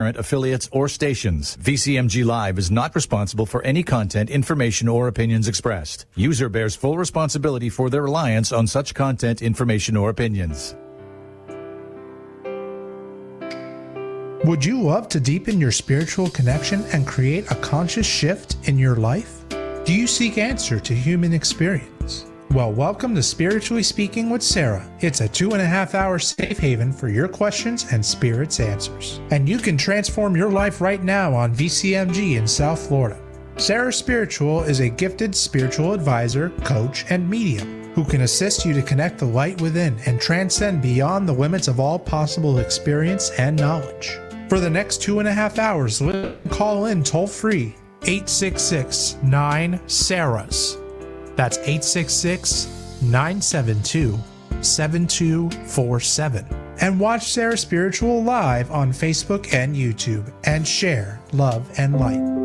affiliates, or stations. VCMG Live is not responsible for any content, information, or opinions expressed. User bears full responsibility for their reliance on such content, information, or opinions. Would you love to deepen your spiritual connection and create a conscious shift in your life? Do you seek answer to human experience? Well, welcome to Spiritually Speaking with Sarah. It's a 2.5-hour safe haven for your questions and Spirit's answers. And you can transform your life right now on VCMG in South Florida. Sarah Spiritual is a gifted spiritual advisor, coach, and medium who can assist you to connect the light within and transcend beyond the limits of all possible experience and knowledge. For the next 2.5 hours, call in toll-free 866-9-SARAHS. That's 866-972-7247. And watch Sarah Spiritual live on Facebook and YouTube and share love and light.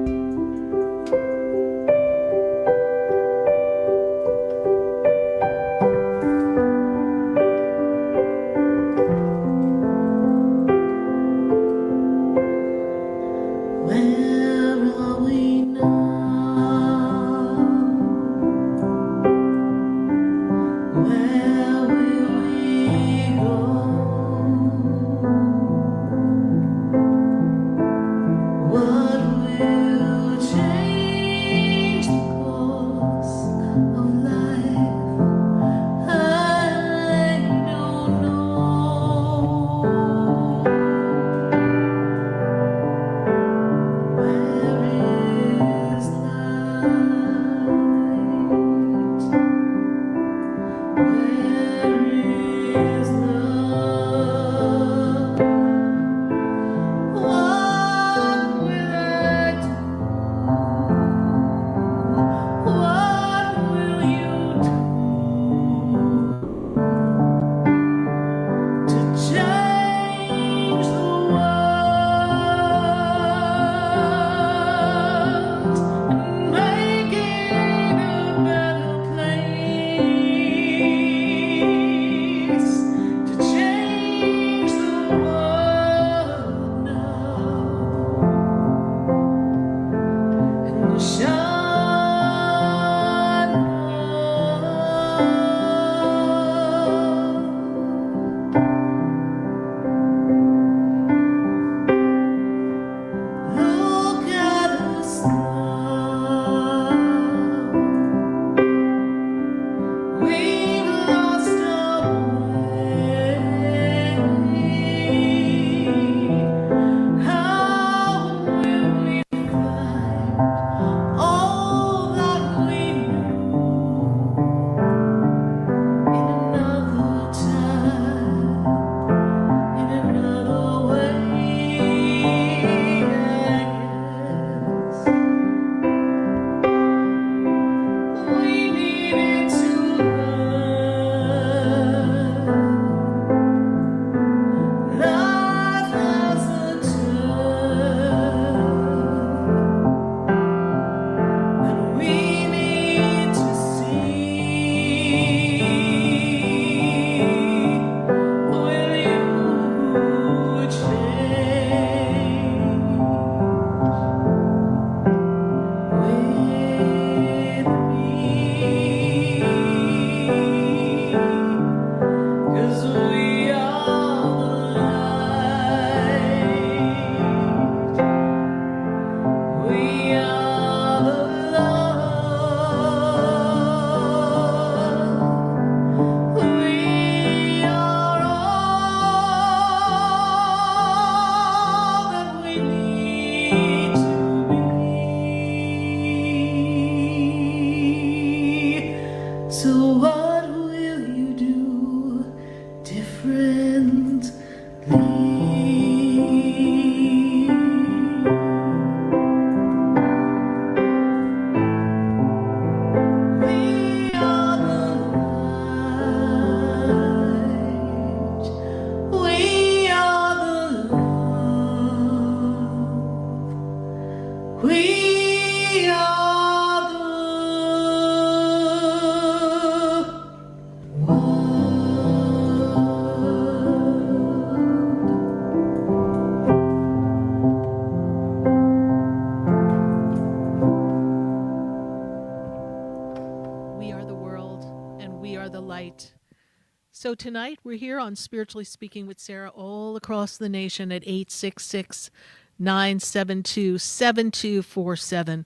So tonight we're here on Spiritually Speaking with Sarah all across the nation at 866-972-7247.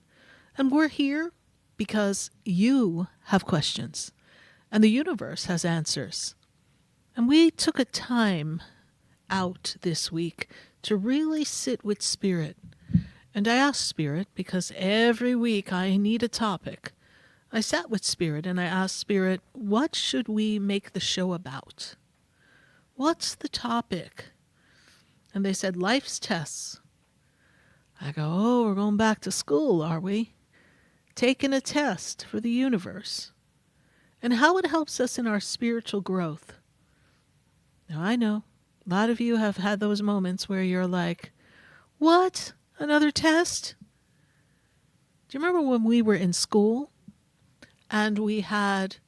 And we're here because you have questions and the universe has answers. And we took a time out this week to really sit with Spirit. And I asked Spirit, because every week I need a topic. I sat with Spirit and I asked Spirit, what should we make the show about? What's the topic? And they said, life's tests. I go, oh, we're going back to school, are we? Taking a test for the universe. And how it helps us in our spiritual growth. Now, I know a lot of you have had those moments where you're like, what? Another test? Do you remember when we were in school and we had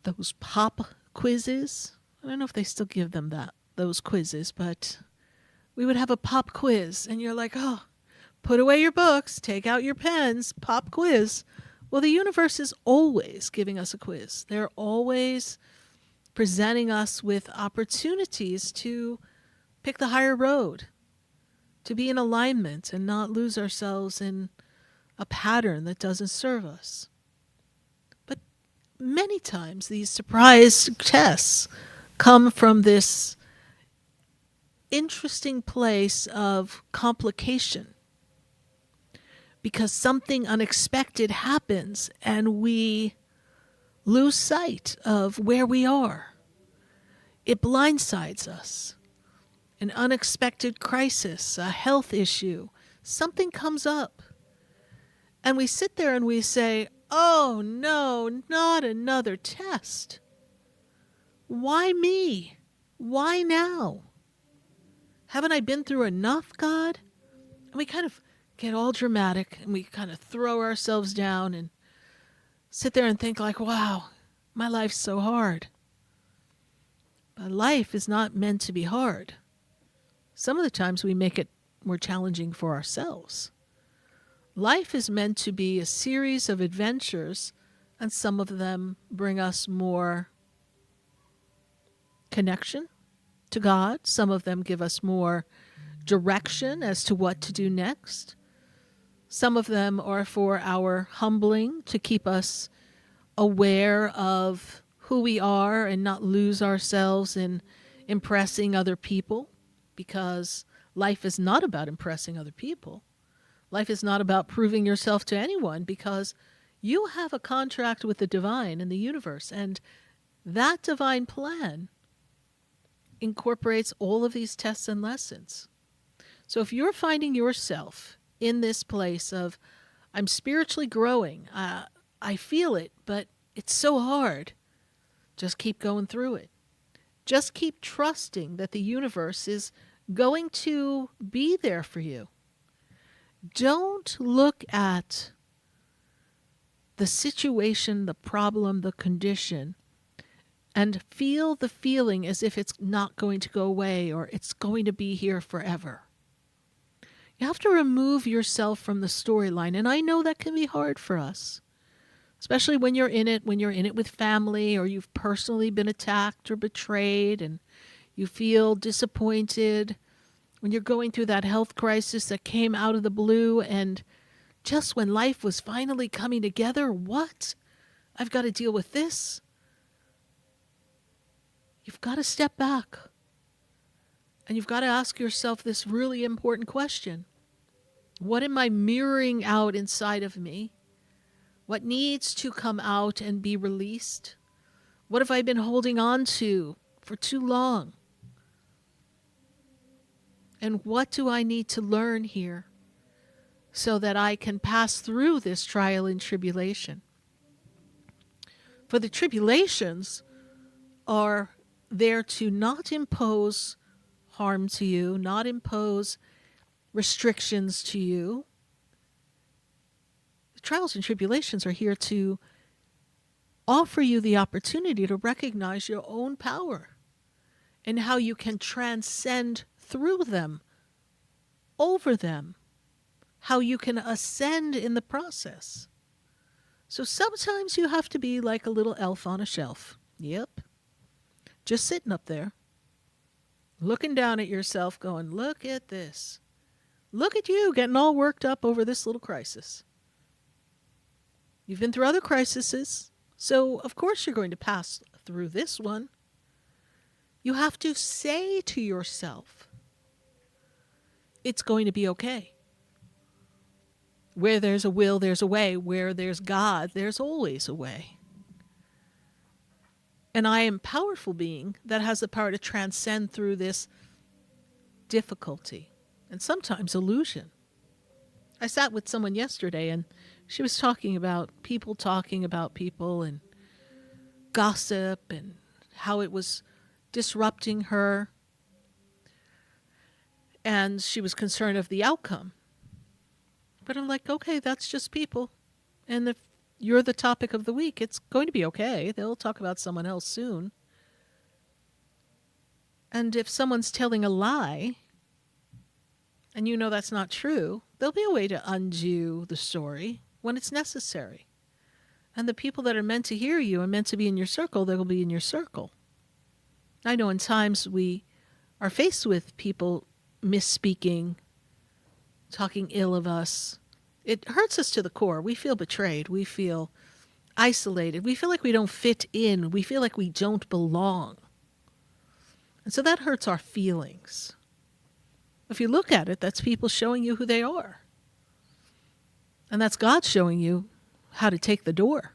those pop quizzes? I don't know if they still give them those quizzes, but we would have a pop quiz and you're like, oh, put away your books, take out your pens, pop quiz. Well, the universe is always giving us a quiz. They're always presenting us with opportunities to pick the higher road, to be in alignment and not lose ourselves in a pattern that doesn't serve us. But many times these surprise tests come from this interesting place of complication, because something unexpected happens and we lose sight of where we are. It blindsides us. An unexpected crisis, a health issue, something comes up. And we sit there and we say, oh no, not another test. Why me? Why now? Haven't I been through enough, God? And we kind of get all dramatic and we kind of throw ourselves down and sit there and think like, wow, my life's so hard. But life is not meant to be hard. Some of the times we make it more challenging for ourselves. Life is meant to be a series of adventures, and some of them bring us more connection to God. Some of them give us more direction as to what to do next. Some of them are for our humbling, to keep us aware of who we are and not lose ourselves in impressing other people, because life is not about impressing other people. Life is not about proving yourself to anyone, because you have a contract with the divine and the universe, and that divine plan incorporates all of these tests and lessons. So if you're finding yourself in this place of, I'm spiritually growing, I feel it, but it's so hard, just keep going through it. Just keep trusting that the universe is going to be there for you. Don't look at the situation, the problem, the condition, and feel the feeling as if it's not going to go away or it's going to be here forever. You have to remove yourself from the storyline, and I know that can be hard for us, especially when you're in it with family, or you've personally been attacked or betrayed and you feel disappointed, when you're going through that health crisis that came out of the blue, and just when life was finally coming together, what? I've got to deal with this. You've got to step back. And you've got to ask yourself this really important question. What am I mirroring out inside of me? What needs to come out and be released? What have I been holding on to for too long? And what do I need to learn here so that I can pass through this trial and tribulation? For the tribulations are there to not impose harm to you, not impose restrictions to you. The trials and tribulations are here to offer you the opportunity to recognize your own power and how you can transcend through them, over them, how you can ascend in the process. So sometimes you have to be like a little elf on a shelf. Yep, just sitting up there, looking down at yourself, going, look at this. Look at you getting all worked up over this little crisis. You've been through other crises, so of course you're going to pass through this one. You have to say to yourself, it's going to be okay. Where there's a will, there's a way. Where there's God, there's always a way. And I am a powerful being that has the power to transcend through this difficulty and sometimes illusion. I sat with someone yesterday and she was talking about people and gossip and how it was disrupting her. And she was concerned of the outcome. But I'm like, okay, that's just people. And if you're the topic of the week, it's going to be okay. They'll talk about someone else soon. And if someone's telling a lie, and you know that's not true, there'll be a way to undo the story when it's necessary. And the people that are meant to hear you and meant to be in your circle, they'll be in your circle. I know in times we are faced with people misspeaking, talking ill of us. It hurts us to the core. We feel betrayed. We feel isolated. We feel like we don't fit in. We feel like we don't belong. And so that hurts our feelings. If you look at it, that's people showing you who they are. And that's God showing you how to take the door.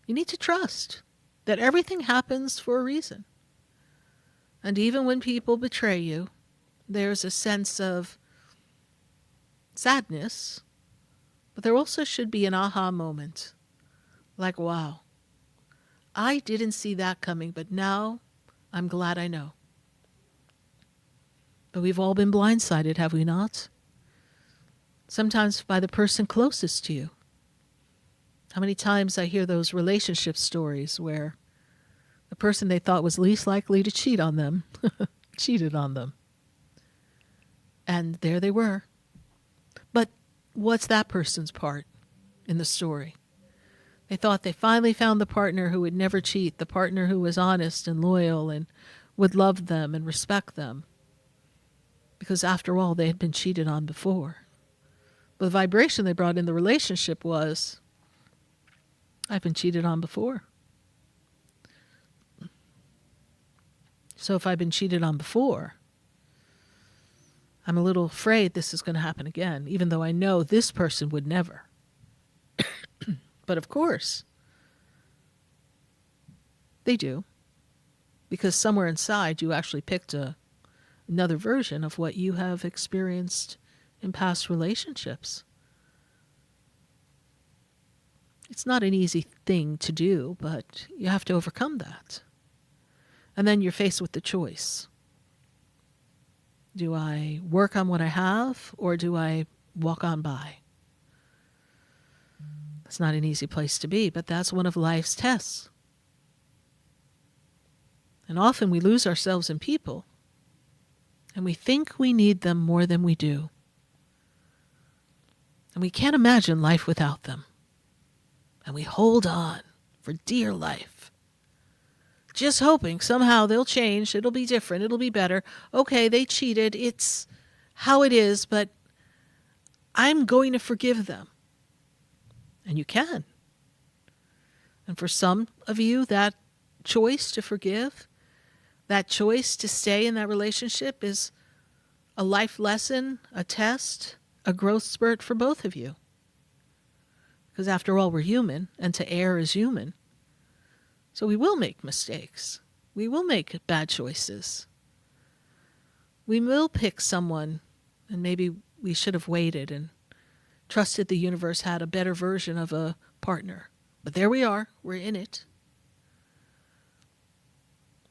You need to trust that everything happens for a reason. And even when people betray you, there's a sense of sadness, but there also should be an aha moment. Like, wow, I didn't see that coming, but now I'm glad I know. But we've all been blindsided, have we not? Sometimes by the person closest to you. How many times I hear those relationship stories where the person they thought was least likely to cheat on them cheated on them. And there they were. But what's that person's part in the story? They thought they finally found the partner who would never cheat, the partner who was honest and loyal and would love them and respect them. Because after all, they had been cheated on before. But the vibration they brought in the relationship was, I've been cheated on before. So if I've been cheated on before, I'm a little afraid this is going to happen again, even though I know this person would never. But of course, they do. Because somewhere inside you actually picked another version of what you have experienced in past relationships. It's not an easy thing to do, but you have to overcome that. And then you're faced with the choice. Do I work on what I have, or do I walk on by? It's not an easy place to be, but that's one of life's tests. And often we lose ourselves in people, and we think we need them more than we do. And we can't imagine life without them. And we hold on for dear life, just hoping somehow they'll change, it'll be different, it'll be better. Okay, they cheated, it's how it is, but I'm going to forgive them. And you can. And for some of you, that choice to forgive, that choice to stay in that relationship is a life lesson, a test, a growth spurt for both of you. Because after all, we're human, and to err is human. So we will make mistakes. We will make bad choices. We will pick someone, and maybe we should have waited and trusted the universe had a better version of a partner. But there we are. We're in it.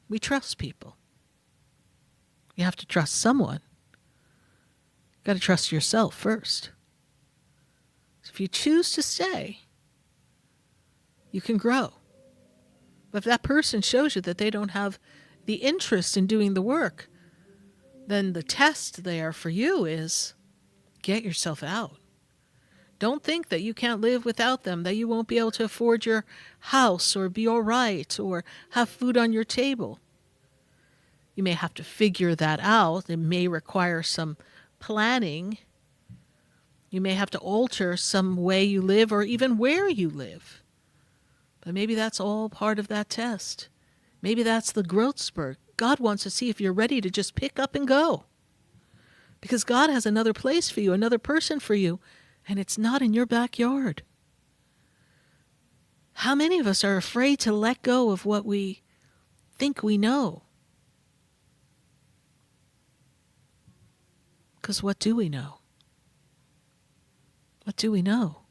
We trust people. You have to trust someone. You've got to trust yourself first. So if you choose to stay, you can grow. But if that person shows you that they don't have the interest in doing the work, then the test there for you is get yourself out. Don't think that you can't live without them, that you won't be able to afford your house or be all right or have food on your table. You may have to figure that out. It may require some planning. You may have to alter some way you live or even where you live. But maybe that's all part of that test. Maybe that's the growth spurt. God wants to see if you're ready to just pick up and go. Because God has another place for you, another person for you, and it's not in your backyard. How many of us are afraid to let go of what we think we know? Because what do we know? What do we know?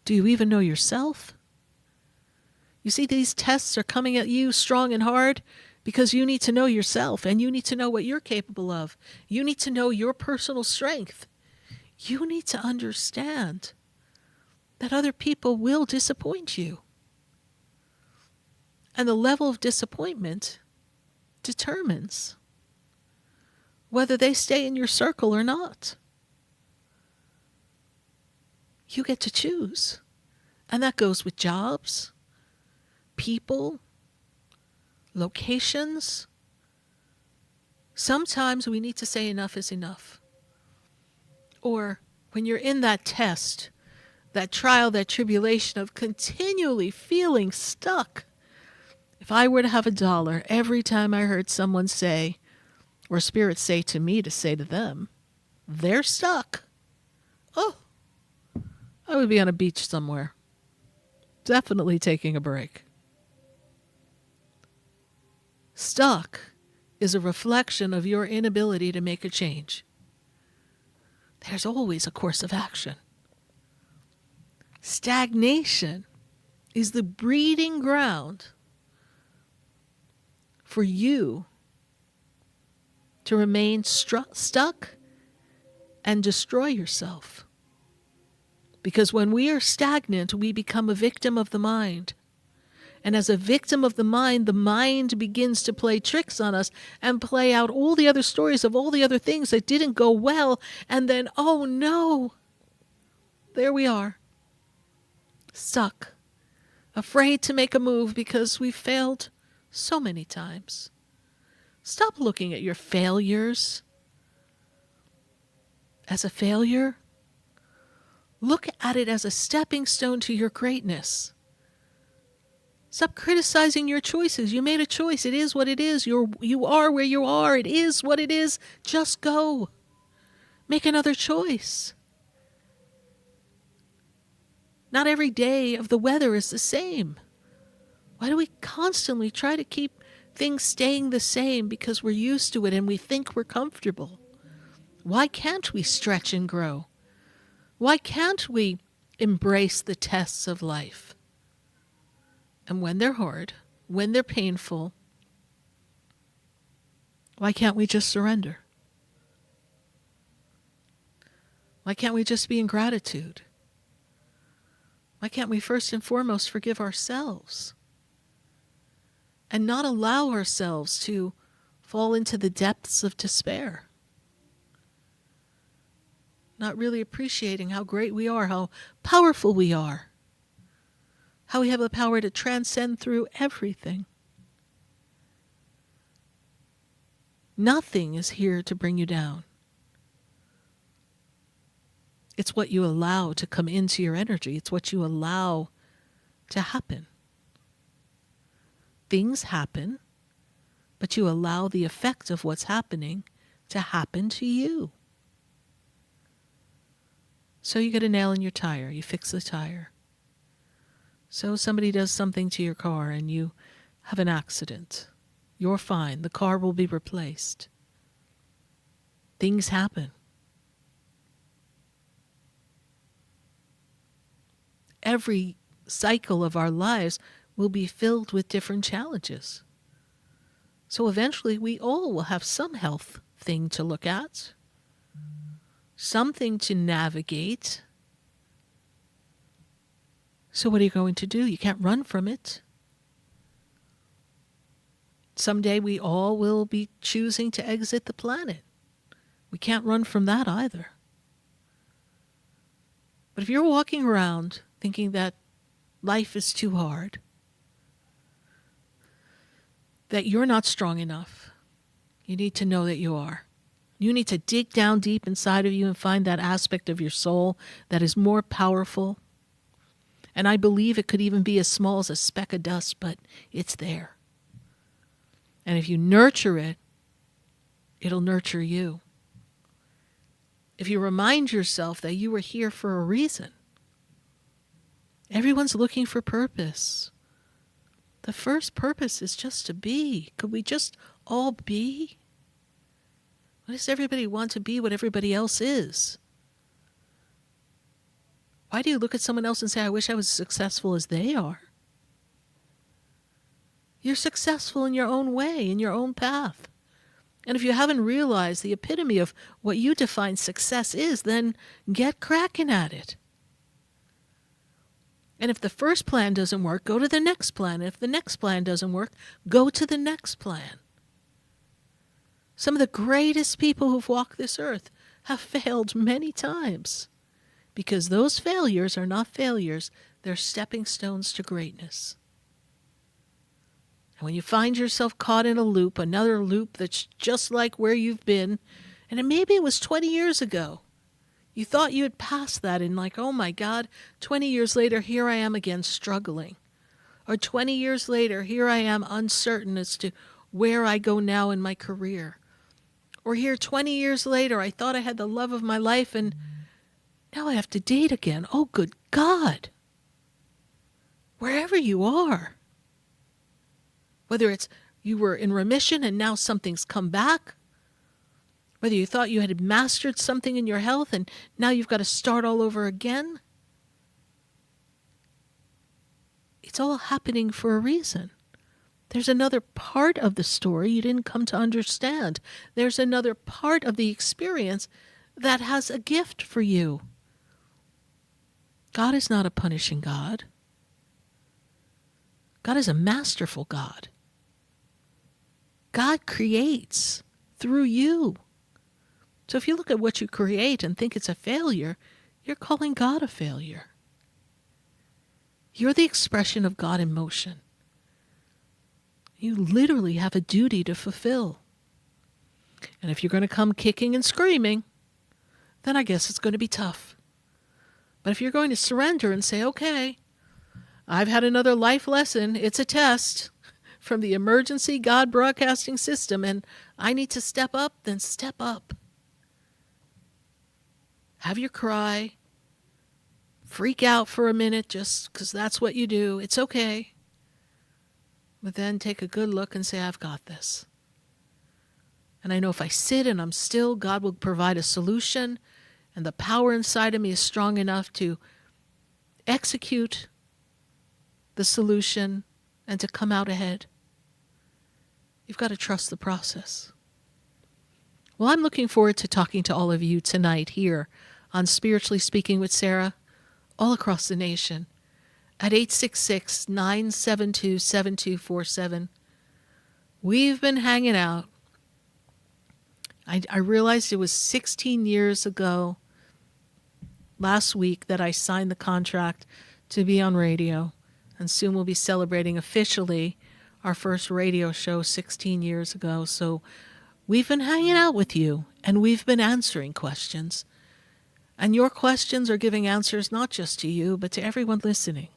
Do you even know yourself? You see, these tests are coming at you strong and hard because you need to know yourself and you need to know what you're capable of. You need to know your personal strength. You need to understand that other people will disappoint you. And the level of disappointment determines whether they stay in your circle or not. You get to choose. And that goes with jobs, people, locations. Sometimes we need to say enough is enough. Or when you're in that test, that trial, that tribulation of continually feeling stuck. If I were to have $1 every time I heard someone say, or Spirit say to me to say to them, they're stuck. Oh, I would be on a beach somewhere. Definitely taking a break. Stuck is a reflection of your inability to make a change. There's always a course of action. Stagnation is the breeding ground for you to remain stuck and destroy yourself. Because when we are stagnant, we become a victim of the mind. And as a victim of the mind begins to play tricks on us and play out all the other stories of all the other things that didn't go well. And then, oh no, there we are, stuck, afraid to make a move because we failed so many times. Stop looking at your failures as a failure. Look at it as a stepping stone to your greatness. Stop criticizing your choices. You made a choice. It is what it is. You are where you are. It is what it is. Just go. Make another choice. Not every day of the weather is the same. Why do we constantly try to keep things staying the same because we're used to it and we think we're comfortable? Why can't we stretch and grow? Why can't we embrace the tests of life? And when they're hard, when they're painful, why can't we just surrender? Why can't we just be in gratitude? Why can't we first and foremost forgive ourselves and not allow ourselves to fall into the depths of despair? Not really appreciating how great we are, how powerful we are, how we have the power to transcend through everything. Nothing is here to bring you down. It's what you allow to come into your energy. It's what you allow to happen. Things happen, but you allow the effect of what's happening to happen to you. So you get a nail in your tire, you fix the tire. So somebody does something to your car and you have an accident. You're fine. The car will be replaced. Things happen. Every cycle of our lives will be filled with different challenges. So eventually we all will have some health thing to look at, something to navigate. So what are you going to do? You can't run from it. Someday we all will be choosing to exit the planet. We can't run from that either. But if you're walking around thinking that life is too hard, that you're not strong enough, you need to know that you are. You need to dig down deep inside of you and find that aspect of your soul that is more powerful. And I believe it could even be as small as a speck of dust, but it's there. And if you nurture it, it'll nurture you. If you remind yourself that you were here for a reason. Everyone's looking for purpose. The first purpose is just to be. Could we just all be? Why does everybody want to be what everybody else is? Why do you look at someone else and say, I wish I was as successful as they are? You're successful in your own way, in your own path. And if you haven't realized the epitome of what you define success is, then get cracking at it. And if the first plan doesn't work, go to the next plan. And if the next plan doesn't work, go to the next plan. Some of the greatest people who've walked this earth have failed many times because those failures are not failures, they're stepping stones to greatness. And when you find yourself caught in a loop, another loop that's just like where you've been, and maybe it was 20 years ago, you thought you had passed that and like, oh my God, 20 years later, here I am again struggling. Or 20 years later, here I am uncertain as to where I go now in my career. Or here 20 years later, I thought I had the love of my life and now I have to date again. Oh, good God. Wherever you are. Whether it's you were in remission and now something's come back. Whether you thought you had mastered something in your health and now you've got to start all over again. It's all happening for a reason. There's another part of the story you didn't come to understand. There's another part of the experience that has a gift for you. God is not a punishing God. God is a masterful God. God creates through you. So if you look at what you create and think it's a failure, you're calling God a failure. You're the expression of God in motion. You literally have a duty to fulfill. And if you're going to come kicking and screaming, then I guess it's going to be tough. But if you're going to surrender and say, okay, I've had another life lesson, it's a test from the emergency God broadcasting system, and I need to step up, then step up. Have your cry. Freak out for a minute just because that's what you do. It's okay. But then take a good look and say, I've got this. And I know if I sit and I'm still, God will provide a solution, and the power inside of me is strong enough to execute the solution and to come out ahead. You've got to trust the process. Well, I'm looking forward to talking to all of you tonight here on Spiritually Speaking with Sarah, all across the nation, at 866-972-7247. We've been hanging out. I realized it was 16 years ago, last week, that I signed the contract to be on radio. And soon we'll be celebrating officially our first radio show 16 years ago. So we've been hanging out with you, and we've been answering questions. And your questions are giving answers not just to you, but to everyone listening.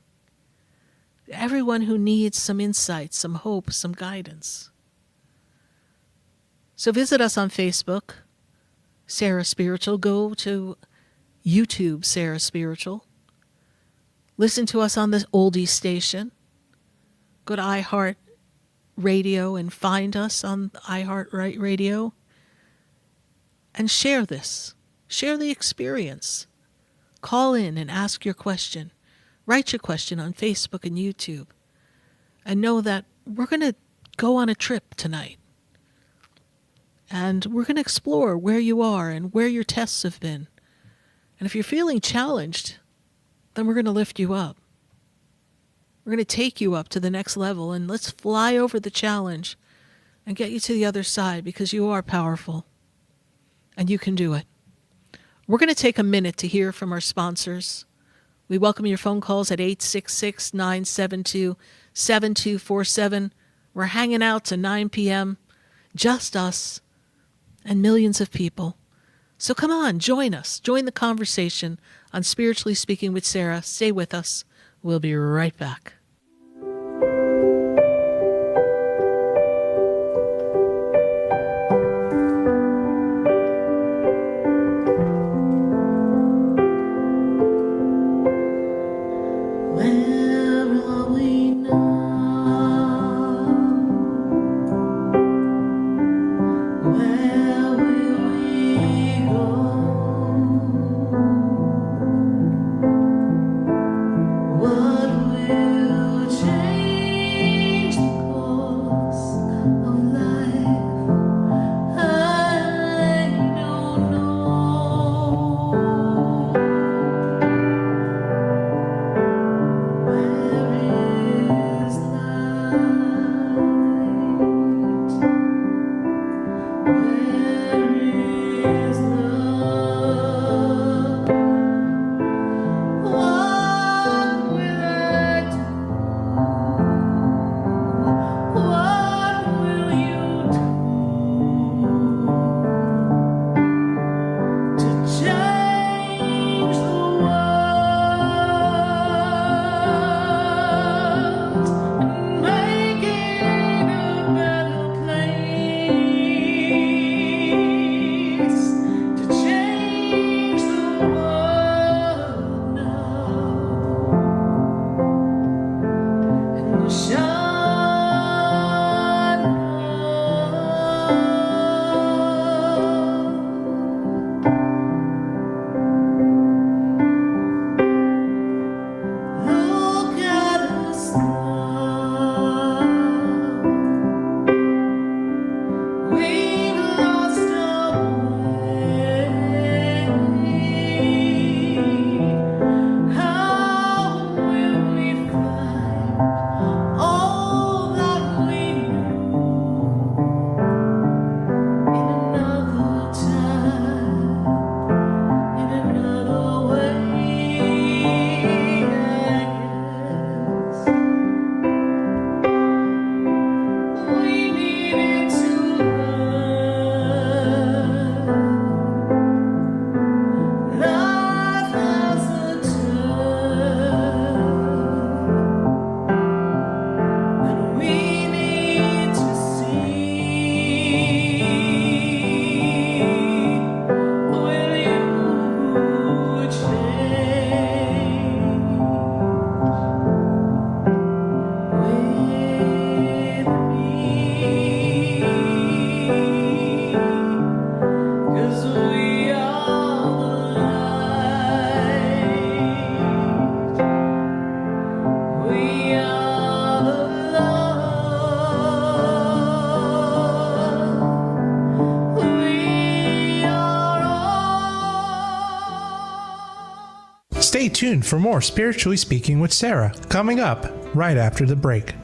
Everyone who needs some insight, some hope, some guidance. So visit us on Facebook, Sarah Spiritual. Go to YouTube, Sarah Spiritual. Listen to us on the oldie station. Go to iHeart Radio and find us on iHeart Radio. And share this. Share the experience. Call in and ask your question. Write your question on Facebook and YouTube. And know that we're going to go on a trip tonight. And we're going to explore where you are and where your tests have been. And if you're feeling challenged, then we're going to lift you up. We're going to take you up to the next level, and let's fly over the challenge and get you to the other side, because you are powerful and you can do it. We're going to take a minute to hear from our sponsors. We welcome your phone calls at 866-972-7247. We're hanging out to 9 p.m., just us and millions of people. So come on, join us. Join the conversation on Spiritually Speaking with Sarah. Stay with us. We'll be right back. Stay tuned for more Spiritually Speaking with Sarah, coming up right after the break.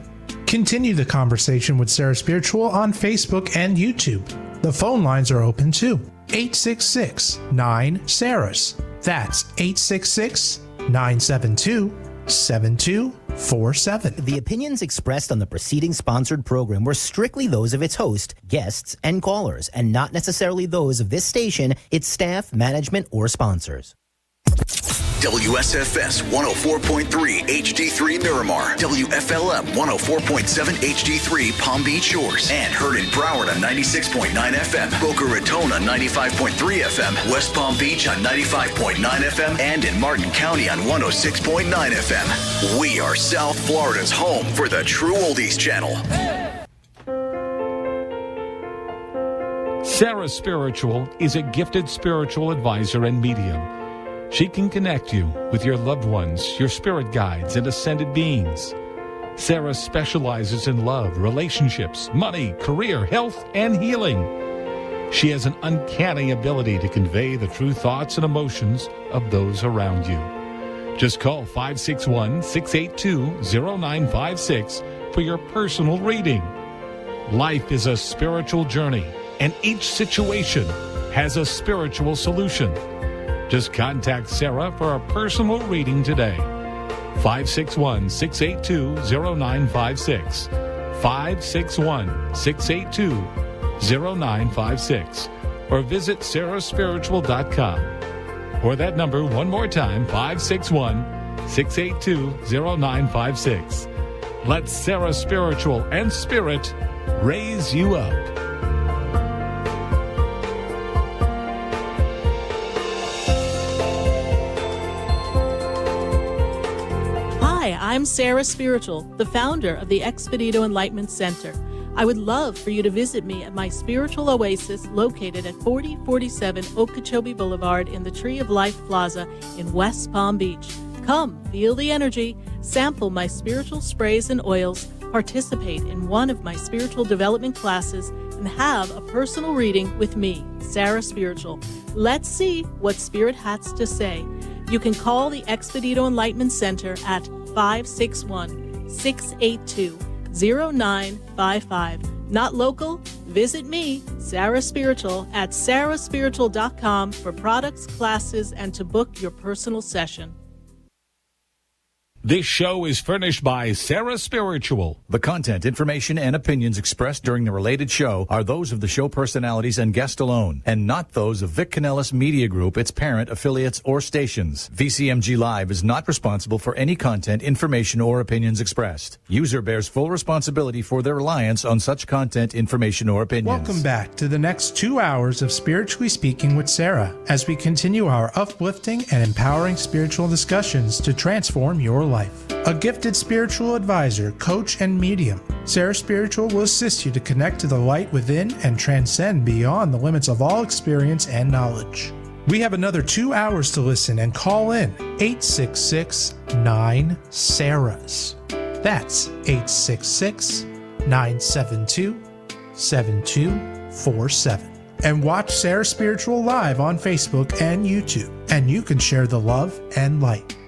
Continue the conversation with Sarah Spiritual on Facebook and YouTube. The phone lines are open too. 866-9-SARAHS. That's 866-972-7247. The opinions expressed on the preceding sponsored program were strictly those of its host, guests, and callers, and not necessarily those of this station, its staff, management, or sponsors. WSFS 104.3 HD3 Miramar, WFLM 104.7 HD3 Palm Beach Shores, and heard in Broward on 96.9 FM, Boca Raton on 95.3 FM, West Palm Beach on 95.9 FM, and in Martin County on 106.9 FM. We are South Florida's home for the True Oldies Channel. Sarah Spiritual is a gifted spiritual advisor and medium. She can connect you with your loved ones, your spirit guides, and ascended beings. Sarah specializes in love, relationships, money, career, health, and healing. She has an uncanny ability to convey the true thoughts and emotions of those around you. Just call 561-682-0956 for your personal reading. Life is a spiritual journey, and each situation has a spiritual solution. Just contact Sarah for a personal reading today. 561-682-0956. 561-682-0956. Or visit sarahspiritual.com. Or that number one more time, 561-682-0956. Let Sarah Spiritual and Spirit raise you up. Hi, I'm Sarah Spiritual, the founder of the Expedito Enlightenment Center. I would love for you to visit me at my spiritual oasis located at 4047 Okeechobee Boulevard in the Tree of Life Plaza in West Palm Beach. Come, feel the energy, sample my spiritual sprays and oils, participate in one of my spiritual development classes, and have a personal reading with me, Sarah Spiritual. Let's see what Spirit has to say. You can call the Expedito Enlightenment Center at 561-682-0955. Not local? Visit me, Sarah Spiritual, at sarahspiritual.com for products, classes, and to book your personal session. This show is furnished by Sarah Spiritual. The content, information, and opinions expressed during the related show are those of the show personalities and guest alone, and not those of Vic Canellis Media Group, its parent, affiliates, or stations. VCMG Live is not responsible for any content, information, or opinions expressed. User bears full responsibility for their reliance on such content, information, or opinions. Welcome back to the next 2 hours of Spiritually Speaking with Sarah, as we continue our uplifting and empowering spiritual discussions to transform your life. A gifted spiritual advisor, coach, and medium, Sarah Spiritual will assist you to connect to the light within and transcend beyond the limits of all experience and knowledge. We have another 2 hours to listen and call in 866-9-SARAHs. That's 866-972-7247. And watch Sarah Spiritual live on Facebook and YouTube, and you can share the love and light.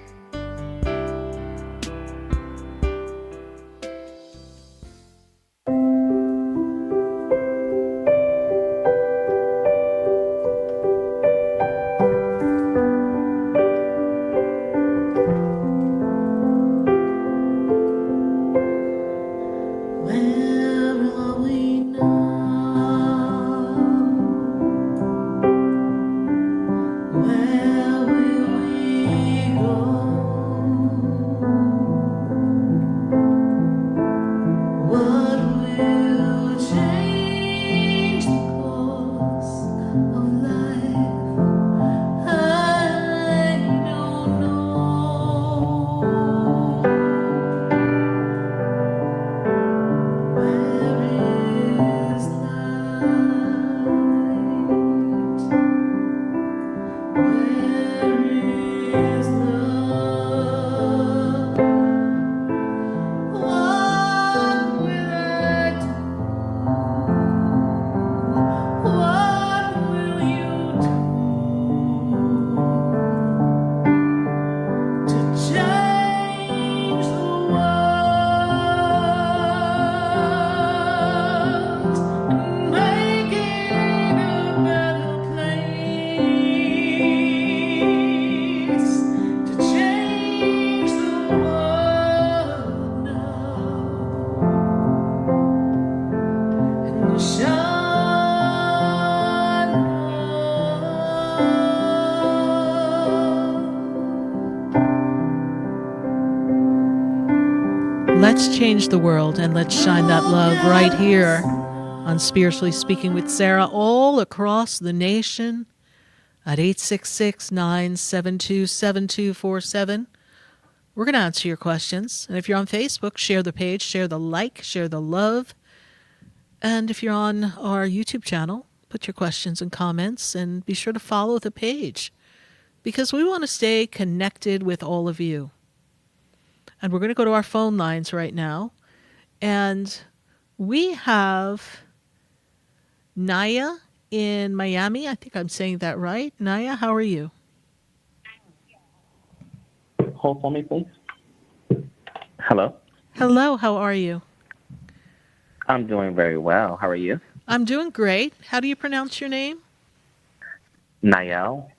Let's change the world and let's shine that love right here on Spiritually Speaking with Sarah all across the nation at 866-972-7247. We're going to answer your questions. And if you're on Facebook, share the page, share the like, share the love. And if you're on our YouTube channel, put your questions and comments and be sure to follow the page because we want to stay connected with all of you. And we're going to go to our phone lines right now. And we have Naya in Miami. I think I'm saying that right. Naya, how are you? Hold for me, please. Hello? Hello, how are you? I'm doing very well. How are you? I'm doing great. How do you pronounce your name? Niall.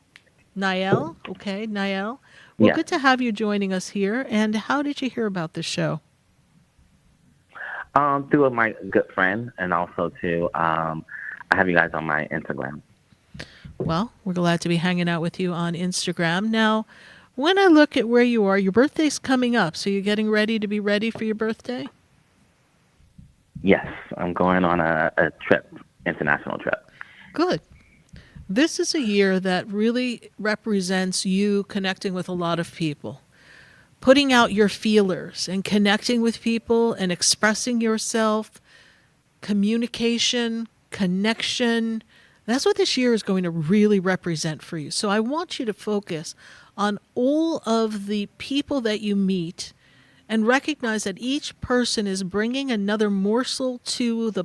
Niall? Okay, Niall. Well, Yes. good to have you joining us here. And how did you hear about the show? Through my good friend, and also I have you guys on my Instagram. Well, we're glad to be hanging out with you on Instagram. Now, when I look at where you are, your birthday's coming up, so you're getting ready to be ready for your birthday? Yes, I'm going on a trip, international trip. Good. This is a year that really represents you connecting with a lot of people, putting out your feelers and connecting with people and expressing yourself, communication, connection. That's what this year is going to really represent for you. So I want you to focus on all of the people that you meet and recognize that each person is bringing another morsel to the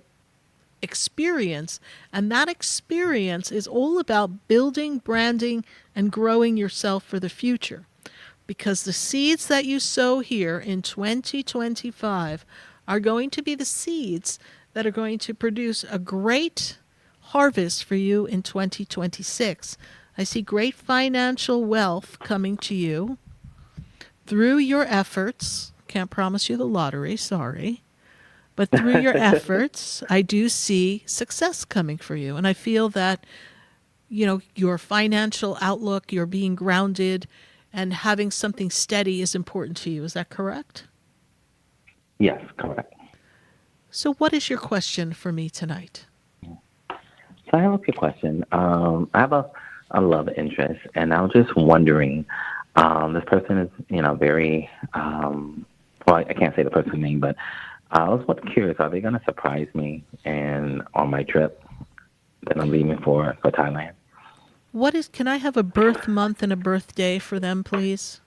experience, and that experience is all about building, branding, and growing yourself for the future. Because the seeds that you sow here in 2025 are going to be the seeds that are going to produce a great harvest for you in 2026. I see great financial wealth coming to you through your efforts. Can't promise you the lottery, sorry. But through your efforts, I do see success coming for you. And I feel that, your financial outlook, your being grounded, and having something steady is important to you. Is that correct? Yes, correct. So what is your question for me tonight? So I have a quick question. I have a love interest, and I was just wondering, this person is, very, well, I can't say the person's name, but I was curious, are they going to surprise me on my trip that I'm leaving for Thailand? Can I have a birth month and a birthday for them, please?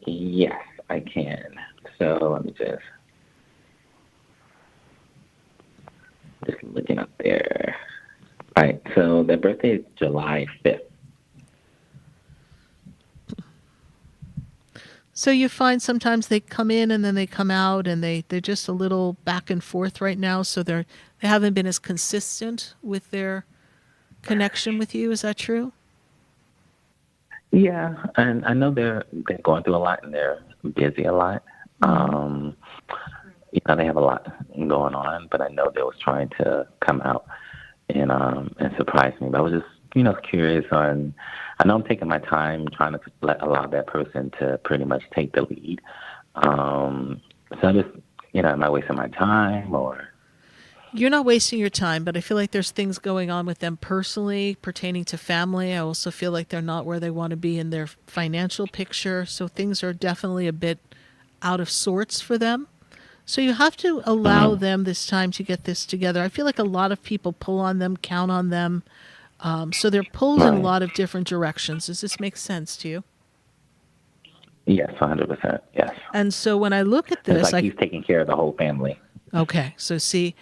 Yes, I can. So let me just looking up there. All right, so their birthday is July 5th. So you find sometimes they come in and then they come out, and they're just a little back and forth right now, so they haven't been as consistent with their connection with you. Is that true? Yeah, and I know they're going through a lot and they're busy a lot. They have a lot going on, but I know they was trying to come out and surprise me. But I was just curious on. I know I'm taking my time trying to allow that person to pretty much take the lead. So I just am I wasting my time or? You're not wasting your time, but I feel like there's things going on with them personally pertaining to family. I also feel like they're not where they want to be in their financial picture. So things are definitely a bit out of sorts for them. So you have to allow them this time to get this together. I feel like a lot of people pull on them, count on them. So they're pulled in a lot of different directions. Does this make sense to you? Yes, 100%. Yes. And so when I look at this, it's like he's taking care of the whole family. Okay. So see,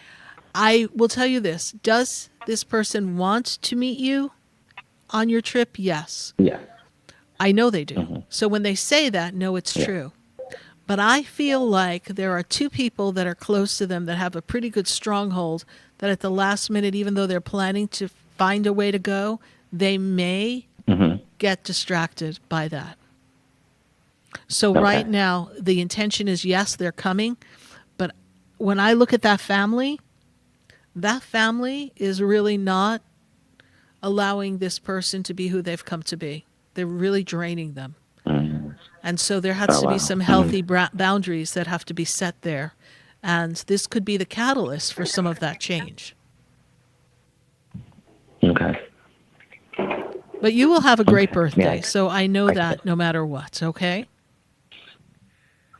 I will tell you this. Does this person want to meet you on your trip? Yes. Yes. I know they do. So when they say that, no, it's true. But I feel like there are two people that are close to them that have a pretty good stronghold that at the last minute, even though they're planning to find a way to go, they may get distracted by that. So right now, the intention is, yes, they're coming. But when I look at that family is really not allowing this person to be who they've come to be. They're really draining them. And so there has to be some healthy boundaries that have to be set there. And this could be the catalyst for some of that change. Okay. But you will have a great birthday. Yeah. So I know that no matter what, okay?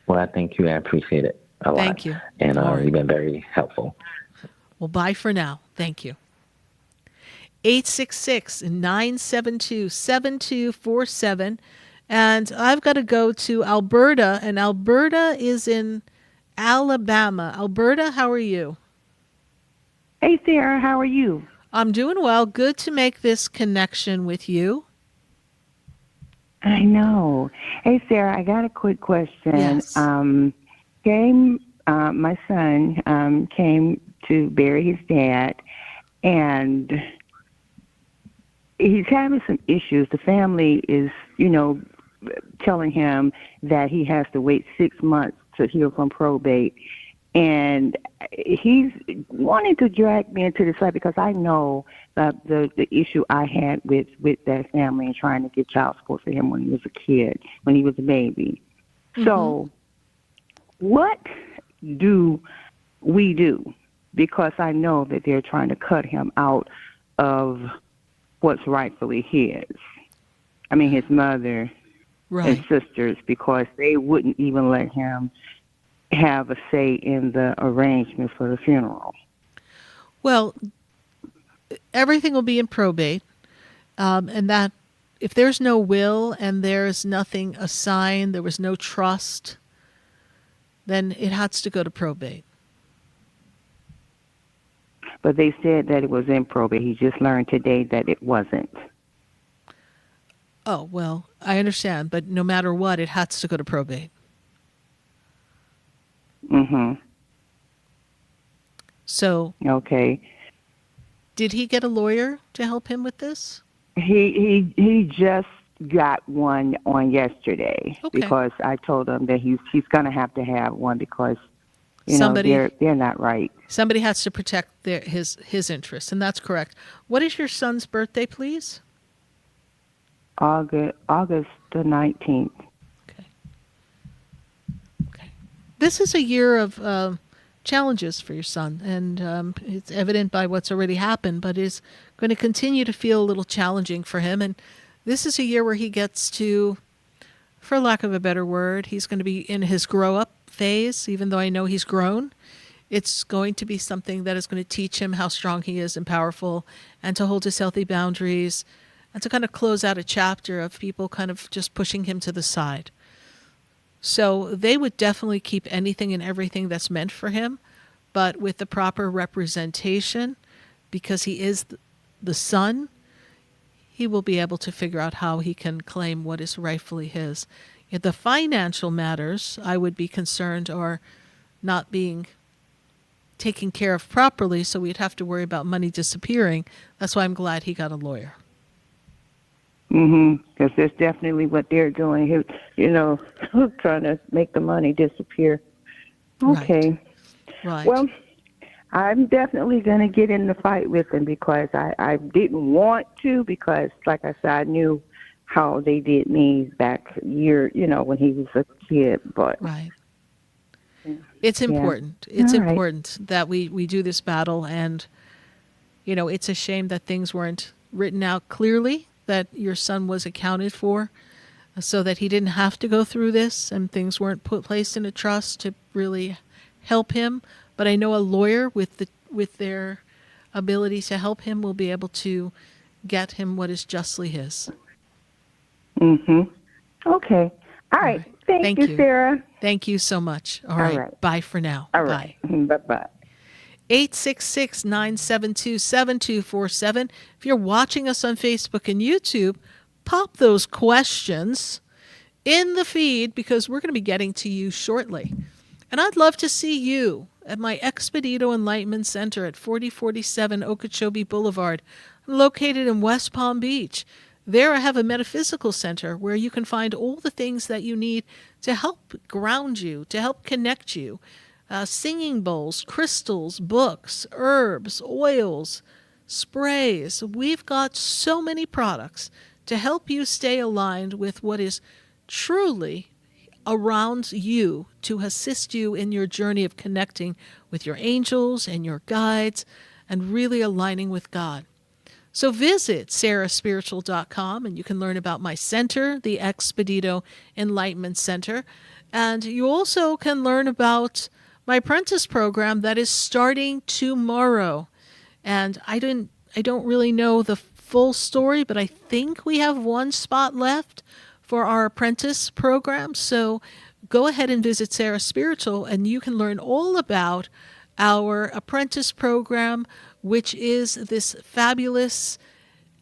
Well, I thank you. I appreciate it a lot. Thank you. And All right. you've been very helpful. Well, bye for now. Thank you. 866-972-7247. And I've got to go to Alberta, and Alberta is in Alabama. Alberta, how are you? Hey, Sarah, how are you? I'm doing well. Good to make this connection with you. I know. Hey, Sarah, I got a quick question. Yes. My son came to bury his dad, and he's having some issues. The family is, telling him that he has to wait 6 months to heal from probate. And he's wanting to drag me into this fight because I know the issue I had with that family and trying to get child support for him when he was a kid, when he was a baby. Mm-hmm. So what do we do? Because I know that they're trying to cut him out of what's rightfully his. I mean, his mother and sisters, because they wouldn't even let him have a say in the arrangements for the funeral. Well, everything will be in probate, and that if there's no will and there's nothing assigned, there was no trust, then it has to go to probate. But they said that it was in probate. He just learned today that it wasn't. Oh, well, I understand, but no matter what, it has to go to probate. Mm-hmm. So, okay. Did he get a lawyer to help him with this? He just got one on yesterday because I told him that he's going to have one because they're not right. Somebody has to protect his interests, and that's correct. What is your son's birthday, please? August the 19th. Okay. This is a year of challenges for your son, and it's evident by what's already happened, but it's going to continue to feel a little challenging for him. And this is a year where he gets to, for lack of a better word, he's going to be in his grow-up phase, even though I know he's grown. It's going to be something that is going to teach him how strong he is and powerful, and to hold his healthy boundaries, and to kind of close out a chapter of people kind of just pushing him to the side. So they would definitely keep anything and everything that's meant for him, but with the proper representation, because he is the son, he will be able to figure out how he can claim what is rightfully his. The financial matters, I would be concerned, are not being taken care of properly, so we'd have to worry about money disappearing. That's why I'm glad he got a lawyer. Mm-hmm. Because that's definitely what they're doing. Trying to make the money disappear. Okay. Right. Well, I'm definitely going to get in the fight with him because I didn't want to because, like I said, I knew how they did me back when he was a kid. But right. It's important. Yeah. It's important that we do this battle, and, it's a shame that things weren't written out clearly, that your son was accounted for so that he didn't have to go through this and things weren't placed in a trust to really help him. But I know a lawyer with their ability to help him will be able to get him what is justly his. Mm-hmm. Okay. All right. Thank you, Sarah. Thank you so much. All right. Bye for now. All right. Bye-bye. 866-972-7247. If you're watching us on Facebook and YouTube, pop those questions in the feed because we're going to be getting to you shortly. And I'd love to see you at my Expedito Enlightenment Center at 4047 Okeechobee Boulevard. I'm located in West Palm Beach. There I have a metaphysical center where you can find all the things that you need to help ground you, to help connect you. Singing bowls, crystals, books, herbs, oils, sprays. We've got so many products to help you stay aligned with what is truly around you to assist you in your journey of connecting with your angels and your guides and really aligning with God. So visit sarahspiritual.com and you can learn about my center, the Expedito Enlightenment Center. And you also can learn about my apprentice program that is starting tomorrow. And I don't really know the full story, but I think we have one spot left for our apprentice program. So go ahead and visit Sarah Spiritual and you can learn all about our apprentice program, which is this fabulous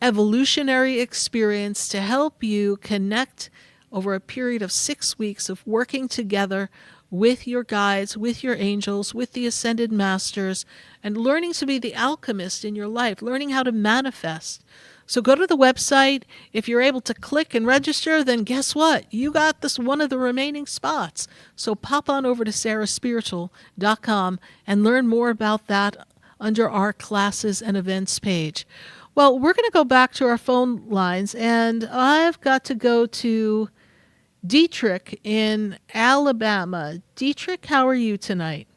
evolutionary experience to help you connect over a period of 6 weeks of working together with your guides, with your angels, with the ascended masters, and learning to be the alchemist in your life, learning how to manifest So go to the website. If you're able to click and register, then guess what? You got this one of the remaining spots. So pop on over to sarahspiritual.com and learn more about that under our classes and events page. Well, we're going to go back to our phone lines, and I've got to go to Dietrich in Alabama. Dietrich, how are you tonight?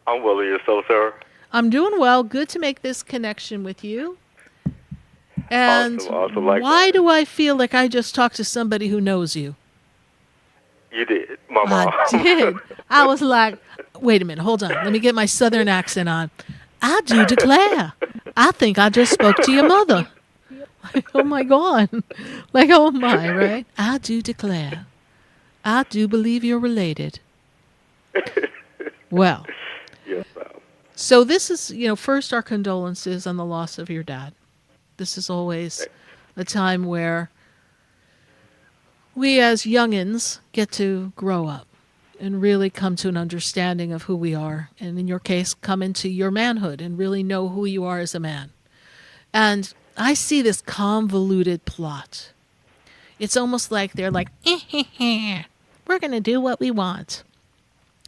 I'm well. Yourself, Sarah? I'm doing well. Good to make this connection with you. And Awesome. why do I feel like I just talked to somebody who knows you? You did. My mom. I did. I was like, wait a minute, hold on. Let me get my southern accent on. I do declare. I think I just spoke to your mother. Like, oh my God. Like, oh my, right? I do declare. I do believe you're related. Well. Yes, ma'am. So this is, first our condolences on the loss of your dad. This is always a time where we as youngins get to grow up and really come to an understanding of who we are. And in your case, come into your manhood and really know who you are as a man. And I see this convoluted plot. It's almost like they're like, we're going to do what we want.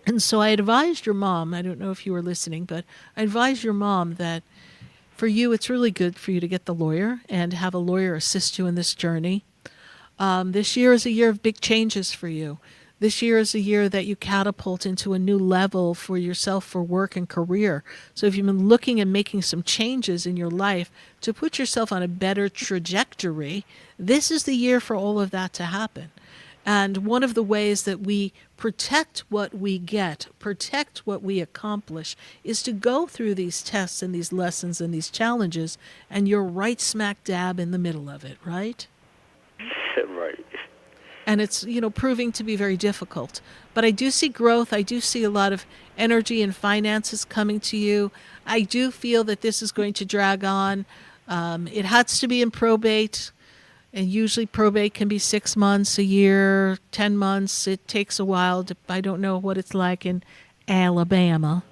And so I advised your mom, I don't know if you were listening, but I advised your mom that for you, it's really good for you to get the lawyer and have a lawyer assist you in this journey. This year is a year of big changes for you. This year is a year that you catapult into a new level for yourself for work and career. So if you've been looking and making some changes in your life to put yourself on a better trajectory, this is the year for all of that to happen. And one of the ways that we protect what we get, protect what we accomplish, is to go through these tests and these lessons and these challenges, and you're right smack dab in the middle of it, right? Right. And it's, proving to be very difficult. But I do see growth. I do see a lot of energy and finances coming to you. I do feel that this is going to drag on. It has to be in probate. And usually probate can be 6 months, a year, 10 months. It takes a while. I don't know what it's like in Alabama.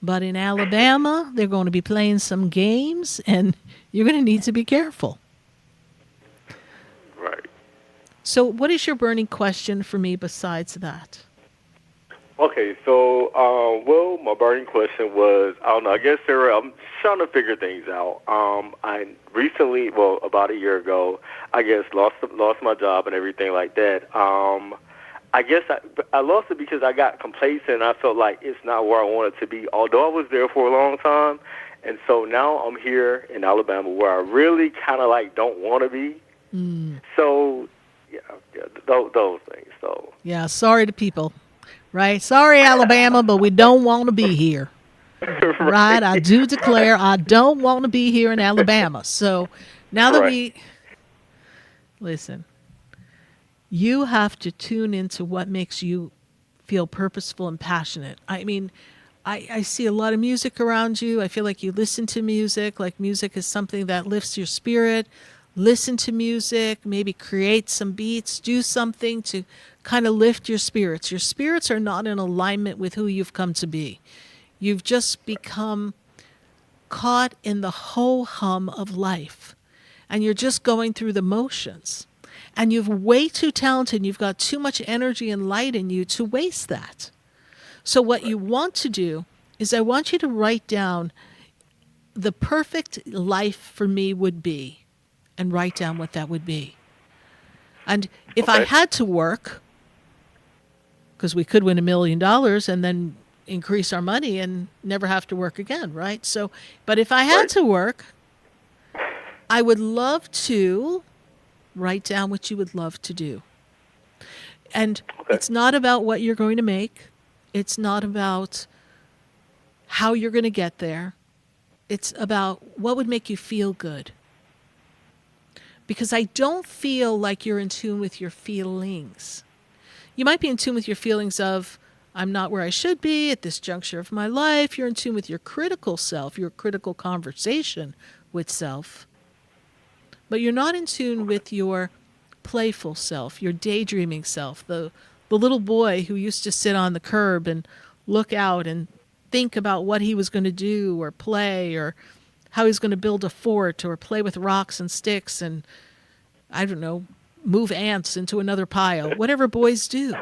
But in Alabama, they're going to be playing some games, and you're going to need to be careful. Right. So what is your burning question for me besides that? Okay, so, my burning question was, I don't know, I guess, Sarah, I'm trying to figure things out. I recently, about a year ago, I guess, lost my job and everything like that. I guess I lost it because I got complacent. I felt like it's not where I wanted to be, although I was there for a long time. And so now I'm here in Alabama where I really kind of don't want to be. So, those things. So yeah, sorry to people. Right? Sorry, Alabama, but we don't want to be here. Right? I do declare I don't want to be here in Alabama. So now that listen, you have to tune into what makes you feel purposeful and passionate. I mean, I see a lot of music around you. I feel like you listen to music, like music is something that lifts your spirit. Listen to music, maybe create some beats, do something to kind of lift your spirits. Your spirits are not in alignment with who you've come to be. You've just become caught in the ho-hum of life, and you're just going through the motions. And you're way too talented, and you've got too much energy and light in you to waste that. So what you want to do is I want you to write down the perfect life for me would be, and write down what that would be. And if I had to work, because we could win $1 million and then increase our money and never have to work again, right? So, but if I had to work, I would love to write down what you would love to do. And it's not about what you're going to make. It's not about how you're going to get there. It's about what would make you feel good. Because I don't feel like you're in tune with your feelings. You might be in tune with your feelings of, I'm not where I should be at this juncture of my life. You're in tune with your critical self, your critical conversation with self. But you're not in tune with your playful self, your daydreaming self, the little boy who used to sit on the curb and look out and think about what he was going to do or play or how he's going to build a fort or play with rocks and sticks and, I don't know, move ants into another pile, whatever boys do.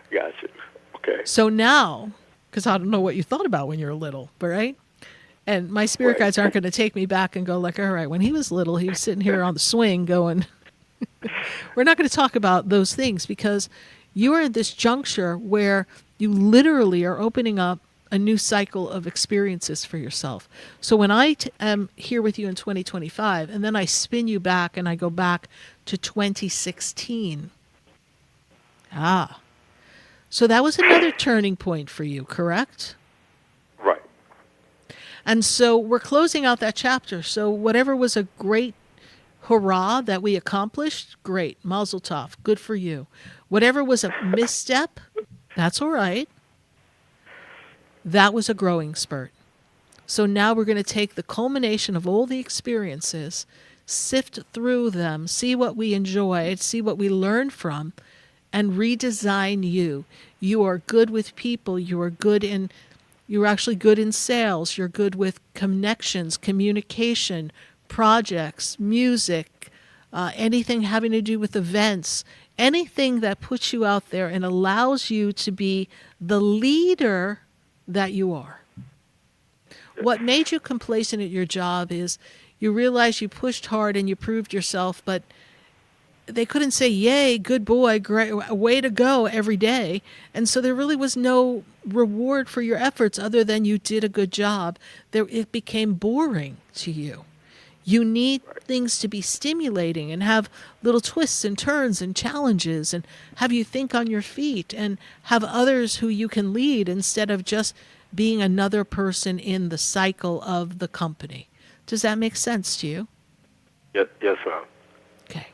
Gotcha. Okay. So now, because I don't know what you thought about when you were little, but right? And my spirit guides aren't going to take me back and go like, all right, when he was little, he was sitting here on the swing going, we're not going to talk about those things because you are at this juncture where you literally are opening up a new cycle of experiences for yourself. So when I am here with you in 2025, and then I spin you back and I go back to 2016. So that was another turning point for you, correct? Right. And so we're closing out that chapter. So whatever was a great hurrah that we accomplished, great, mazel tov, good for you. Whatever was a misstep, that's all right. That was a growing spurt. So now we're going to take the culmination of all the experiences, sift through them, see what we enjoyed, see what we learned from, and redesign you. You are good with people. You're actually good in sales. You're good with connections, communication, projects, music, anything having to do with events, anything that puts you out there and allows you to be the leader that you are. What made you complacent at your job is you realized you pushed hard and you proved yourself, but they couldn't say, yay, good boy, great, way to go every day. And so there really was no reward for your efforts other than you did a good job. It became boring to you. You need things to be stimulating and have little twists and turns and challenges and have you think on your feet and have others who you can lead instead of just being another person in the cycle of the company. Does that make sense to you? Yes, ma'am. Okay.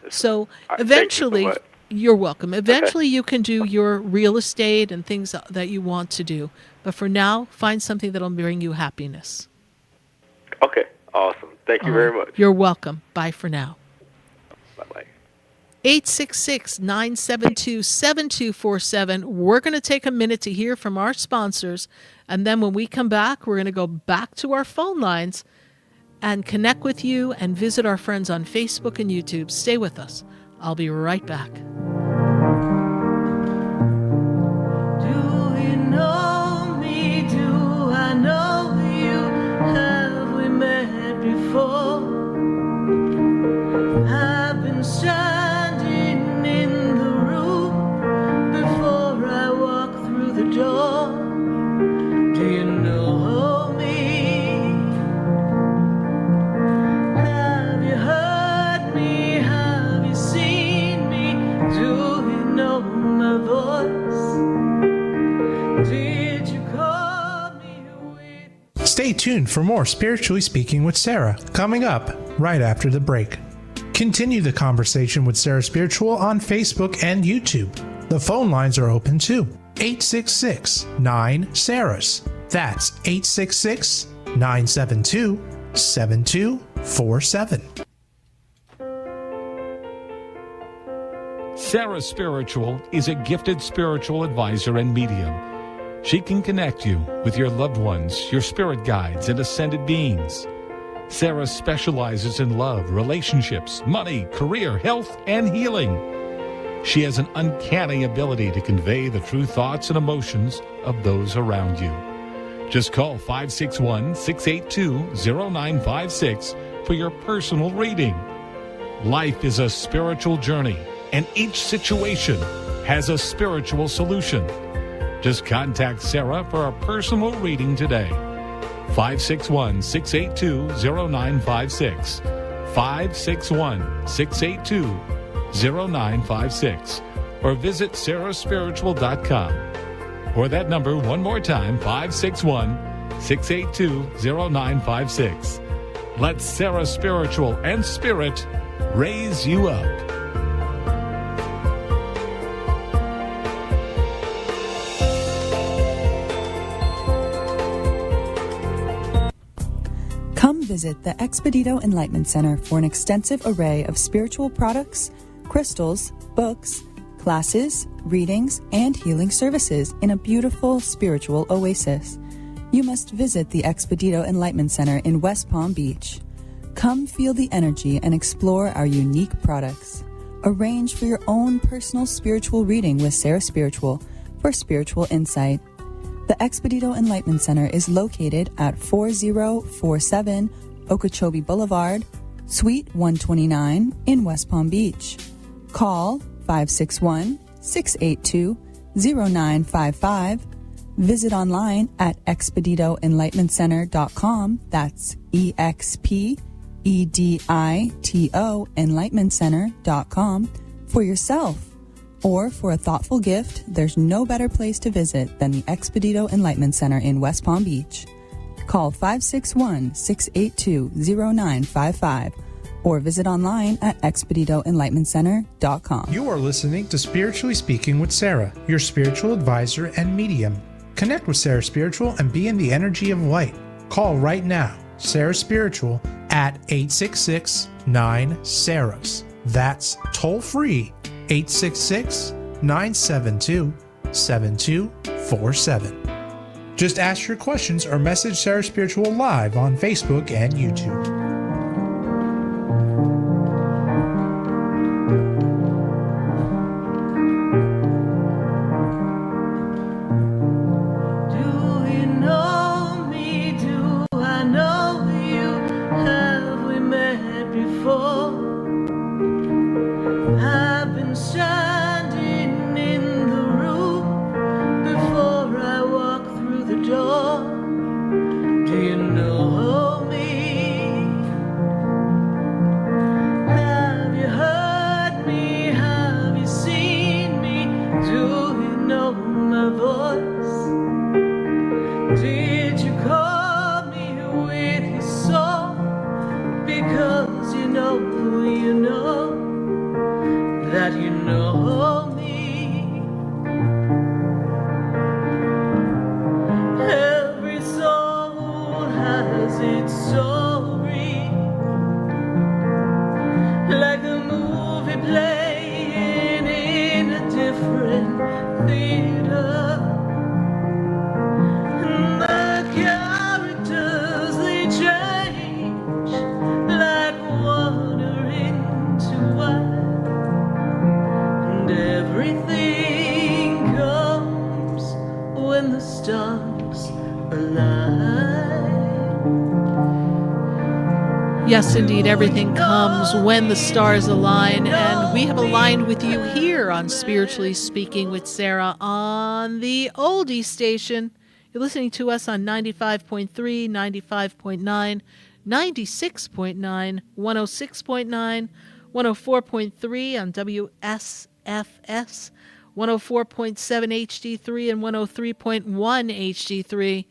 So eventually, you're welcome. Eventually you can do your real estate and things that you want to do. But for now, find something that'll bring you happiness. Okay. Awesome. Thank you very much. You're welcome. Bye for now. Bye-bye. 866-972-7247. We're going to take a minute to hear from our sponsors. And then when we come back, we're going to go back to our phone lines and connect with you and visit our friends on Facebook and YouTube. Stay with us. I'll be right back. Do you know me? Do I know you? Have we met before? I've been standing in the room before I walk through the door. Do you know me? Have you heard me? Have you seen me? Do you know my voice? Did you call me with... Stay tuned for more Spiritually Speaking with Sarah, coming up right after the break. Continue the conversation with Sarah Spiritual on Facebook and YouTube. The phone lines are open too. 866-9-SARAHS. That's 866-972-7247. Sarah Spiritual is a gifted spiritual advisor and medium. She can connect you with your loved ones, your spirit guides, and ascended beings. Sarah specializes in love, relationships, money, career, health, and healing. She has an uncanny ability to convey the true thoughts and emotions of those around you. Just call 561-682-0956 for your personal reading. Life is a spiritual journey, and each situation has a spiritual solution. Just contact Sarah for a personal reading today. 561-682-0956. 561-682-0956. Or visit sarahspiritual.com. Or that number one more time, 561-682-0956. Let Sarah Spiritual and Spirit raise you up. Come visit the Expedito Enlightenment Center for an extensive array of spiritual products, crystals, books, classes, readings, and healing services in a beautiful spiritual oasis. you must visit the Expedito Enlightenment Center in West Palm Beach. Come feel the energy and explore our unique products. Arrange for your own personal spiritual reading with Sarah Spiritual for spiritual insight. The Expedito Enlightenment Center is located at 4047 Okeechobee Boulevard, Suite 129 in West Palm Beach. Call 561-682-0955. Visit online at expeditoenlightenmentcenter.com. That's EXPEDITO enlightenmentcenter.com for yourself. Or for a thoughtful gift, there's no better place to visit than the Expedito Enlightenment Center in West Palm Beach. Call 561-682-0955 or visit online at expeditoenlightenmentcenter.com. You are listening to Spiritually Speaking with Sarah, your spiritual advisor and medium. Connect with Sarah Spiritual and be in the energy of light. Call right now, Sarah Spiritual, at 866-9-SARAHS. That's toll free, 866-972-7247. Just ask your questions or message Sarah Spiritual live on Facebook and YouTube. Do you know me? Do I know you? Have we met before? I've been standing in the room before I walk through the door. Do you know me? Have you heard me? Have you seen me? Do you know my voice? Did you call me with your song? Because you know that you know me. Every soul has its story, like a movie playing in a different theater. And the characters, they change like water into wine, and everything comes when the stars align. Yes, indeed, everything comes when the stars align, and we have aligned with you here on Spiritually Speaking with Sarah on the oldie station. You're listening to us on 95.3, 95.9, 96.9, 106.9, 104.3 on WSFS, 104.7 HD3, and 103.1 HD3.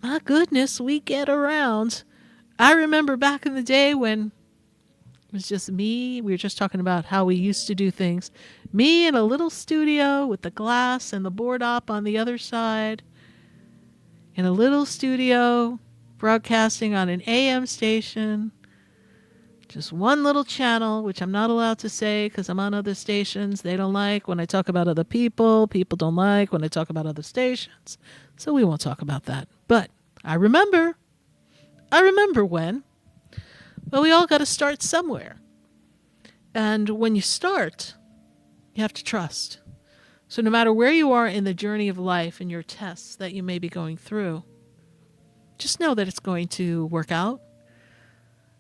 My goodness, we get around. I remember back in the day when it was just me. We were just talking about how we used to do things. Me in a little studio with the glass and the board op on the other side. In a little studio, broadcasting on an AM station. Just one little channel, which I'm not allowed to say because I'm on other stations. They don't like when I talk about other people. People don't like when I talk about other stations. So we won't talk about that. But I remember when. Well, we all got to start somewhere. And when you start, you have to trust. So no matter where you are in the journey of life and your tests that you may be going through, just know that it's going to work out,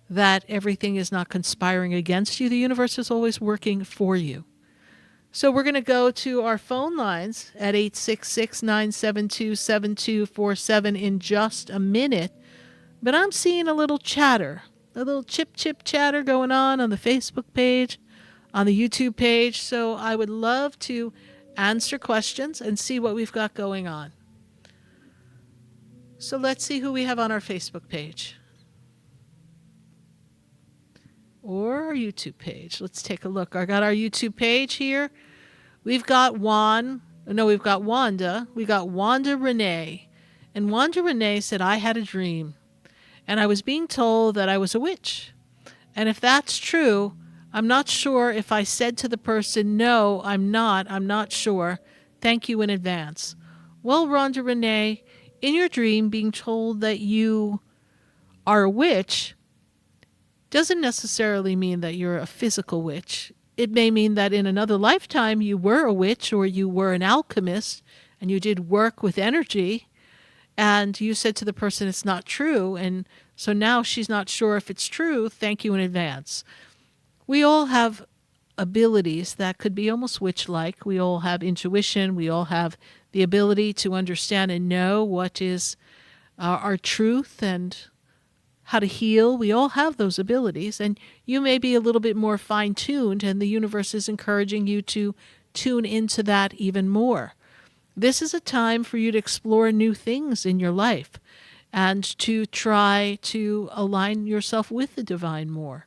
that everything is not conspiring against you. The universe is always working for you. So we're going to go to our phone lines at 866-972-7247 in just a minute. But I'm seeing a little chatter, a little chip chatter going on the Facebook page, on the YouTube page. So I would love to answer questions and see what we've got going on. So let's see who we have on our Facebook page. Or our YouTube page. Let's take a look. I got our YouTube page here. We've got Wanda. We got Wanda Renee. And Wanda Renee said, I had a dream. And I was being told that I was a witch. And if that's true, I'm not sure if I said to the person, no, I'm not sure. Thank you in advance. Well, Wanda Renee, in your dream, being told that you are a witch doesn't necessarily mean that you're a physical witch. It may mean that in another lifetime you were a witch or you were an alchemist and you did work with energy and you said to the person it's not true, and so now she's not sure if it's true. Thank you in advance. We all have abilities that could be almost witch-like. We all have intuition. We all have the ability to understand and know what is our truth and how to heal. We all have those abilities, and you may be a little bit more fine-tuned, and the universe is encouraging you to tune into that even more. This is a time for you to explore new things in your life and to try to align yourself with the divine more.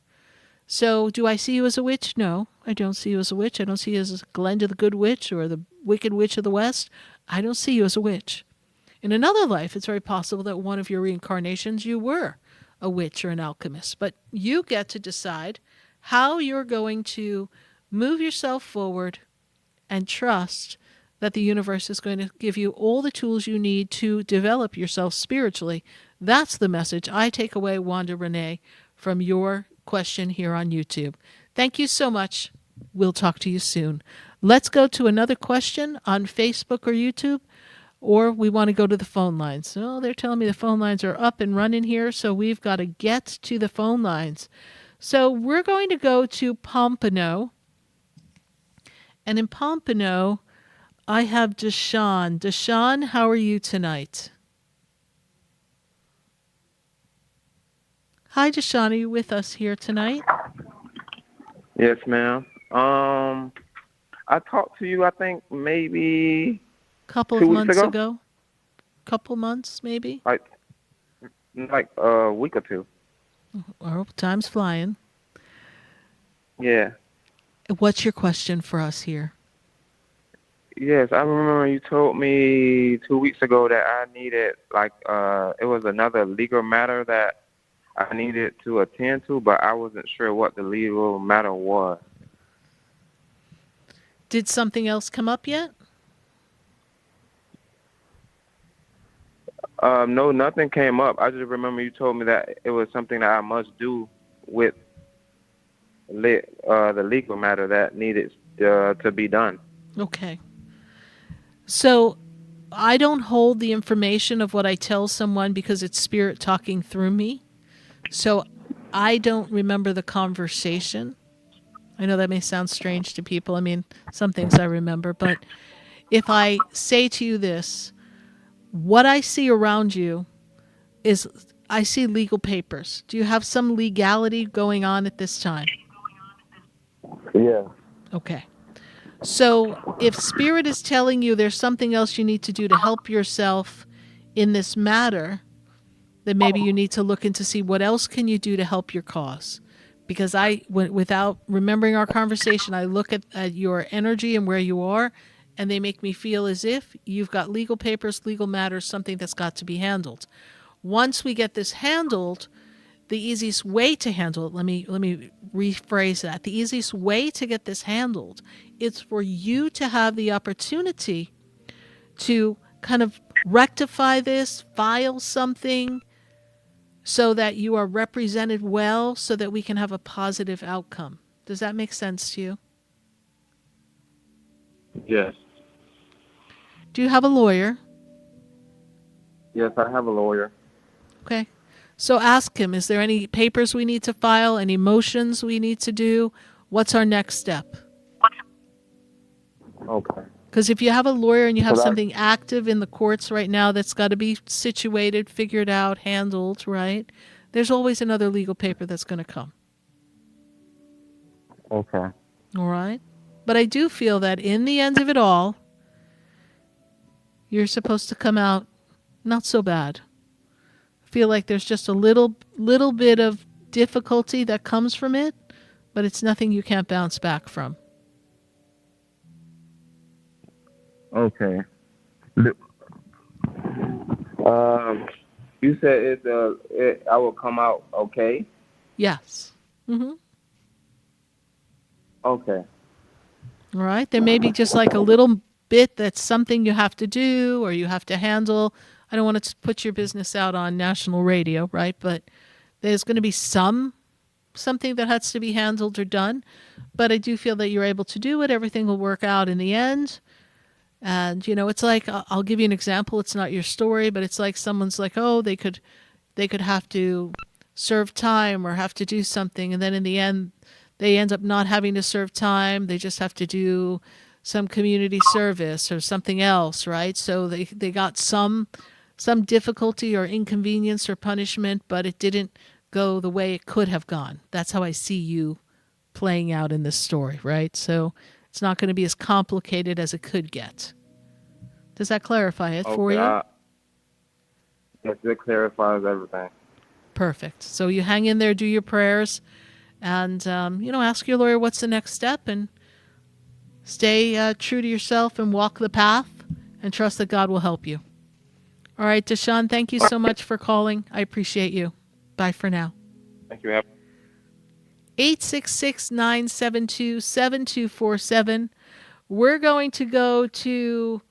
So do I see you as a witch? No, I don't see you as a witch. I don't see you as Glenda the Good Witch or the Wicked Witch of the West. I don't see you as a witch. In another life, it's very possible that one of your reincarnations you were a witch or an alchemist. But you get to decide how you're going to move yourself forward and trust that the universe is going to give you all the tools you need to develop yourself spiritually. That's the message I take away, Wanda Renee, from your question here on YouTube. Thank you so much. We'll talk to you soon. Let's go to another question on Facebook or YouTube, or we want to go to the phone lines. So they're telling me the phone lines are up and running here, so we've got to get to the phone lines. So we're going to go to Pompano. And in Pompano, I have Deshaun. Deshaun, how are you tonight? Hi, Deshaun. Are you with us here tonight? Yes, ma'am. I talked to you, I think, maybe Couple 2 of weeks months ago? ago? Couple months, maybe? Like a week or two. Oh, time's flying. Yeah. What's your question for us here? Yes, I remember you told me 2 weeks ago that I needed, it was another legal matter that I needed to attend to, but I wasn't sure what the legal matter was. Did something else come up yet? No, nothing came up. I just remember you told me that it was something that I must do with the legal matter that needed to be done. Okay. So I don't hold the information of what I tell someone because it's spirit talking through me. So I don't remember the conversation. I know that may sound strange to people. I mean, some things I remember. But if I say to you this, what I see around you is I see legal papers. Do you have some legality going on at this time? Yeah. Okay. So if spirit is telling you there's something else you need to do to help yourself in this matter, then maybe you need to look into see what else can you do to help your cause. Because without remembering our conversation, I look at your energy and where you are, and they make me feel as if you've got legal papers, legal matters, something that's got to be handled. Once we get this handled, the easiest way to handle it, let me rephrase that. The easiest way to get this handled is for you to have the opportunity to kind of rectify this, file something so that you are represented well so that we can have a positive outcome. Does that make sense to you? Yes. Do you have a lawyer? Yes, I have a lawyer. Okay. So ask him, is there any papers we need to file, any motions we need to do? What's our next step? Okay. Because if you have a lawyer and you have So that- something active in the courts right now that's got to be situated, figured out, handled, right? There's always another legal paper that's going to come. Okay. All right? But I do feel that in the end of it all, you're supposed to come out not so bad. I feel like there's just a little bit of difficulty that comes from it, but it's nothing you can't bounce back from. Okay. You said I will come out okay? Yes. Mm-hmm. Okay. All right. There may be just like a little bit that's something you have to do or you have to handle. I don't want to put your business out on national radio, right? But there's going to be something that has to be handled or done. But I do feel that you're able to do it. Everything will work out in the end. And, it's like, I'll give you an example. It's not your story, but it's like someone's like, oh, they could have to serve time or have to do something. And then in the end, they end up not having to serve time. They just have to do some community service or something else, right? So they got some difficulty or inconvenience or punishment, but it didn't go the way it could have gone. That's how I see you playing out in this story, right? So it's not going to be as complicated as it could get. Does that clarify it for you? Yes, it clarifies everything. Perfect. So you hang in there, do your prayers, and, ask your lawyer what's the next step, and stay true to yourself and walk the path and trust that God will help you. All right, Deshaun, thank you so much for calling. I appreciate you. Bye for now. Thank you. 866-972-7247. We're going to go to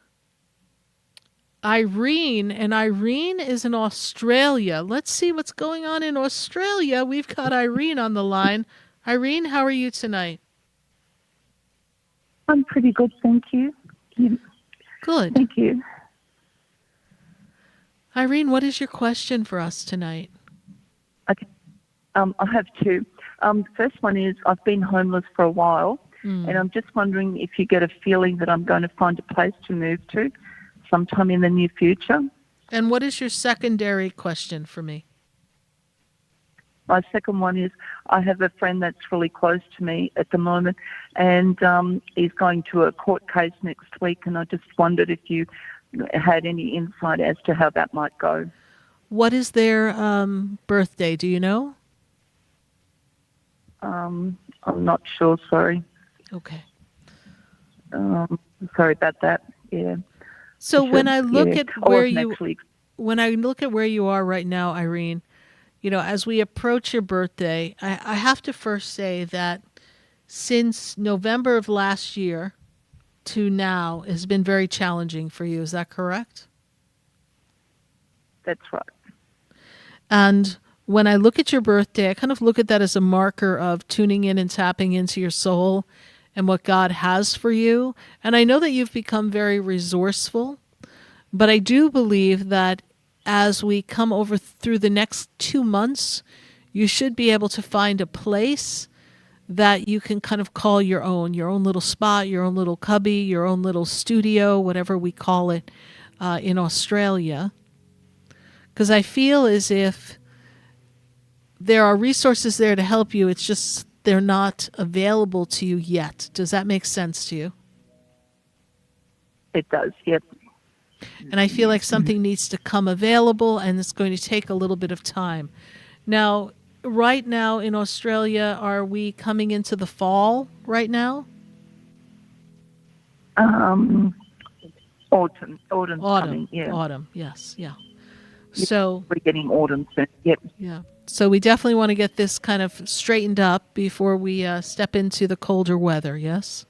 Irene, and Irene is in Australia. Let's see what's going on in Australia. We've got Irene on the line. Irene, how are you tonight? I'm pretty good, thank you. Good. Thank you. Irene, what is your question for us tonight? Okay. I have two. The first one is I've been homeless for a while, and I'm just wondering if you get a feeling that I'm going to find a place to move to sometime in the near future. And what is your secondary question for me? My second one is I have a friend that's really close to me at the moment, and he's going to a court case next week, and I just wondered if you had any insight as to how that might go. What is their birthday? Do you know? I'm not sure, sorry. Okay. Sorry about that. Yeah. So when I look at where you are right now, Irene, as we approach your birthday, I have to first say that since November of last year to now has been very challenging for you. Is that correct? That's right. And when I look at your birthday, I kind of look at that as a marker of tuning in and tapping into your soul and what God has for you. And I know that you've become very resourceful, but I do believe that as we come over through the next 2 months, you should be able to find a place that you can kind of call your own little spot, your own little cubby, your own little studio, whatever we call it in Australia. Because I feel as if there are resources there to help you. It's just they're not available to you yet. Does that make sense to you? It does, yep. And I feel like something needs to come available, and it's going to take a little bit of time. Now, right now in Australia, are we coming into the fall right now? Autumn coming, yeah. Autumn, yes, yeah. So we're getting autumn soon, yep. Yeah. So we definitely want to get this kind of straightened up before we step into the colder weather, yes?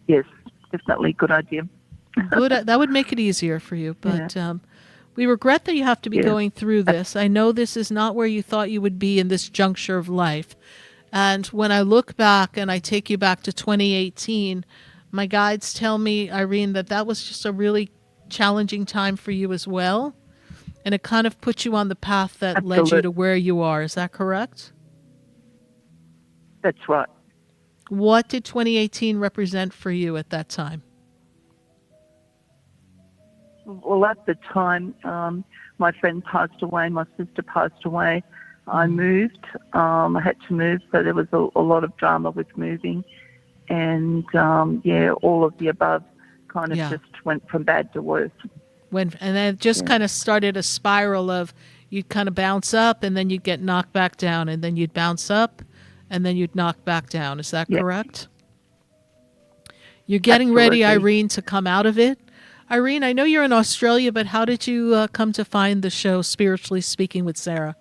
Yes, definitely. Good idea. Good. That would make it easier for you. But we regret that you have to be going through this. I know this is not where you thought you would be in this juncture of life. And when I look back and I take you back to 2018, my guides tell me, Irene, that was just a really challenging time for you as well. And it kind of put you on the path that led you to where you are. Is that correct? That's right. What did 2018 represent for you at that time? Well, at the time, my friend passed away, my sister passed away. I moved. I had to move, so there was a lot of drama with moving. And, all of the above kind of just went from bad to worse. And then it just kind of started a spiral of you'd kind of bounce up and then you'd get knocked back down, and then you'd bounce up and then you'd knock back down. Is that correct? You're getting ready, Irene, to come out of it. Irene, I know you're in Australia, but how did you come to find the show Spiritually Speaking with Sarah?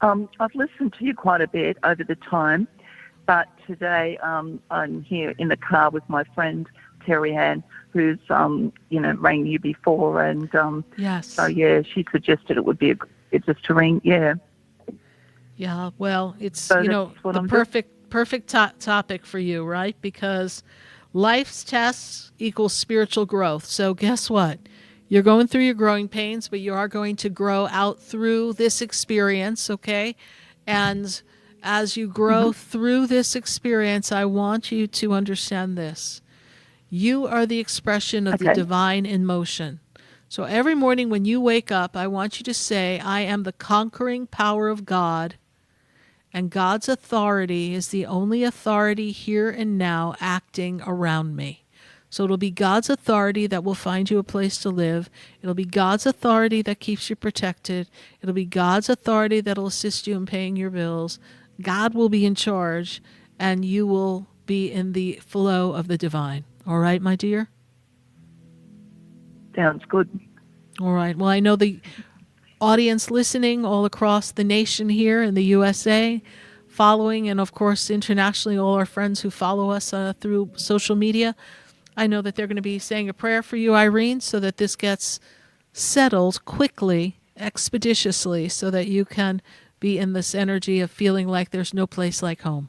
I've listened to you quite a bit over the time, but today I'm here in the car with my friend Terry Ann, who's rang you before, and Yes. so yeah, she suggested it would be it's just to ring. Yeah. Yeah, well, it's, So that's what the I'm doing. perfect topic for you, right? Because life's tests equals spiritual growth. So guess what? You're going through your growing pains, but you are going to grow out through this experience, okay? And as you grow through this experience, I want you to understand this. You are the expression of the Okay. divine in motion. So every morning when you wake up, I want you to say, I am the conquering power of God, and God's authority is the only authority here and now acting around me. So it'll be God's authority that will find you a place to live. It'll be God's authority that keeps you protected. It'll be God's authority that will assist you in paying your bills. God will be in charge, and you will be in the flow of the divine. All right, my dear? Sounds good. All right. Well, I know the audience listening all across the nation here in the USA, following, and of course internationally, all our friends who follow us through social media. I know that they're going to be saying a prayer for you, Irene, so that this gets settled quickly, expeditiously, so that you can be in this energy of feeling like there's no place like home.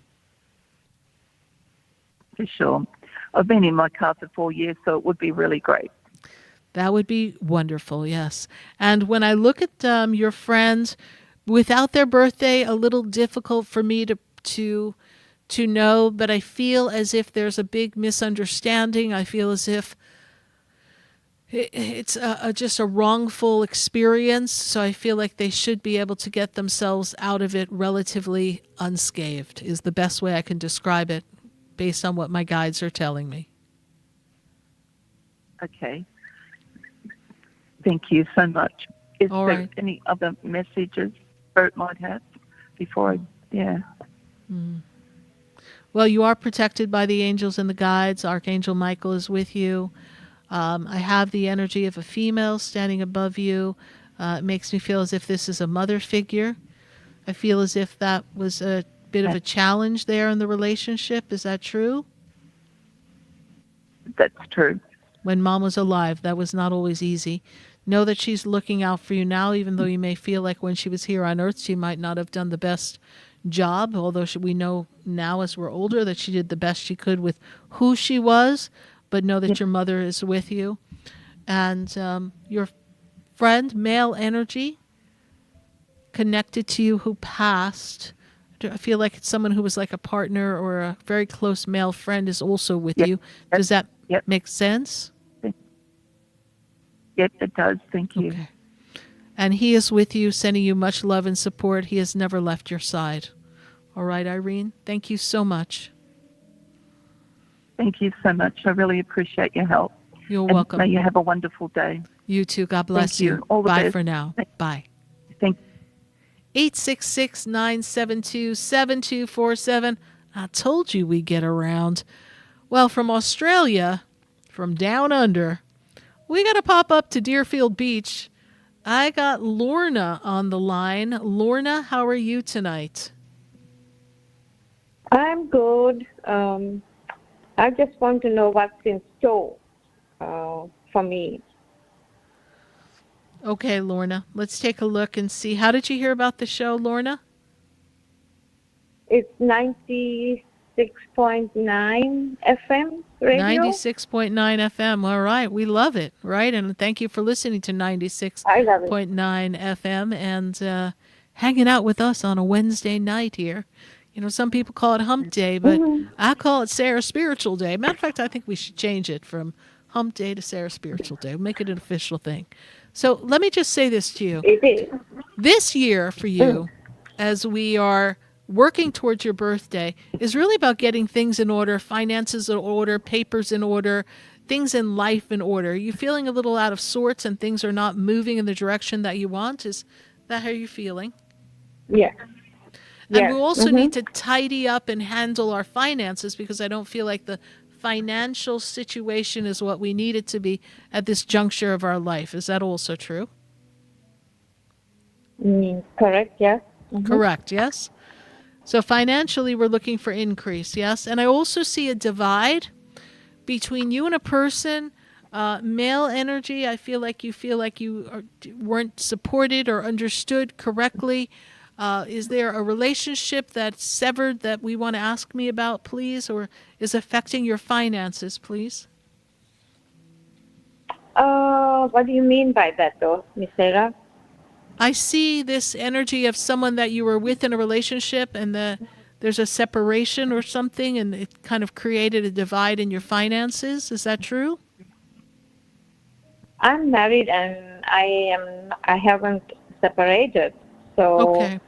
For sure. I've been in my car for 4 years, so it would be really great. That would be wonderful, yes. And when I look at your friends, without their birthday, a little difficult for me to know, but I feel as if there's a big misunderstanding. I feel as if it's just a wrongful experience, so I feel like they should be able to get themselves out of it relatively unscathed, is the best way I can describe it based on what my guides are telling me. Okay. Thank you so much. Is All there right. any other messages Bert might have before I, yeah. Well, you are protected by the angels and the guides. Archangel Michael is with you. I have the energy of a female standing above you. It makes me feel as if this is a mother figure. I feel as if that was a bit of a challenge there in the relationship. Is that true? That's true. When Mom was alive, that was not always easy. Know that she's looking out for you now, even though you may feel like when she was here on Earth, she might not have done the best job, although we know now as we're older that she did the best she could with who she was, but know that your mother is with you. And your friend, male energy, connected to you who passed, I feel like it's someone who was like a partner or a very close male friend is also with you. Does that make sense? Yep, it does. Thank you. Okay. And he is with you, sending you much love and support. He has never left your side. All right, Irene, thank you so much. Thank you so much. I really appreciate your help. You're And welcome. May you have a wonderful day. You too. God bless Thank you. All the Bye best. for now. Bye. Thank 866-972-7247. I told you we'd get around. Well, from Australia, from down under, we got to pop up to Deerfield Beach. I got Lorna on the line. Lorna, how are you tonight? I'm good. I just want to know what's in store for me. Okay, Lorna, let's take a look and see. How did you hear about the show, Lorna? It's 96.9 FM radio. 96.9 FM. All right. We love it, right? And thank you for listening to 96.9 FM and hanging out with us on a Wednesday night here. You know, some people call it Hump Day, but I call it Sarah Spiritual Day. Matter of fact, I think we should change it from Hump Day to Sarah Spiritual Day. Make it an official thing. So let me just say this to you. It is. This year for you, as we are working towards your birthday, is really about getting things in order, finances in order, papers in order, things in life in order. Are you feeling a little out of sorts and things are not moving in the direction that you want? Is that how you're feeling? Yeah. And we also need to tidy up and handle our finances because I don't feel like the financial situation is what we need it to be at this juncture of our life. Is that also true? Correct, yes. Correct, yes? So financially, we're looking for increase, yes? And I also see a divide between you and a person, male energy, I feel like you weren't supported or understood correctly. Is there a relationship that's severed that we want to ask me about, please, or is affecting your finances, please? What do you mean by that, though, Miss Sarah? I see this energy of someone that you were with in a relationship, and there's a separation or something, and it kind of created a divide in your finances. Is that true? I'm married and I haven't separated. So Okay.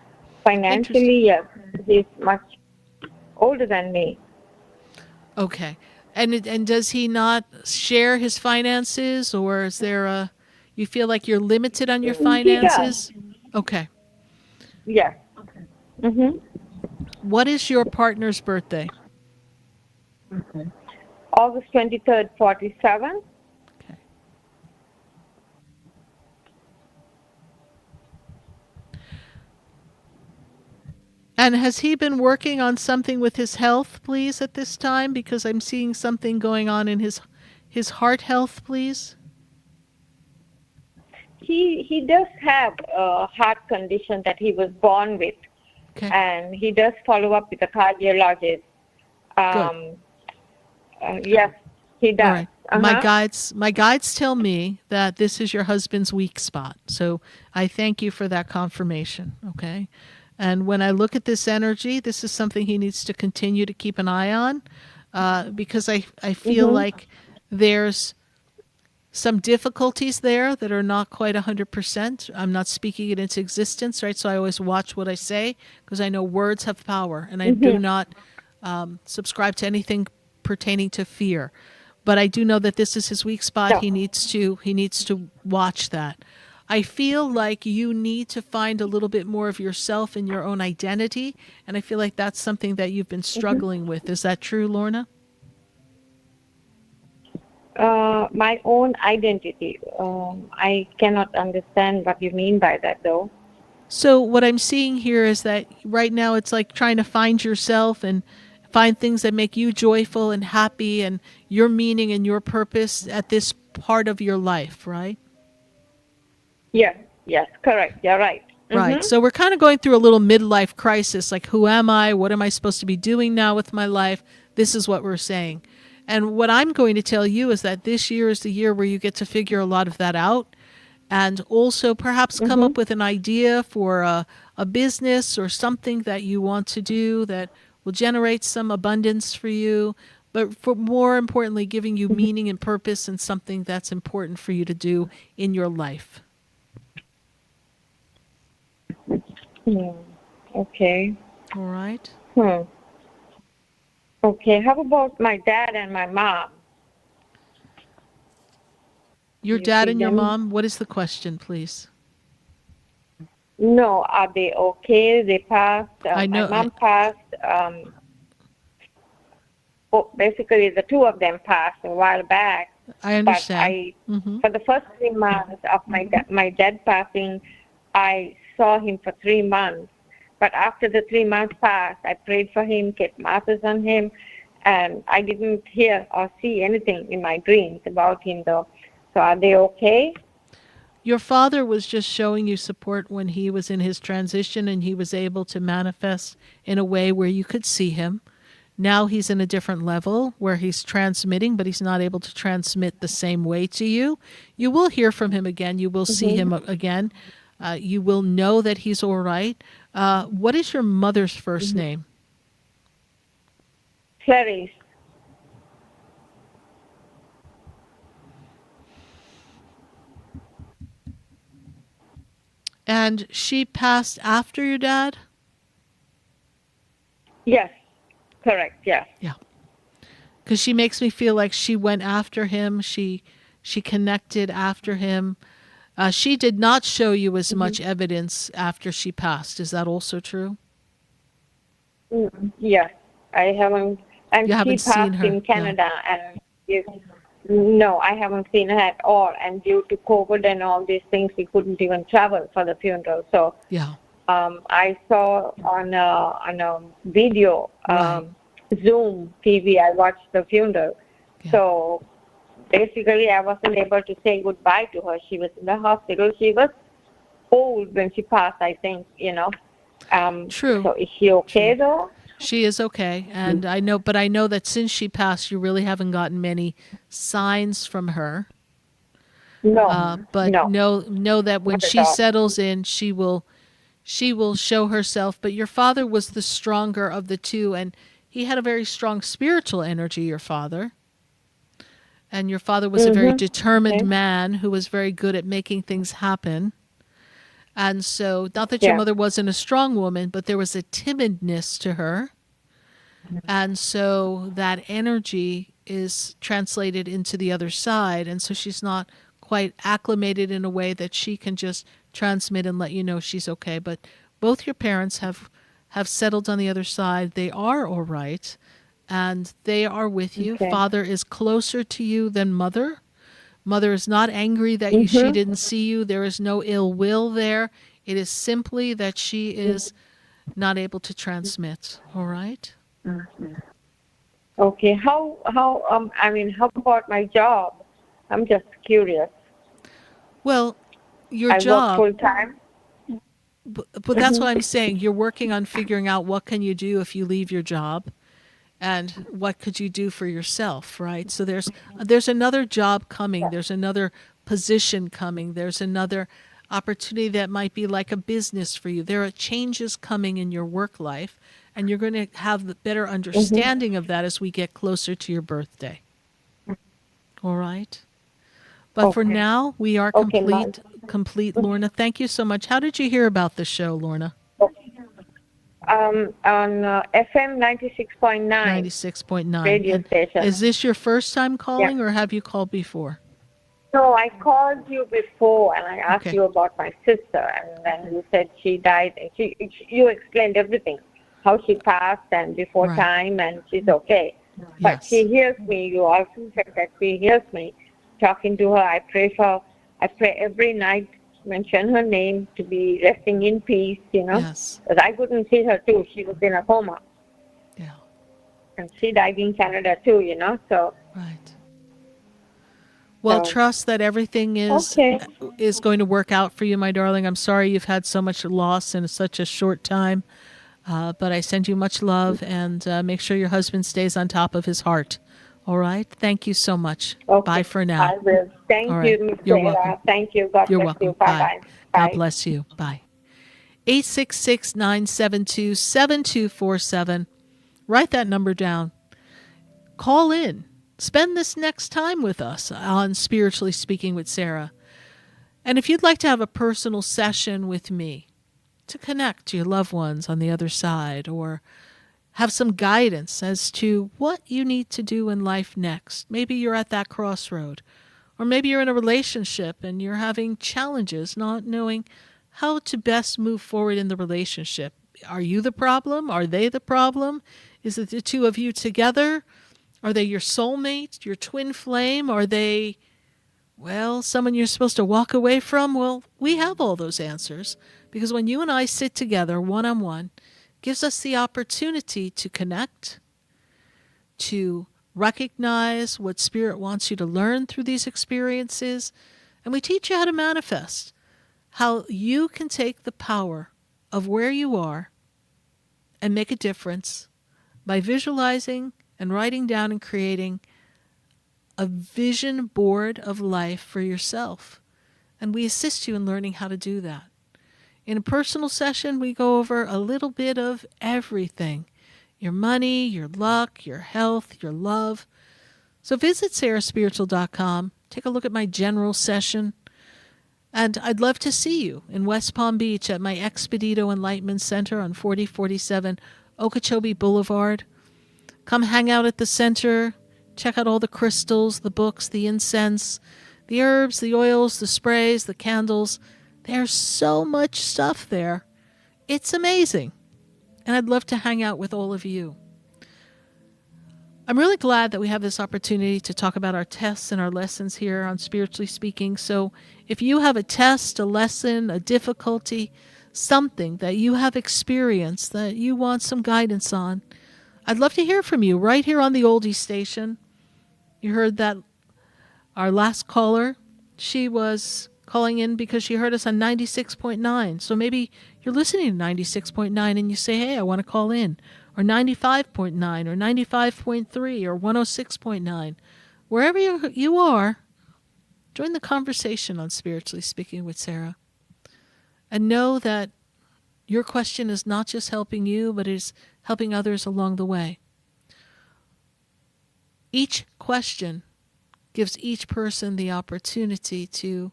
financially, yes, he's much older than me. Okay. And does he not share his finances, or is there you feel like you're limited on your He finances? Okay. Yes. Mm-hmm. What is your partner's birthday? August 23rd, 47. And has he been working on something with his health, please, at this time? Because I'm seeing something going on in his heart health, please. He does have a heart condition that he was born with, and he does follow up with a cardiologist. Yes, he does. All right. My guides tell me that this is your husband's weak spot. So I thank you for that confirmation. Okay. And when I look at this energy, this is something he needs to continue to keep an eye on, because I feel like there's some difficulties there that are not quite 100%. I'm not speaking it into existence, right? So I always watch what I say, because I know words have power, and I do not subscribe to anything pertaining to fear. But I do know that this is his weak spot. No. He needs to watch that. I feel like you need to find a little bit more of yourself and your own identity, and I feel like that's something that you've been struggling with. Is that true, Lorna? My own identity. I cannot understand what you mean by that, though. So what I'm seeing here is that right now it's like trying to find yourself and find things that make you joyful and happy and your meaning and your purpose at this part of your life, right? Yes, correct. You're right. Right. So we're kind of going through a little midlife crisis, like who am I? What am I supposed to be doing now with my life? This is what we're saying. And what I'm going to tell you is that this year is the year where you get to figure a lot of that out, and also perhaps come up with an idea for a business or something that you want to do that will generate some abundance for you, but for more importantly, giving you meaning and purpose and something that's important for you to do in your life. Okay. All right. Okay. How about my dad and my mom? Your You dad see and your them? mom, what is the question, please? No, are they okay? They passed. I know- My mom passed. Basically, the two of them passed a while back. I understand. But for the first 3 months of my dad passing, I saw him for 3 months. But after the 3 months passed, I prayed for him, kept masses on him, and I didn't hear or see anything in my dreams about him, though. So are they okay? Your father was just showing you support when he was in his transition and he was able to manifest in a way where you could see him. Now he's in a different level where he's transmitting, but he's not able to transmit the same way to you. You will hear from him again. You will see him again. You will know that he's all right. What is your mother's first name? Clarice. And she passed after your dad? Yes, correct, yes. Yeah. Because she makes me feel like she went after him. She connected after him. She did not show you as much evidence after she passed. Is that also true? Yes, I haven't. And You haven't she passed seen her, in Canada, and no, I haven't seen her at all. And due to COVID and all these things, we couldn't even travel for the funeral. So yeah, I saw on a video, Zoom TV. I watched the funeral, So basically, I wasn't able to say goodbye to her. She was in the hospital. She was old when she passed, I think, True. So is she okay though? She is okay, and I know that since she passed, you really haven't gotten many signs from her. No, but no. know that when Not at she all. settles in, she will show herself. But your father was the stronger of the two, and he had a very strong spiritual energy, your father. And your father was a very determined man who was very good at making things happen. And so, not that your mother wasn't a strong woman, but there was a timidness to her. And so that energy is translated into the other side. And so she's not quite acclimated in a way that she can just transmit and let you know she's okay. But both your parents have settled on the other side. They are all right. And they are with you. Okay. Father is closer to you than mother. Mother is not angry that she didn't see you. There is no ill will there. It is simply that she is not able to transmit. All right? Okay. How about my job? I'm just curious. Well, your I job. work full time. But that's what I'm saying. You're working on figuring out what can you do if you leave your job. And what could you do for yourself, right? So there's another job coming. There's another position coming. There's another opportunity that might be like a business for you. There are changes coming in your work life, and you're going to have the better understanding of that as we get closer to your birthday. All right? But for now, we are complete, Lorna. Thank you so much. How did you hear about the show, Lorna? On FM 96.9. 96.9. Radio And station. is this your first time calling, or have you called before? No, I called you before and I asked you about my sister, and then you said she died. And you explained everything, how she passed and before time, and she's okay. But she hears me. You also said that she hears me talking to her. I pray every night, mention her name to be resting in peace, Yes. Because I couldn't see her too. She was in a coma. Yeah. And she died in Canada too, so. Right. Well, So- trust that everything is going to work out for you, my darling. I'm sorry you've had so much loss in such a short time, but I send you much love, and make sure your husband stays on top of his heart. All right? Thank you so much. Okay. Bye for now. I will. Thank All right. you, Ms. You're Sarah. welcome. Thank you. God You're bless welcome. you. Bye-bye. God bless you. Bye. 866-972-7247. Write that number down. Call in. Spend this next time with us on Spiritually Speaking with Sarah. And if you'd like to have a personal session with me to connect to your loved ones on the other side, or have some guidance as to what you need to do in life next. Maybe you're at that crossroad, or maybe you're in a relationship and you're having challenges not knowing how to best move forward in the relationship. Are you the problem? Are they the problem? Is it the two of you together? Are they your soulmate, your twin flame? Are they, someone you're supposed to walk away from? Well, we have all those answers, because when you and I sit together one-on-one, gives us the opportunity to connect, to recognize what Spirit wants you to learn through these experiences, and we teach you how to manifest, how you can take the power of where you are and make a difference by visualizing and writing down and creating a vision board of life for yourself. And we assist you in learning how to do that. In a personal session, we go over a little bit of everything. Your money, your luck, your health, your love. So visit sarahspiritual.com. Take a look at my general session. And I'd love to see you in West Palm Beach at my Expedito Enlightenment Center on 4047 Okeechobee Boulevard. Come hang out at the center. Check out all the crystals, the books, the incense, the herbs, the oils, the sprays, the candles. There's so much stuff there. It's amazing. And I'd love to hang out with all of you. I'm really glad that we have this opportunity to talk about our tests and our lessons here on Spiritually Speaking. So if you have a test, a lesson, a difficulty, something that you have experienced that you want some guidance on, I'd love to hear from you right here on the Oldie Station. You heard that our last caller, she was calling in because she heard us on 96.9. So maybe you're listening to 96.9 and you say, hey, I want to call in. Or 95.9 or 95.3 or 106.9. Wherever you are, join the conversation on Spiritually Speaking with Sarah. And know that your question is not just helping you, but is helping others along the way. Each question gives each person the opportunity to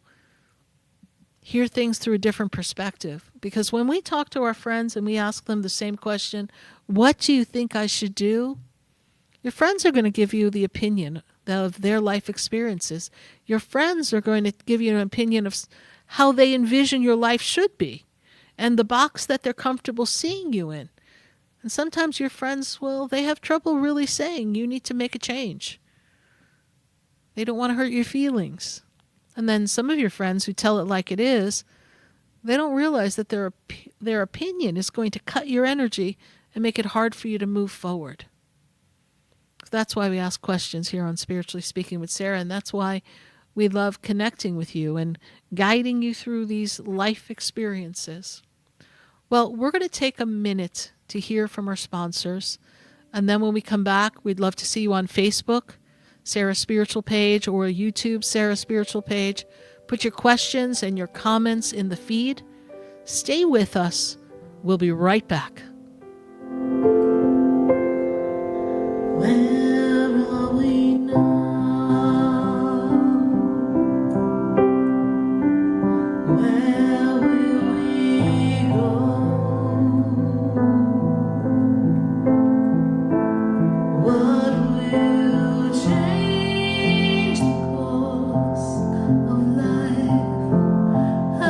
hear things through a different perspective. Because when we talk to our friends and we ask them the same question, what do you think I should do? Your friends are going to give you the opinion of their life experiences. Your friends are going to give you an opinion of how they envision your life should be and the box that they're comfortable seeing you in. And sometimes your friends, well, they have trouble really saying you need to make a change. They don't want to hurt your feelings. And then some of your friends who tell it like it is, they don't realize that their opinion is going to cut your energy and make it hard for you to move forward. That's why we ask questions here on Spiritually Speaking with Sarah, and that's why we love connecting with you and guiding you through these life experiences. Well, we're going to take a minute to hear from our sponsors, and then when we come back, we'd love to see you on Facebook, Sarah's Spiritual page, or YouTube, Sarah's Spiritual page. Put your questions and your comments in the feed. Stay with us. We'll be right back. Where are we now? Where will we go? What will change the course of life? I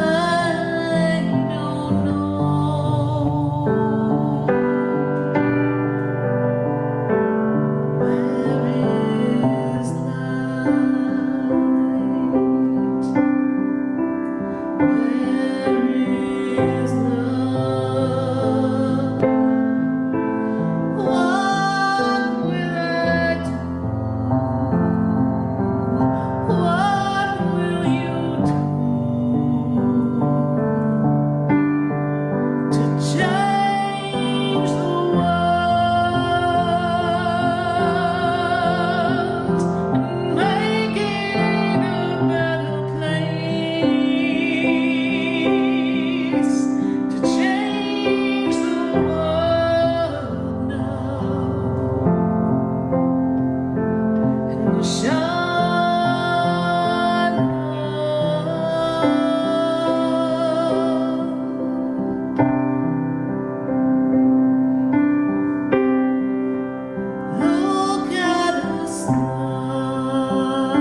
don't know. Where is light? Where is love? What will I do? What will you do to change the world and make it a better place? To change the world now and shine Look at us now.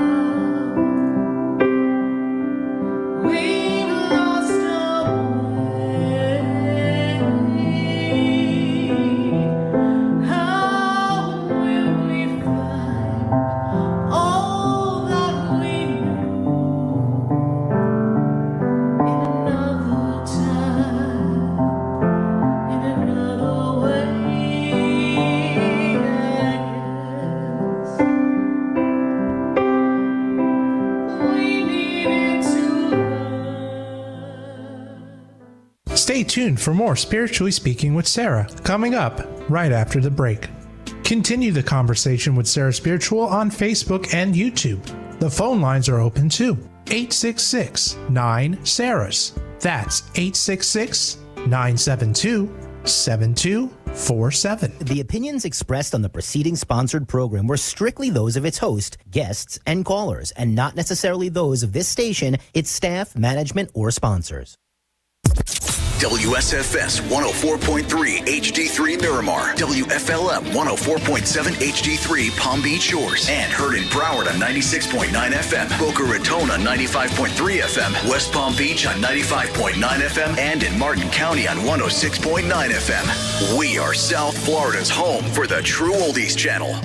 We've lost our way. How will we find all that we knew in another time, in another way? We needed to learn. Stay tuned for more Spiritually Speaking with Sarah, coming up right after the break. Continue the conversation with Sarah Spiritual on Facebook and YouTube. The phone lines are open too. 866-9-SARAHS. That's 866-972-7247. The opinions expressed on the preceding sponsored program were strictly those of its host, guests, and callers, and not necessarily those of this station, its staff, management, or sponsors. WSFS 104.3 HD3 Miramar, WFLM 104.7 HD3 Palm Beach Shores, and heard in Broward on 96.9 FM, Boca Raton on 95.3 FM, West Palm Beach on 95.9 FM, and in Martin County on 106.9 FM. We are South Florida's home for the True Oldies Channel.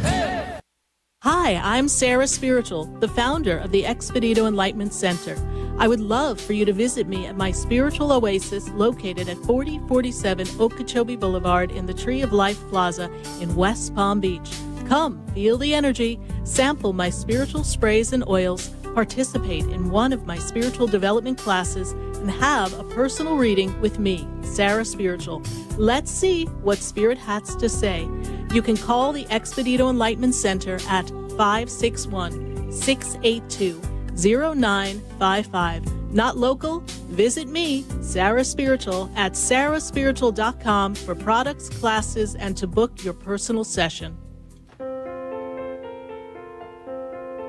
Hi, I'm Sarah Spiritual, the founder of the Expedito Enlightenment Center. I would love for you to visit me at my spiritual oasis located at 4047 Okeechobee Boulevard in the Tree of Life Plaza in West Palm Beach. Come, feel the energy, sample my spiritual sprays and oils, participate in one of my spiritual development classes, and have a personal reading with me, Sarah Spiritual. Let's see what Spirit has to say. You can call the Expedito Enlightenment Center at 561-682-0955. Not local? Visit me, Sarah Spiritual, at sarahspiritual.com for products, classes, and to book your personal session.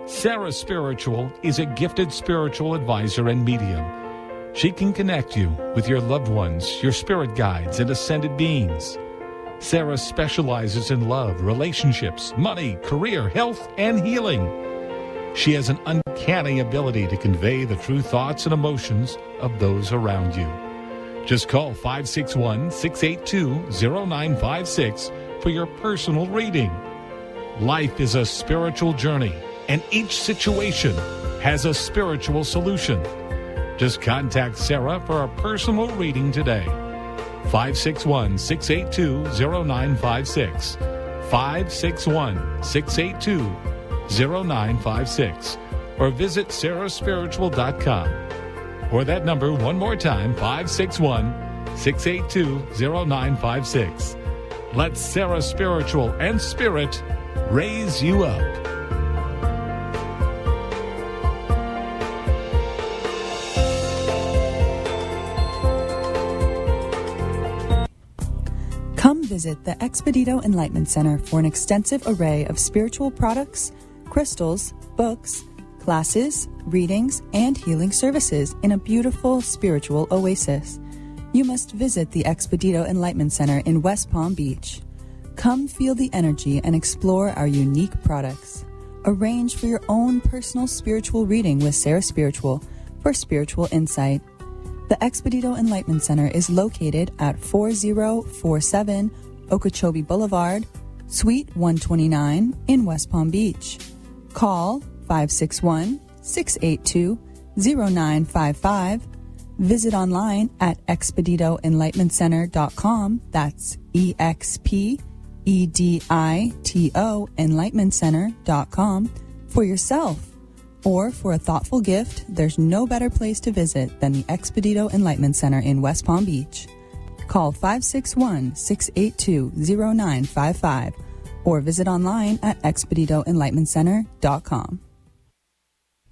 Sarah Spiritual is a gifted spiritual advisor and medium. She can connect you with your loved ones, your spirit guides, and ascended beings. Sarah specializes in love, relationships, money, career, health, and healing. She has an uncanny ability to convey the true thoughts and emotions of those around you. Just call 561-682-0956 for your personal reading. Life is a spiritual journey, and each situation has a spiritual solution. Just contact Sarah for a personal reading today. 561-682-0956. 561-682-0956. Or visit sarahspiritual.com. Or that number one more time, 561-682-0956. Let Sarah Spiritual and Spirit raise you up. Come visit the Expedito Enlightenment Center for an extensive array of spiritual products, crystals, books, classes, readings, and healing services in a beautiful spiritual oasis. You must visit the Expedito Enlightenment Center in West Palm Beach. Come feel the energy and explore our unique products. Arrange for your own personal spiritual reading with Sarah Spiritual for spiritual insight. The Expedito Enlightenment Center is located at 4047 Okeechobee Boulevard, Suite 129 in West Palm Beach. Call 561-682-0955. Visit online at expeditoenlightenmentcenter.com. That's EXPEDITO enlightenmentcenter.com for yourself. Or for a thoughtful gift, there's no better place to visit than the Expedito Enlightenment Center in West Palm Beach. Call 561-682-0955 or visit online at expeditoenlightenmentcenter.com.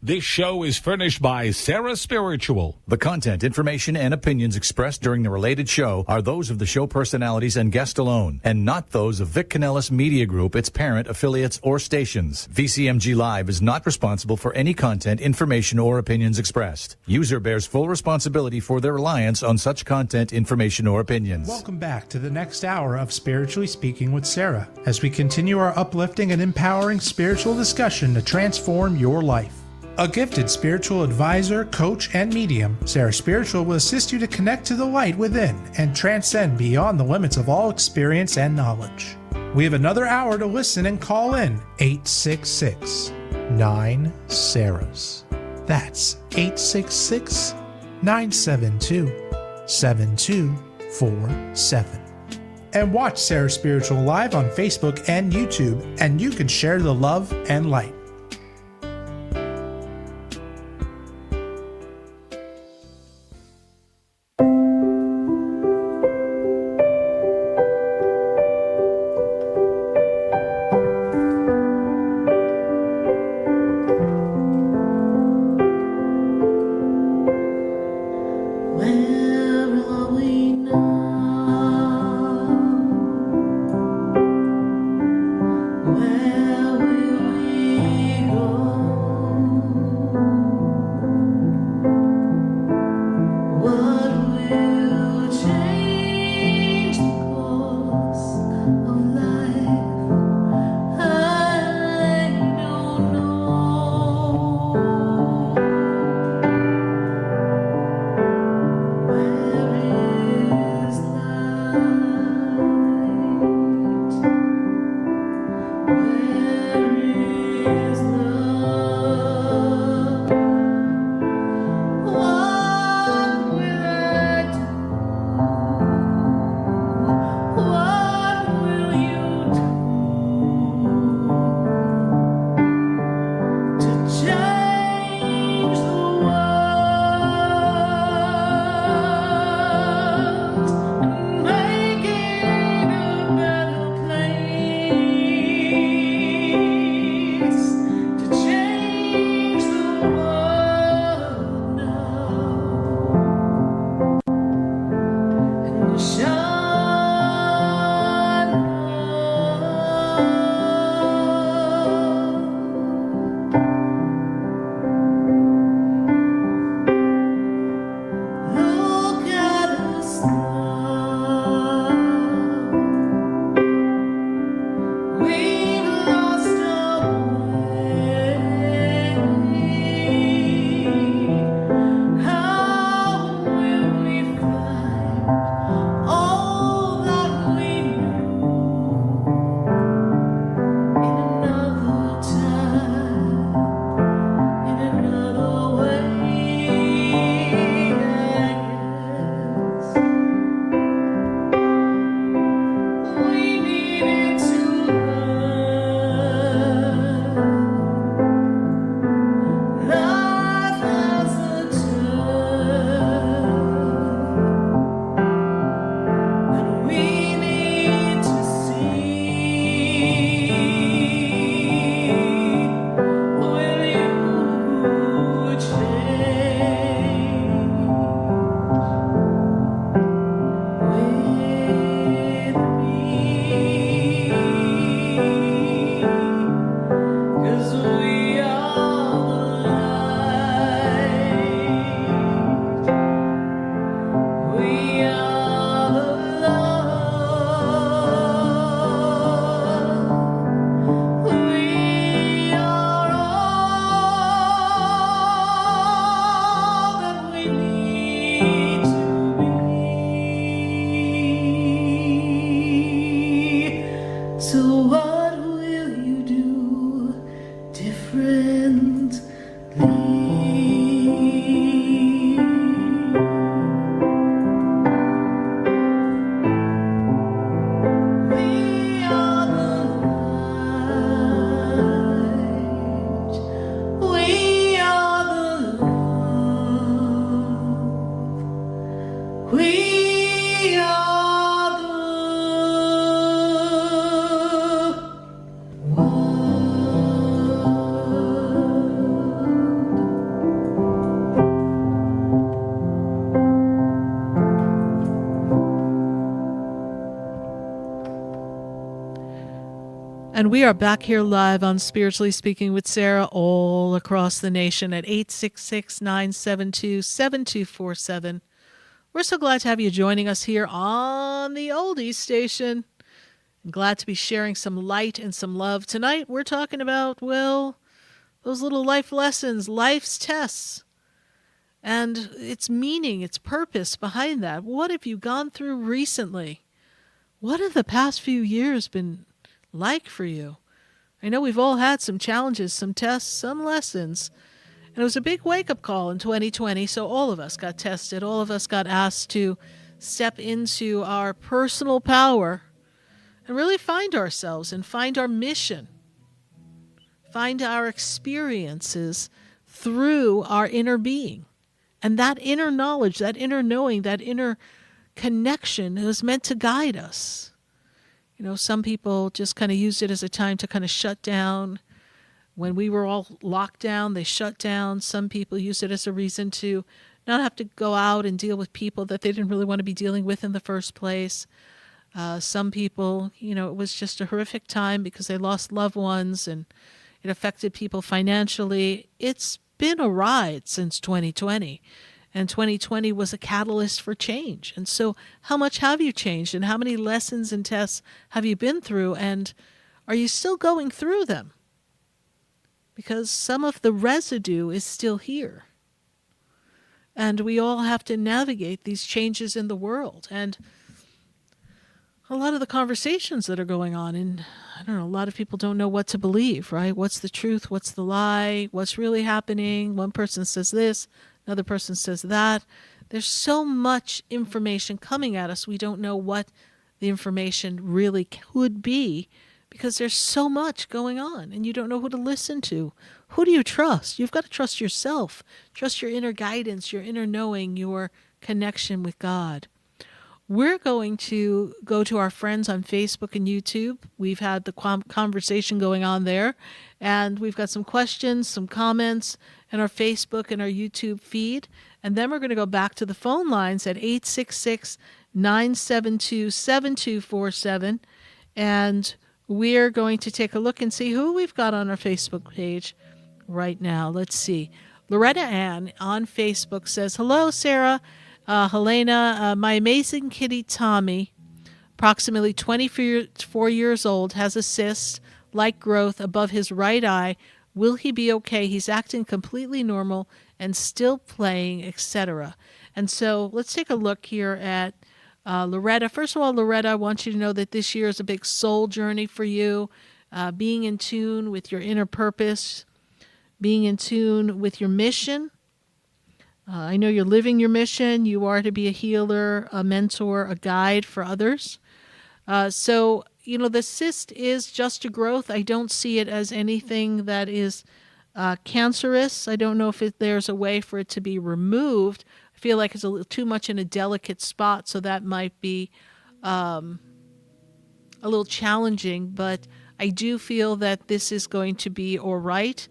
This show is furnished by Sarah Spiritual. The content, information, and opinions expressed during the related show are those of the show personalities and guest alone, and not those of Vic Canellis Media Group, its parent, affiliates, or stations. VCMG Live is not responsible for any content, information, or opinions expressed. User bears full responsibility for their reliance on such content, information, or opinions. Welcome back to the next hour of Spiritually Speaking with Sarah, as we continue our uplifting and empowering spiritual discussion to transform your life. A gifted spiritual advisor, coach, and medium, Sarah Spiritual will assist you to connect to the light within and transcend beyond the limits of all experience and knowledge. We have another hour to listen and call in 866-9-SARAHs. That's 866-972-7247. And watch Sarah Spiritual live on Facebook and YouTube, and you can share the love and light. Where will we So what will you do differently? We are the light. We are the love. We are the And we are back here live on Spiritually Speaking with Sarah all across the nation at 866-972-7247. We're so glad to have you joining us here on the Oldies Station. I'm glad to be sharing some light and some love. Tonight we're talking about, well, those little life lessons, life's tests, and its meaning, its purpose behind that. What have you gone through recently? What have the past few years been like for you? I know we've all had some challenges, some tests, some lessons. And it was a big wake-up call in 2020, so all of us got tested. All of us got asked to step into our personal power and really find ourselves and find our mission, find our experiences through our inner being. And that inner knowledge, that inner knowing, that inner connection is meant to guide us. You know, some people just kind of used it as a time to kind of shut down. When we were all locked down, they shut down. Some people used it as a reason to not have to go out and deal with people that they didn't really want to be dealing with in the first place. Some people, you know, it was just a horrific time because they lost loved ones and it affected people financially. It's been a ride since 2020. And 2020 was a catalyst for change. And so how much have you changed? And how many lessons and tests have you been through? And are you still going through them? Because some of the residue is still here. And we all have to navigate these changes in the world. And a lot of the conversations that are going on, and I don't know, a lot of people don't know what to believe, right? What's the truth? What's the lie? What's really happening? One person says this, another person says that. There's so much information coming at us. We don't know what the information really could be because there's so much going on and you don't know who to listen to. Who do you trust? You've got to trust yourself. Trust your inner guidance, your inner knowing, your connection with God. We're going to go to our friends on Facebook and YouTube. We've had the conversation going on there, and we've got some questions, some comments in our Facebook and our YouTube feed. And then we're going to go back to the phone lines at 866-972-7247. And we're going to take a look and see who we've got on our Facebook page right now. Let's see. Loretta Ann on Facebook says, "Hello, Sarah. Helena, my amazing kitty Tommy, approximately 24 years old, has a cyst like growth above his right eye. Will he be okay? He's acting completely normal and still playing, etc." And so let's take a look here at Loretta. First of all, Loretta, I want you to know that this year is a big soul journey for you, being in tune with your inner purpose, being in tune with your mission. I know you're living your mission. You are to be a healer, a mentor, a guide for others. So, you know, the cyst is just a growth. I don't see it as anything that is cancerous. I don't know if there's a way for it to be removed. I feel like it's a little too much in a delicate spot, so that might be a little challenging. But I do feel that this is going to be all right.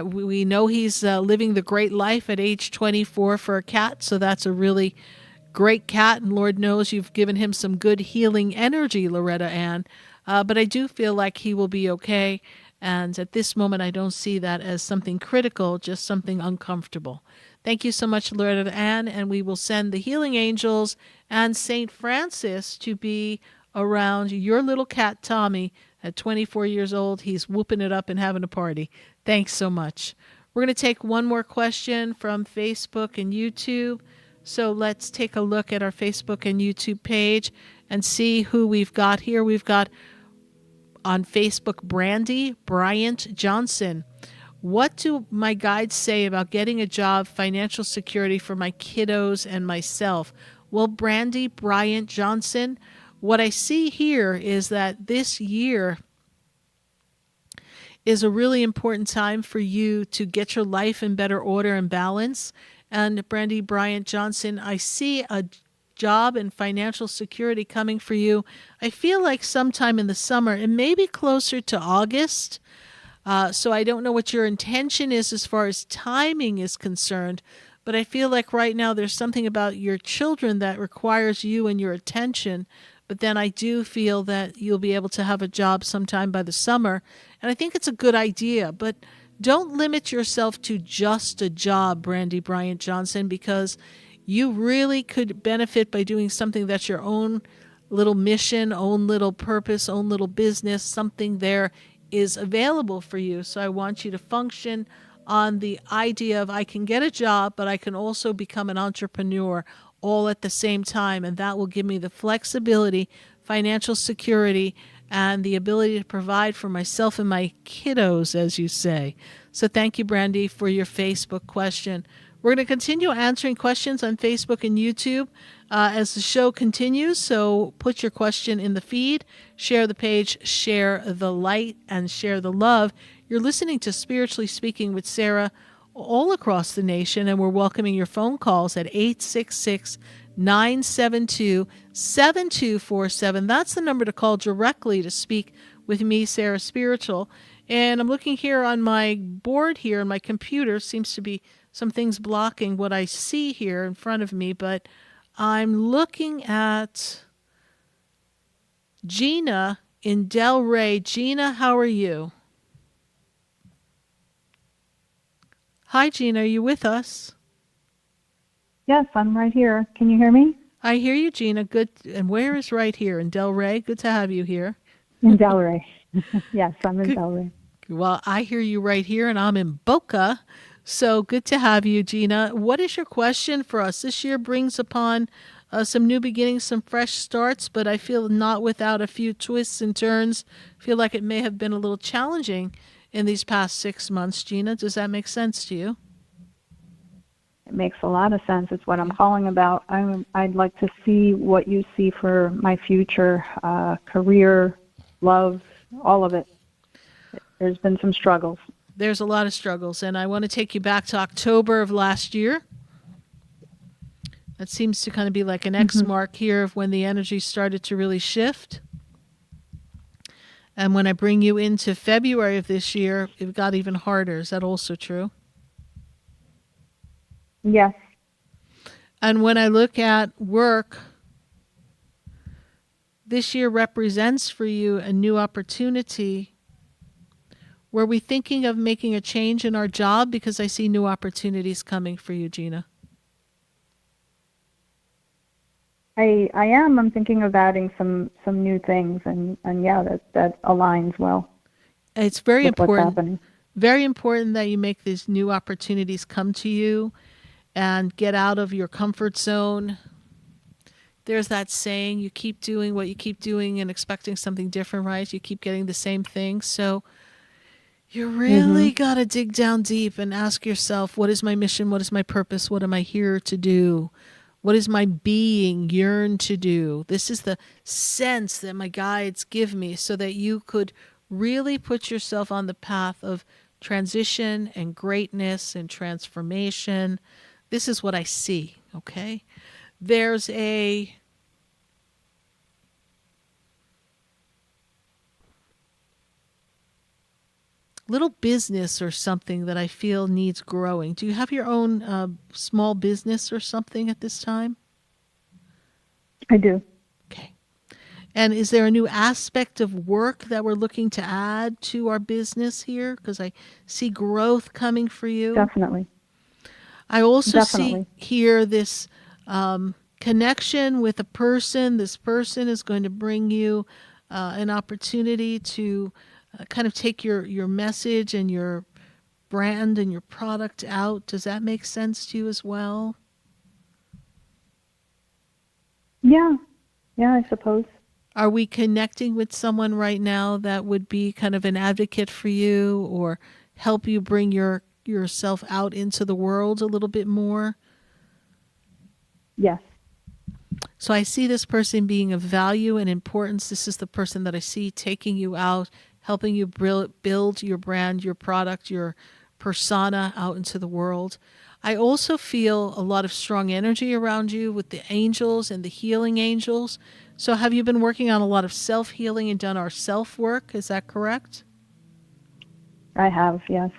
We know he's living the great life at age 24 for a cat, so that's a really great cat, and Lord knows you've given him some good healing energy, Loretta Ann. But I do feel like he will be okay, and at this moment I don't see that as something critical, just something uncomfortable. Thank you so much, Loretta Ann, and we will send the healing angels and St. Francis to be around your little cat, Tommy. At 24 years old, he's whooping it up and having a party. Thanks so much. We're going to take one more question from Facebook and YouTube. So let's take a look at our Facebook and YouTube page and see who we've got here. We've got On Facebook, Brandy Bryant Johnson. What do my guides say about getting a job, financial security for my kiddos and myself? Well, Brandy Bryant Johnson, what I see here is that this year is a really important time for you to get your life in better order and balance. And Brandy Bryant Johnson, I see a job and financial security coming for you. I feel like sometime in the summer, it may be closer to August. So I don't know what your intention is as far as timing is concerned, but I feel like right now there's something about your children that requires you and your attention. But then I do feel that you'll be able to have a job sometime by the summer. And I think it's a good idea. But don't limit yourself to just a job, Brandy Bryant Johnson, because you really could benefit by doing something that's your own little mission, own little purpose, own little business. Something there is available for you. So I want you to function on the idea of I can get a job, but I can also become an entrepreneur all at the same time. And that will give me the flexibility, financial security, and the ability to provide for myself and my kiddos, as you say. So thank you, Brandy, for your Facebook question. We're going to continue answering questions on Facebook and YouTube as the show continues. So put your question in the feed, share the page, share the light, and share the love. You're listening to Spiritually Speaking with Sarah all across the nation, and we're welcoming your phone calls at 866-972-7247. That's the number to call directly to speak with me, Sarah Spiritual. And I'm looking here on my board here, and my computer seems to be some things blocking what I see here in front of me, but I'm looking at Gina in Delray. Gina, how are you? Hi, Gina. Are you with us? Yes, I'm right here. Can you hear me? I hear you, Gina. Good. And where is right here? In Delray? Good to have you here. In Delray. Yes, I'm in Delray. Well, I hear you right here, and I'm in Boca. So good to have you, Gina. What is your question for us? This year brings upon some new beginnings, some fresh starts, but I feel not without a few twists and turns. I feel like it may have been a little challenging in these past 6 months. Gina, does that make sense to you? It makes a lot of sense. It's what I'm calling about. I'd like to see what you see for my future, career, love, all of it. There's been some struggles. There's a lot of struggles, and I want to take you back to October of last year. That seems to kind of be like an X mark here of when the energy started to really shift. And when I bring you into February of this year, it got even harder. Is that also true? Yes. And when I look at work, this year represents for you a new opportunity. Were we thinking of making a change in our job? Because I see new opportunities coming for you, Gina. I am. I'm thinking of adding some new things, and yeah, that aligns well. It's very with what's important. happening. Very important that you make these new opportunities come to you and get out of your comfort zone. There's that saying, you keep doing what you keep doing and expecting something different, right? You keep getting the same thing. So you really got to dig down deep and ask yourself, what is my mission? What is my purpose? What am I here to do? What is my being yearn to do? This is the sense that my guides give me so that you could really put yourself on the path of transition and greatness and transformation. This is what I see, okay? There's a little business or something that I feel needs growing. Do you have your own small business or something at this time? I do. Okay. And is there a new aspect of work that we're looking to add to our business here? Because I see growth coming for you. Definitely. I also Definitely. see here this connection with a person. This person is going to bring you an opportunity to kind of take your message and your brand and your product out. Does that make sense to you as well? Yeah, I suppose. Are we connecting with someone right now that would be kind of an advocate for you or help you bring yourself out into the world a little bit more? Yes. So I see this person being of value and importance. This is the person that I see taking you out, helping you build your brand, your product, your persona out into the world. I also feel a lot of strong energy around you with the angels and the healing angels. So have you been working on a lot of self-healing and done our self-work? Is that correct? I have, yes.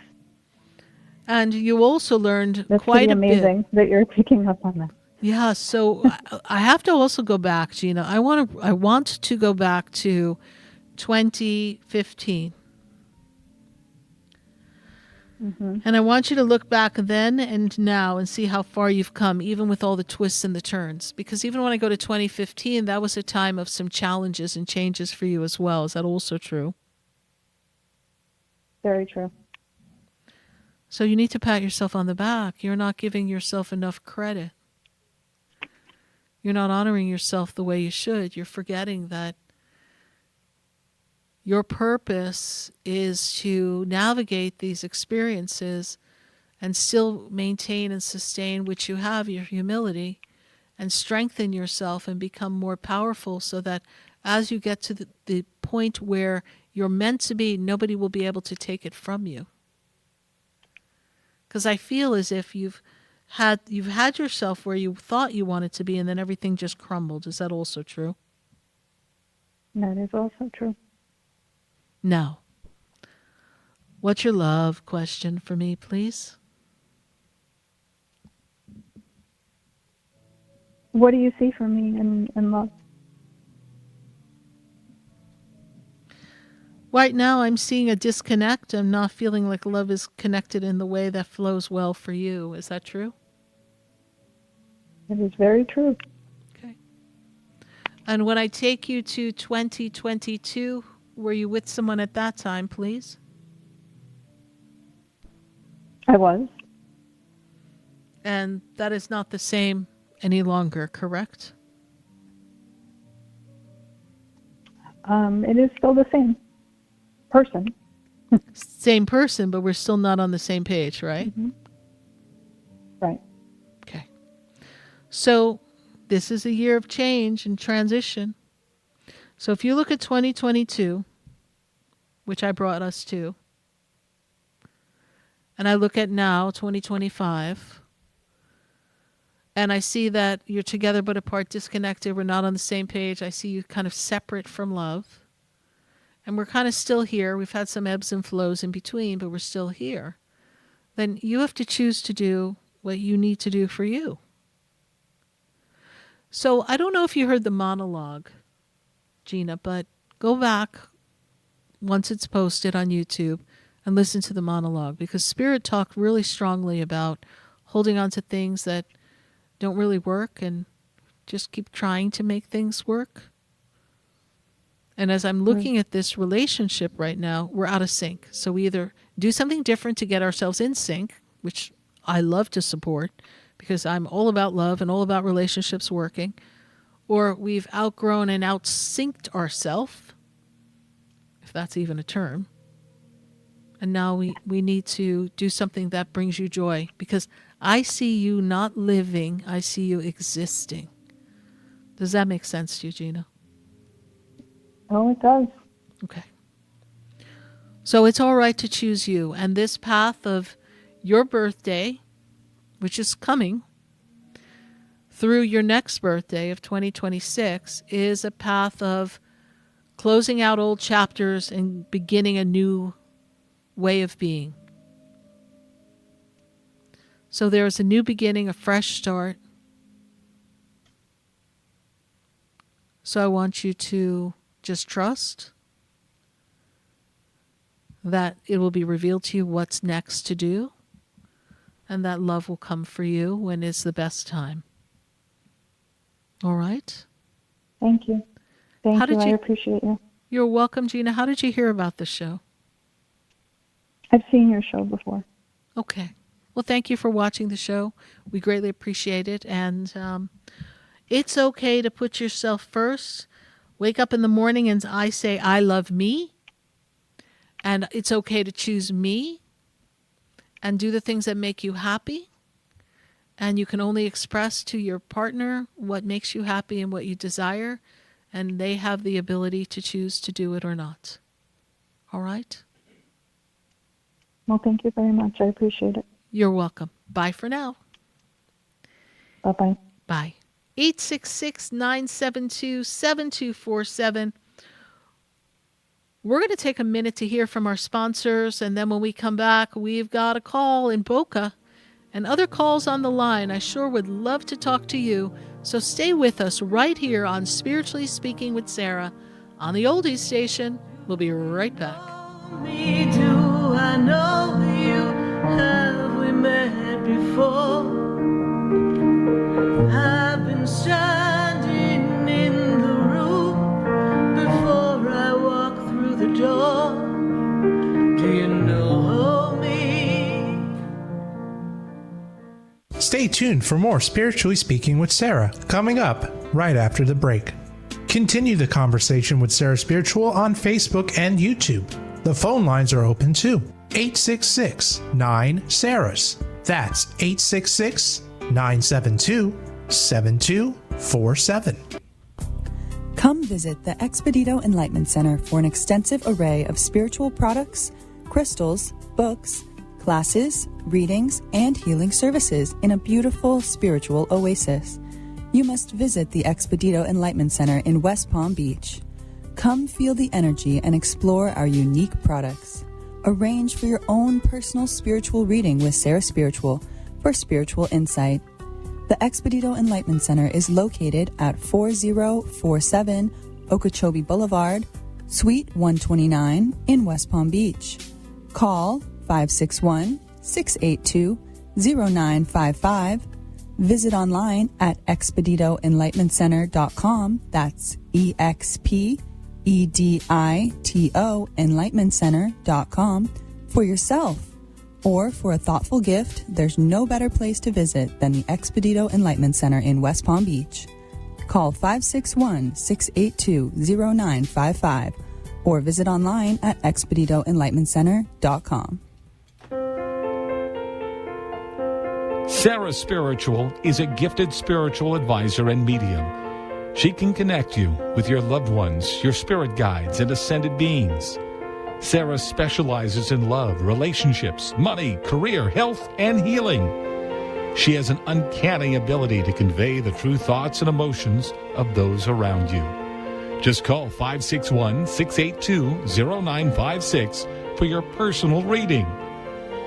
And you also learned That's quite pretty a bit. amazing that you're picking up on that. Yeah, so I have to also go back, Gina. I want to go back to 2015. Mm-hmm. And I want you to look back then and now and see how far you've come, even with all the twists and the turns. Because even when I go to 2015, that was a time of some challenges and changes for you as well. Is that also true? Very true. So you need to pat yourself on the back. You're not giving yourself enough credit. You're not honoring yourself the way you should. You're forgetting that your purpose is to navigate these experiences and still maintain and sustain which you have, your humility, and strengthen yourself and become more powerful so that as you get to the point where you're meant to be, nobody will be able to take it from you. Because I feel as if you've had yourself where you thought you wanted to be and then everything just crumbled. Is that also true? That is also true. Now, what's your love question for me, please? What do you see for me in love? Right now, I'm seeing a disconnect. I'm not feeling like love is connected in the way that flows well for you. Is that true? It is very true. Okay. And when I take you to 2022, were you with someone at that time, please? I was. And that is not the same any longer, correct? It is still the same person. Same person, but we're still not on the same page, right? Mm-hmm. Right. Okay. So this is a year of change and transition. So if you look at 2022, which I brought us to, and I look at now, 2025, and I see that you're together but apart, disconnected, we're not on the same page. I see you kind of separate from love. And we're kind of still here. We've had some ebbs and flows in between, but we're still here. Then you have to choose to do what you need to do for you. So I don't know if you heard the monologue, Gina, but go back once it's posted on YouTube and listen to the monologue, because Spirit talked really strongly about holding on to things that don't really work and just keep trying to make things work. And as I'm looking at this relationship right now, we're out of sync. So we either do something different to get ourselves in sync, which I love to support because I'm all about love and all about relationships working, or we've outgrown and outsynced ourselves, if that's even a term. And now we need to do something that brings you joy, because I see you not living, I see you existing. Does that make sense to you, Gina? Oh, it does. Okay. So it's all right to choose you. And this path of your birthday, which is coming, through your next birthday of 2026, is a path of closing out old chapters and beginning a new way of being. So there is a new beginning, a fresh start. So I want you to just trust that it will be revealed to you what's next to do, and that love will come for you when it's the best time. All right? Thank you. Thank How you. did I you- appreciate you. You're welcome, Gina. How did you hear about the show? I've seen your show before. Okay. Well, thank you for watching the show. We greatly appreciate it. And it's okay to put yourself first, Wake up in the morning and I say, I love me, and it's okay to choose me, and do the things that make you happy. And you can only express to your partner what makes you happy and what you desire, and they have the ability to choose to do it or not. All right? Well, thank you very much. I appreciate it. You're welcome. Bye for now. Bye-bye. Bye. 866-972-7247. We're going to take a minute to hear from our sponsors, and then when we come back, we've got a call in Boca and other calls on the line. I sure would love to talk to you, so stay with us right here on Spiritually Speaking with Sarah on the Oldies Station. We'll be right back. Me, do I know you? Have we met before? I've been standing in the room before I walk through the door. Do you know me? Stay tuned for more Spiritually Speaking with Sarah, coming up right after the break. Continue the conversation with Sarah Spiritual on Facebook and YouTube. The phone lines are open too. 866-9-SARAHS. That's 866-972-7247. Come visit the Expedito Enlightenment Center for an extensive array of spiritual products, crystals, books, classes, readings, and healing services in a beautiful spiritual oasis. You must visit the Expedito Enlightenment Center in West Palm Beach. Come feel the energy and explore our unique products. Arrange for your own personal spiritual reading with Sarah Spiritual for spiritual insight. The Expedito Enlightenment Center is located at 4047 Okeechobee Boulevard, Suite 129 in West Palm Beach. Call 561-682-0955. Visit online at expeditoenlightenmentcenter.com. That's EXPEDITO enlightenmentcenter.com for yourself. Or for a thoughtful gift, there's no better place to visit than the Expedito Enlightenment Center in West Palm Beach. Call 561-682-0955 or visit online at expeditoenlightenmentcenter.com. Sarah Spiritual is a gifted spiritual advisor and medium. She can connect you with your loved ones, your spirit guides, and ascended beings. Sarah specializes in love, relationships, money, career, health, and healing. She has an uncanny ability to convey the true thoughts and emotions of those around you. Just call 561-682-0956 for your personal reading.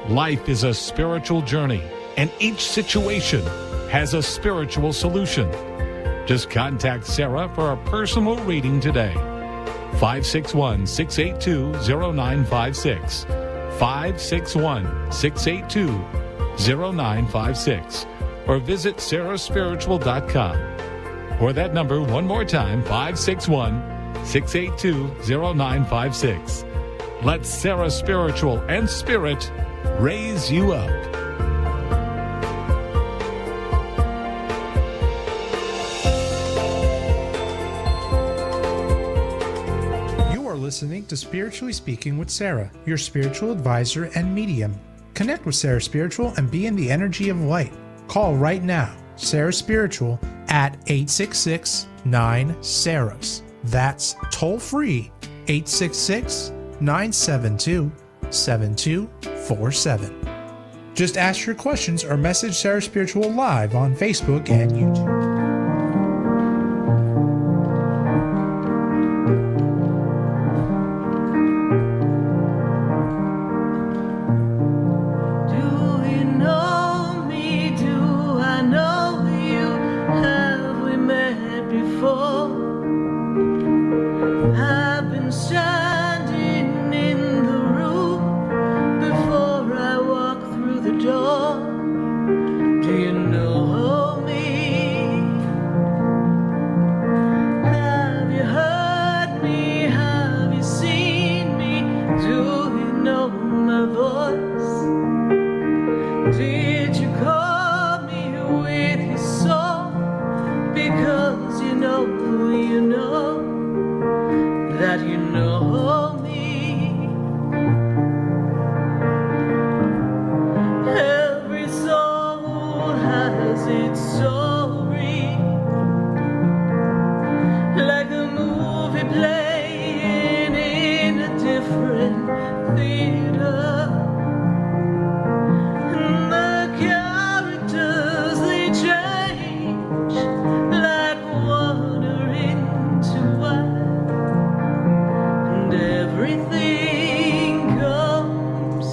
Life is a spiritual journey, and each situation has a spiritual solution. Just contact Sarah for a personal reading today. 561-682-0956. 561-682-0956. Or visit sarahspiritual.com. Or that number one more time, 561-682-0956. Let Sarah Spiritual and Spirit raise you up. Listening to Spiritually Speaking with Sarah, your spiritual advisor and medium. Connect with Sarah Spiritual and be in the energy of light. Call right now, Sarah Spiritual at 866-9-SARAHS. That's toll free, 866-972-7247. Just ask your questions or message Sarah Spiritual live on Facebook and YouTube. Do you know me? Everything comes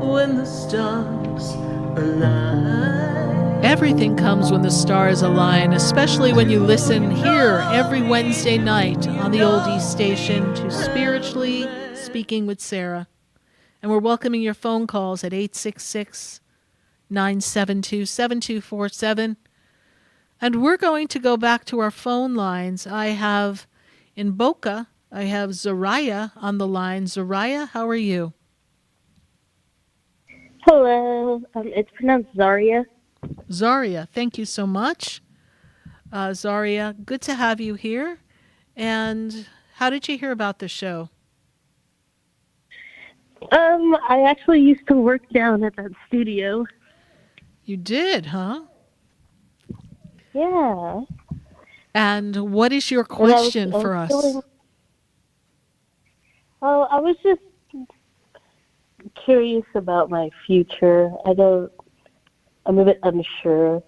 when the stars align. Everything comes when the stars align, especially when you listen here every Wednesday night on the Oldies station to Spiritually Speaking with Sarah. And we're welcoming your phone calls at 866-972-7247. And we're going to go back to our phone lines. I have in Boca, I have Zariah on the line. Zariah, how are you? Hello. It's pronounced Zaria. Zaria, thank you so much. Zaria, good to have you here. And how did you hear about the show? I actually used to work down at that studio. You did, huh? Yeah. And what is your question for us? I was just curious about my future. I'm a bit unsure.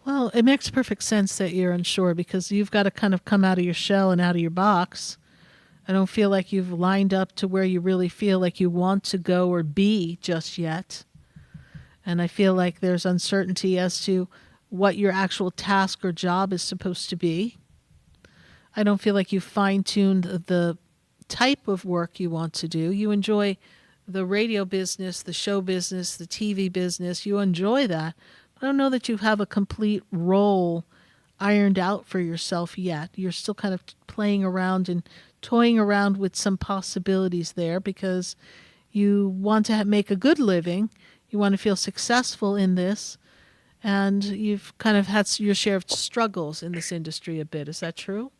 Well, it makes perfect sense that you're unsure because you've got to kind of come out of your shell and out of your box. I don't feel like you've lined up to where you really feel like you want to go or be just yet. And I feel like there's uncertainty as to what your actual task or job is supposed to be. I don't feel like you've fine-tuned the type of work you want to do. You enjoy the radio business, the show business, the TV business. You enjoy that. But I don't know that you have a complete role ironed out for yourself yet. You're still kind of playing around and toying around with some possibilities there because you want to make a good living. You want to feel successful in this. And you've kind of had your share of struggles in this industry a bit. Is that true?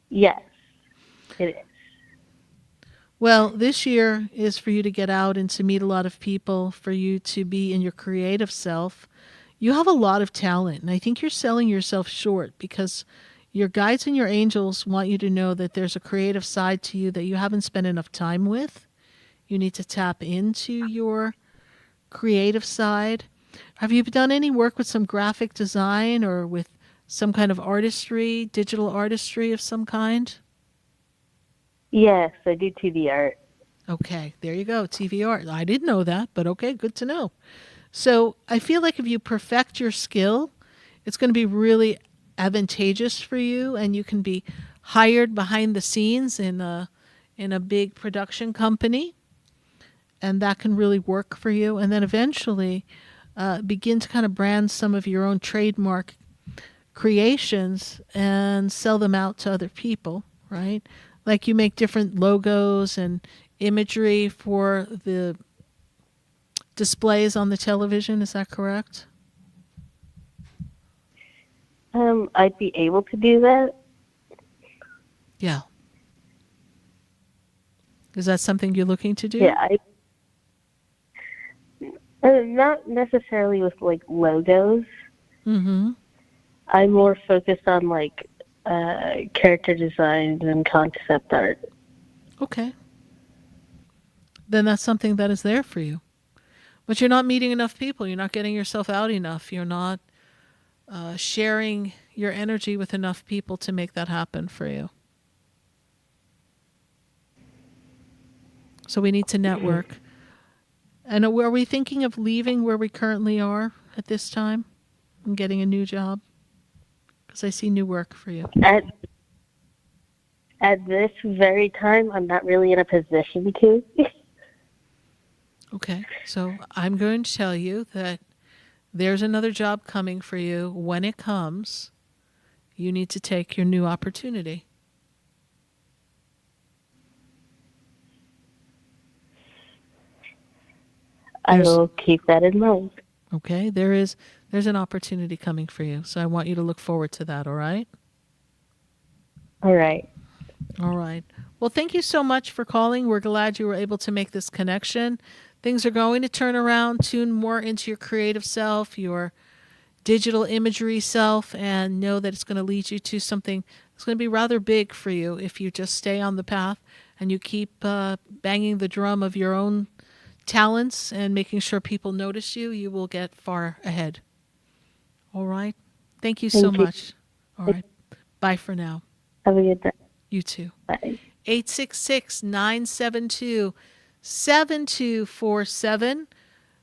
Yes, it is. Well, this year is for you to get out and to meet a lot of people, for you to be in your creative self. You have a lot of talent, and I think you're selling yourself short because your guides and your angels want you to know that there's a creative side to you that you haven't spent enough time with. You need to tap into your creative side. Have you done any work with some graphic design or with some kind of artistry, digital artistry of some kind? Yes, I do TV art. Okay, there you go, TV art. I didn't know that, but okay, good to know. So I feel like if you perfect your skill, it's going to be really advantageous for you, and you can be hired behind the scenes in a big production company, and that can really work for you. And then eventually begin to kind of brand some of your own trademark creations and sell them out to other people, right? Like you make different logos and imagery for the displays on the television. Is that correct? I'd be able to do that. Yeah. Is that something you're looking to do? Yeah, not necessarily with like logos. Mm-hmm. I'm more focused on like character designs and concept art. Okay. Then that's something that is there for you. But you're not meeting enough people. You're not getting yourself out enough. You're not sharing your energy with enough people to make that happen for you. So we need to network. And are we thinking of leaving where we currently are at this time and getting a new job? Because I see new work for you. At this very time, I'm not really in a position to. Okay, so I'm going to tell you that there's another job coming for you. When it comes, you need to take your new opportunity. I will keep that in mind. Okay, there's an opportunity coming for you. So I want you to look forward to that, all right? All right. All right. Well, thank you so much for calling. We're glad you were able to make this connection. Things are going to turn around, tune more into your creative self, your digital imagery self, and know that it's going to lead you to something that's going to be rather big for you if you just stay on the path and you keep banging the drum of your own talents and making sure people notice you. You will get far ahead. All right. Thank you so much. All right. Bye for now. Have a good day. You too. Bye. 866-972-7247.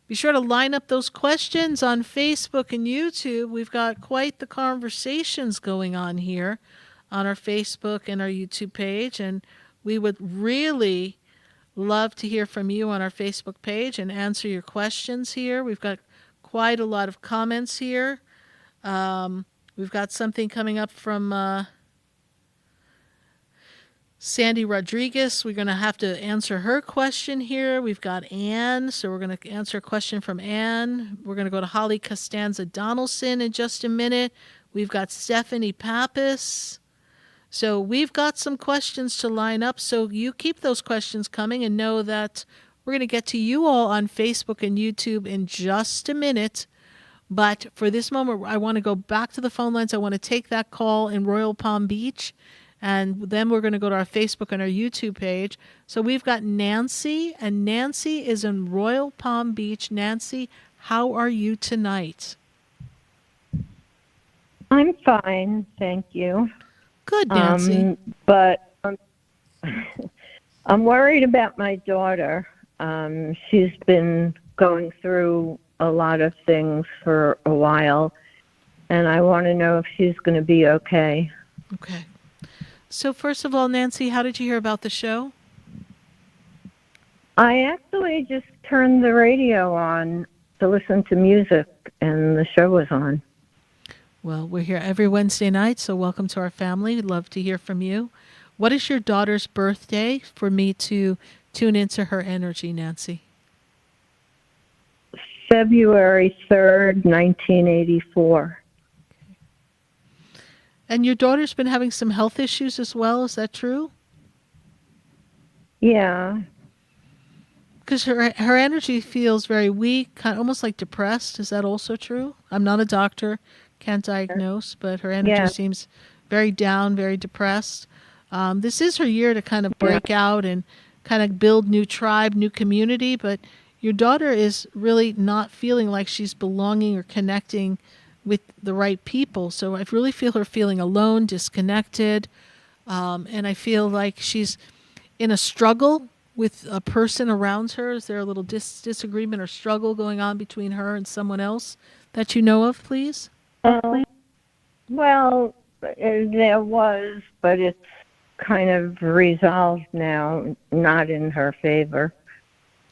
Be sure to line up those questions on Facebook and YouTube. We've got quite the conversations going on here on our Facebook and our YouTube page, and we would really love to hear from you on our Facebook page and answer your questions here. We've got quite a lot of comments here. We've got something coming up from Sandy Rodriguez. We're going to have to answer her question here. We've got Anne, so we're going to answer a question from Anne. We're going to go to Holly Costanza Donaldson in just a minute. We've got Stephanie Pappas. So we've got some questions to line up, so you keep those questions coming and know that we're going to get to you all on Facebook and YouTube in just a minute. But for this moment, I want to go back to the phone lines. I want to take that call in Royal Palm Beach, and then we're going to go to our Facebook and our YouTube page. So we've got Nancy, and Nancy is in Royal Palm Beach. Nancy, how are you tonight? I'm fine, thank you. Good, Nancy. But I'm worried about my daughter. She's been going through a lot of things for a while, and I want to know if she's going to be okay. Okay. So first of all, Nancy, how did you hear about the show? I actually just turned the radio on to listen to music, and the show was on. Well, we're here every Wednesday night, so welcome to our family. We'd love to hear from you. What is your daughter's birthday for me to tune into her energy, Nancy? February 3rd, 1984. And your daughter's been having some health issues as well, is that true? Yeah. Because her energy feels very weak, kind of almost like depressed. Is that also true? I'm not a doctor, can't diagnose, but her energy seems very down, very depressed. This is her year to kind of break out and kind of build new tribe, new community, but your daughter is really not feeling like she's belonging or connecting with the right people. So I really feel her feeling alone, disconnected, and I feel like she's in a struggle with a person around her. Is there a little disagreement or struggle going on between her and someone else that you know of, please? Well, there was, but it's kind of resolved now, not in her favor.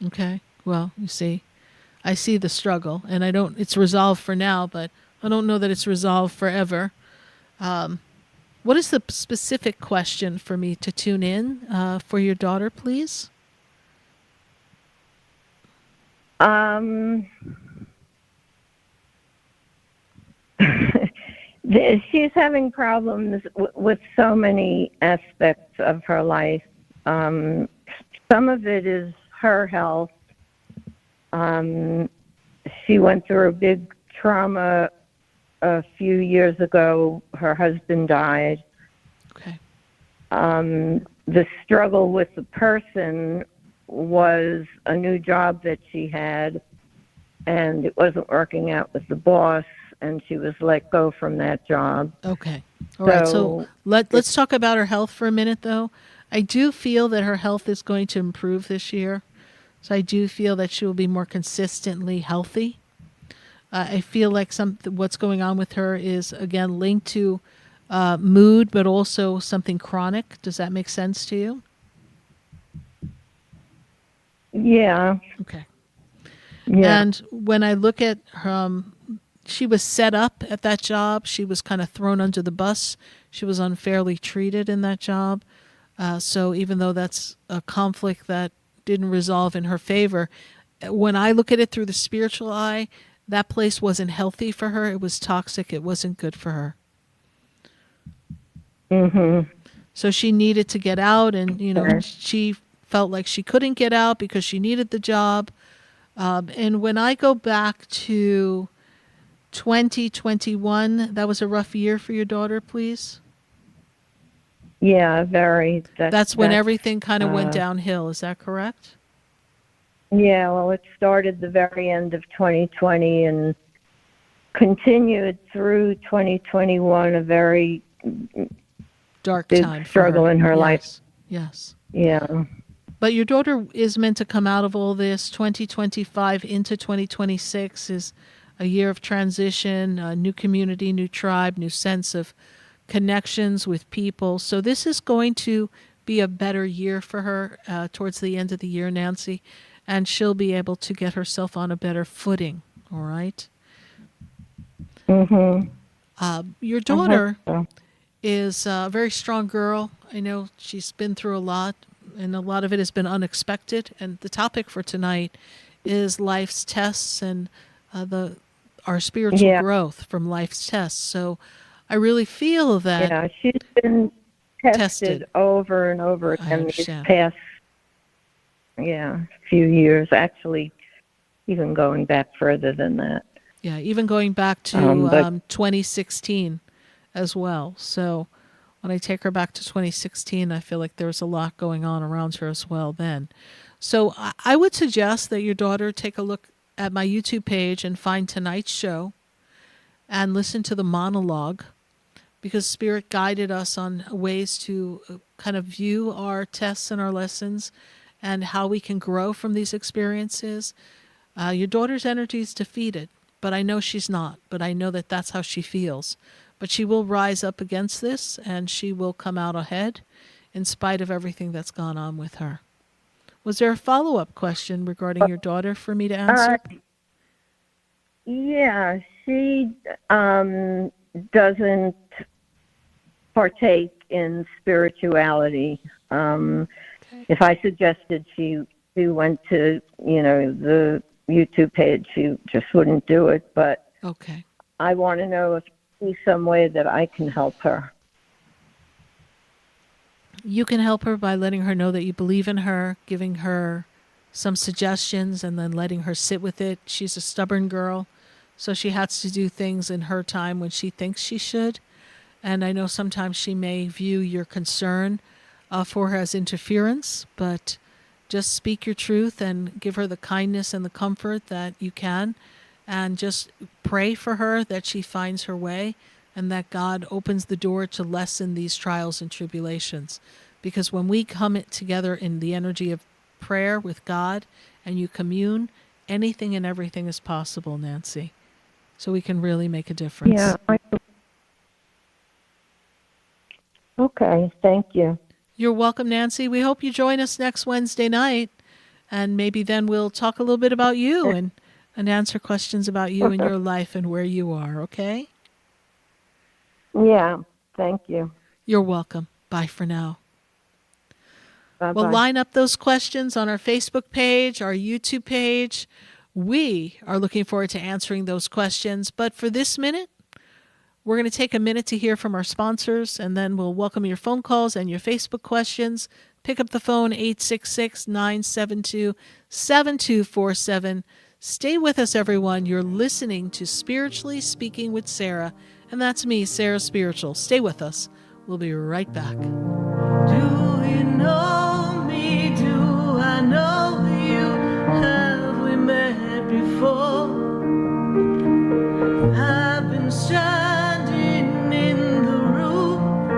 Okay. Well, you see, I see the struggle, and it's resolved for now, but I don't know that it's resolved forever. What is the specific question for me to tune in for your daughter, please? She's having problems with so many aspects of her life. Some of it is her health. She went through a big trauma a few years ago. Her husband died. Okay. The struggle with the person was a new job that she had, and it wasn't working out with the boss, and she was let go from that job. Okay. All right. So let's talk about her health for a minute, though. I do feel that her health is going to improve this year. So I do feel that she will be more consistently healthy. I feel like what's going on with her is, again, linked to mood, but also something chronic. Does that make sense to you? Yeah. Okay. Yeah. And when I look at she was set up at that job. She was kind of thrown under the bus. She was unfairly treated in that job. So even though that's a conflict that didn't resolve in her favor, when I look at it through the spiritual eye, that place wasn't healthy for her. It was toxic. It wasn't good for her. Mm-hmm. So she needed to get out, and she felt like she couldn't get out because she needed the job. And when I go back to 2021, that was a rough year for your daughter, please? Yeah, very. That's when everything kind of went downhill. Is that correct? Yeah, well, it started the very end of 2020 and continued through 2021, a very dark big time for struggle her. in her Yes. life. Yes. Yeah. But your daughter is meant to come out of all this. 2025 into 2026 is a year of transition, a new community, new tribe, new sense of connections with people. So this is going to be a better year for her towards the end of the year, Nancy, and she'll be able to get herself on a better footing. All right? Mm-hmm. Your daughter is a very strong girl. I know she's been through a lot, and a lot of it has been unexpected. And the topic for tonight is life's tests and our spiritual growth from life's tests. So I really feel that. Yeah, she's been tested over and over again these past, few years. Actually, even going back further than that. Yeah, even going back to 2016 as well. So when I take her back to 2016, I feel like there was a lot going on around her as well then. So I would suggest that your daughter take a look at my YouTube page and find tonight's show and listen to the monologue, because Spirit guided us on ways to kind of view our tests and our lessons and how we can grow from these experiences. Your daughter's energy is defeated, but I know she's not. But I know that that's how she feels. But she will rise up against this, and she will come out ahead in spite of everything that's gone on with her. Was there a follow-up question regarding your daughter for me to answer? Yeah, she doesn't partake in spirituality. If I suggested she went to, the YouTube page, she just wouldn't do it. But I want to know if there's some way that I can help her. You can help her by letting her know that you believe in her, giving her some suggestions, and then letting her sit with it. She's a stubborn girl, so she has to do things in her time when she thinks she should. And I know sometimes she may view your concern for her as interference, but just speak your truth and give her the kindness and the comfort that you can, and just pray for her that she finds her way and that God opens the door to lessen these trials and tribulations. Because when we come together in the energy of prayer with God and you commune, anything and everything is possible, Nancy. So we can really make a difference. Yeah. Okay, thank you. You're welcome, Nancy. We hope you join us next Wednesday night, and maybe then we'll talk a little bit about you and answer questions about you and your life and where you are, okay? Yeah, thank you. You're welcome. Bye for now. Bye-bye. We'll line up those questions on our Facebook page, our YouTube page. We are looking forward to answering those questions. But for this minute, we're going to take a minute to hear from our sponsors, and then we'll welcome your phone calls and your Facebook questions. Pick up the phone, 866-972-7247. Stay with us, everyone. You're listening to Spiritually Speaking with Sarah, and that's me, Sarah Spiritual. Stay with us. We'll be right back. Do you know me? Do I know you? Have we met before? I've been standing in the room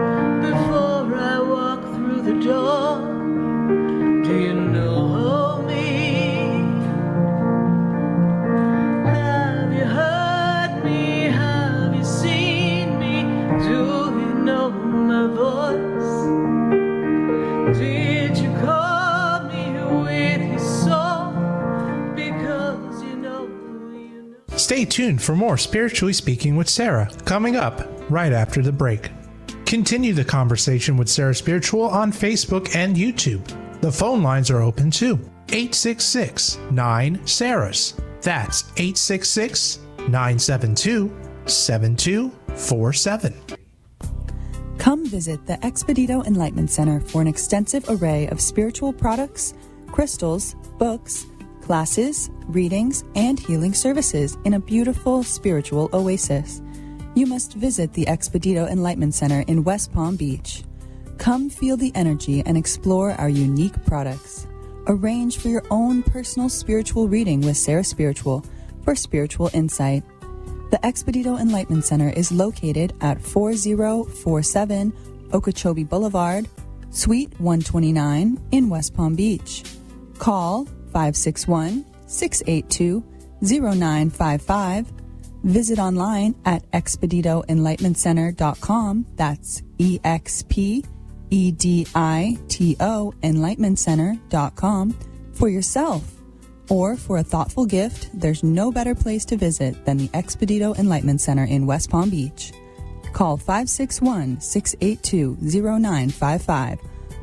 before I walk through the door. Do you know me? Have you heard me? Have you seen me? Do you know my voice? Did you call me with your soul? Because you know. Stay tuned for more Spiritually Speaking with Sarah, coming up right after the break. Continue the conversation with Sarah Spiritual on Facebook and YouTube. The phone lines are open too. 866-9-SARAHS. That's 866-972-7247. Come visit the Expedito Enlightenment Center for an extensive array of spiritual products, crystals, books, classes, readings, and healing services in a beautiful spiritual oasis. You must visit the Expedito Enlightenment Center in West Palm Beach. Come feel the energy and explore our unique products. Arrange for your own personal spiritual reading with Sarah Spiritual for spiritual insight. The Expedito Enlightenment Center is located at 4047 Okeechobee Boulevard, Suite 129 in West Palm Beach. Call 561-682-0955. Visit online at expeditoenlightenmentcenter.com. That's EXPEDITO enlightenmentcenter.com for yourself. Or for a thoughtful gift, there's no better place to visit than the Expedito Enlightenment Center in West Palm Beach. Call 561-682-0955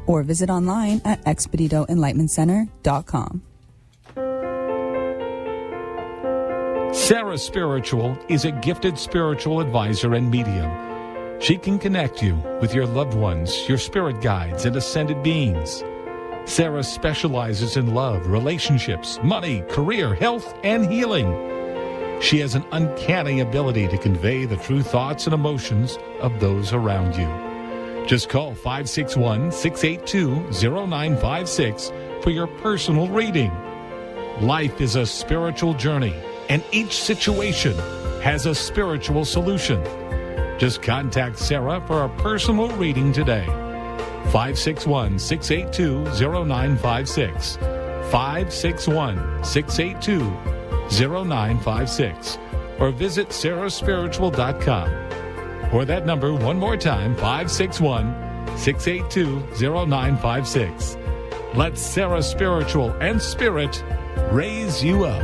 or visit online at expeditoenlightenmentcenter.com. Sarah Spiritual is a gifted spiritual advisor and medium. She can connect you with your loved ones, your spirit guides, and ascended beings. Sarah specializes in love, relationships, money, career, health, and healing. She has an uncanny ability to convey the true thoughts and emotions of those around you. Just call 561-682-0956 for your personal reading. Life is a spiritual journey, and each situation has a spiritual solution. Just contact Sarah for a personal reading today. 561-682-0956. 561-682-0956. Or visit sarahspiritual.com. Or that number one more time, 561-682-0956. Let Sarah Spiritual and Spirit raise you up.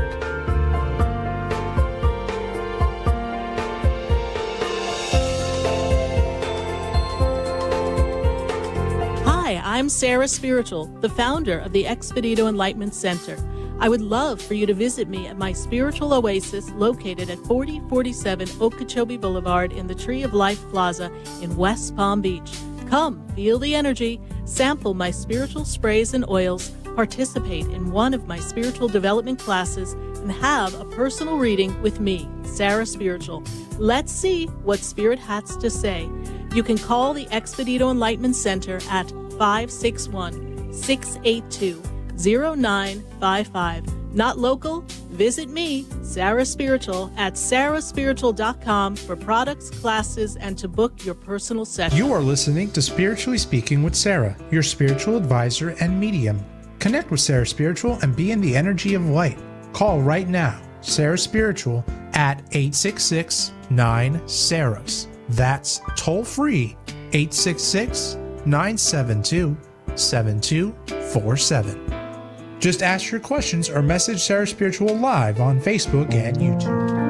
I'm Sarah Spiritual, the founder of the Expedito Enlightenment Center. I would love for you to visit me at my spiritual oasis located at 4047 Okeechobee Boulevard in the Tree of Life Plaza in West Palm Beach. Come, feel the energy, sample my spiritual sprays and oils, participate in one of my spiritual development classes, and have a personal reading with me, Sarah Spiritual. Let's see what Spirit has to say. You can call the Expedito Enlightenment Center at 561-682-0955. Not local? Visit me, Sarah Spiritual, at sarahspiritual.com for products, classes, and to book your personal session. You are listening to Spiritually Speaking with Sarah, your spiritual advisor and medium. Connect with Sarah Spiritual and be in the energy of light. Call right now, Sarah Spiritual, at 866-9-SARAHS. That's toll free, 866-972-7247. Just ask your questions or message Sarah Spiritual live on Facebook and YouTube.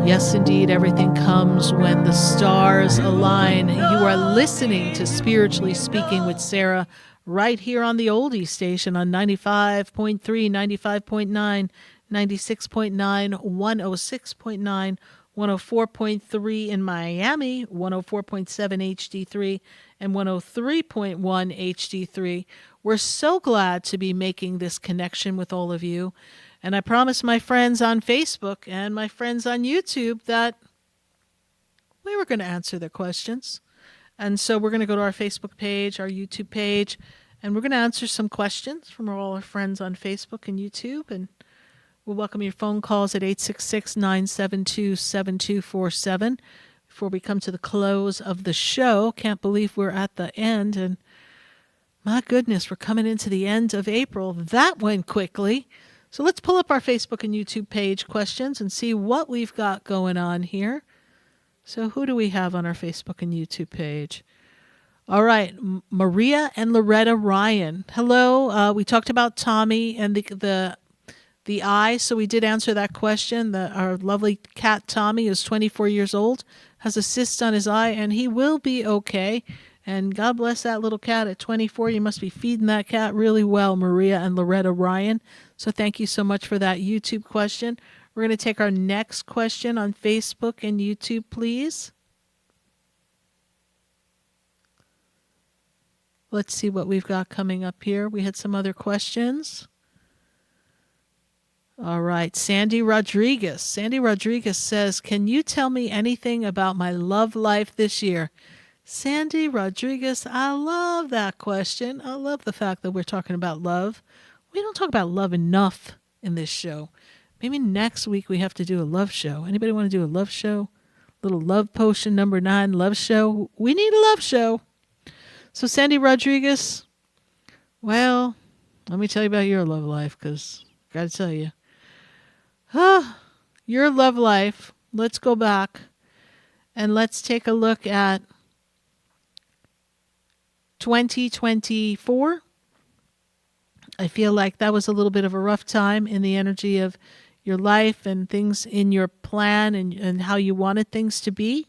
Yes, indeed, everything comes when the stars align. You are listening to Spiritually Speaking with Sarah right here on the Oldie station on 95.3, 95.9, 96.9, 106.9, 104.3 in Miami, 104.7 HD3, and 103.1 HD3. We're so glad to be making this connection with all of you. And I promised my friends on Facebook and my friends on YouTube that we were going to answer their questions. And so we're going to go to our Facebook page, our YouTube page, And we're going to answer some questions from all our friends on Facebook and YouTube. And we'll welcome your phone calls at 866-972-7247. Before we come to the close of the show, can't believe we're at the end. And my goodness, we're coming into the end of April. That went quickly. So let's pull up our Facebook and YouTube page questions and see what we've got going on here. So who do we have on our Facebook and YouTube page? All right, Maria and Loretta Ryan. Hello. We talked about Tommy and the eye, so we did answer that question. Our lovely cat Tommy is 24 years old, has a cyst on his eye, and he will be okay. And God bless that little cat at 24. You must be feeding that cat really well, Maria and Loretta Ryan. So thank you so much for that YouTube question. We're going to take our next question on Facebook and YouTube, please. Let's see what we've got coming up here. We had some other questions. All right, Sandy Rodriguez. Sandy Rodriguez says, can you tell me anything about my love life this year? Sandy Rodriguez, I love that question. I love the fact that we're talking about love. We don't talk about love enough in this show. Maybe next week we have to do a love show. Anybody want to do a love show? Little love potion number 9 love show. We need a love show. So Sandy Rodriguez, well, let me tell you about your love life, because I got to tell you. Your love life, let's go back and let's take a look at 2024. I feel like that was a little bit of a rough time in the energy of your life and things in your plan and how you wanted things to be.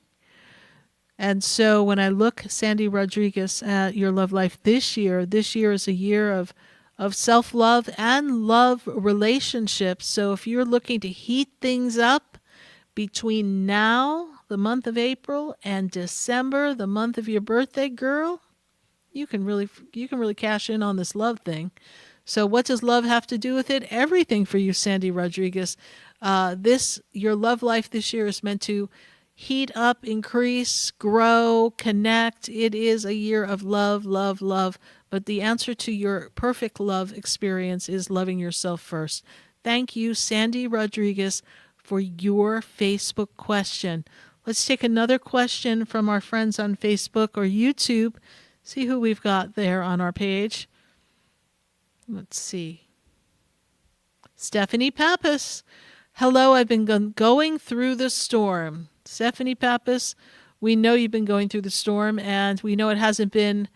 And so when I look, Sandy Rodriguez, at your love life this year is a year of self-love and love relationships. So if you're looking to heat things up between now, the month of April, and December, the month of your birthday, girl, you can really cash in on this love thing. So what does love have to do with it? Everything for you, Sandy Rodriguez. Your love life this year is meant to heat up, increase, grow, connect. It is a year of love, love, love. But the answer to your perfect love experience is loving yourself first. Thank you, Sandy Rodriguez, for your Facebook question. Let's take another question from our friends on Facebook or YouTube. See who we've got there on our page. Let's see. Stephanie Pappas. Hello, I've been going through the storm. Stephanie Pappas, we know you've been going through the storm, and we know it hasn't been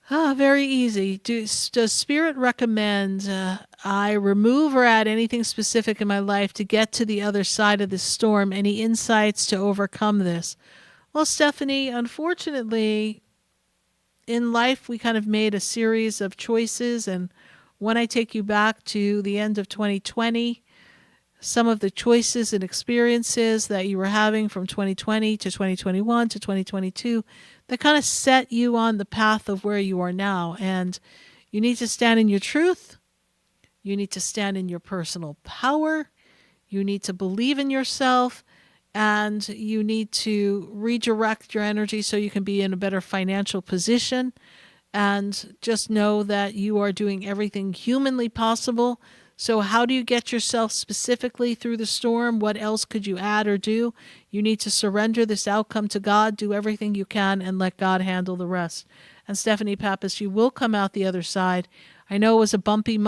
very easy. Does Spirit recommend I remove or add anything specific in my life to get to the other side of this storm? Any insights to overcome this? Well, Stephanie, unfortunately, in life, we kind of made a series of choices, and when I take you back to the end of 2020, some of the choices and experiences that you were having from 2020 to 2021 to 2022, that kind of set you on the path of where you are now. And you need to stand in your truth. You need to stand in your personal power. You need to believe in yourself. And you need to redirect your energy so you can be in a better financial position. And just know that you are doing everything humanly possible. So how do you get yourself specifically through the storm? What else could you add or do? You need to surrender this outcome to God, do everything you can, and let God handle the rest. And Stephanie Pappas, you will come out the other side. I know it was a bumpy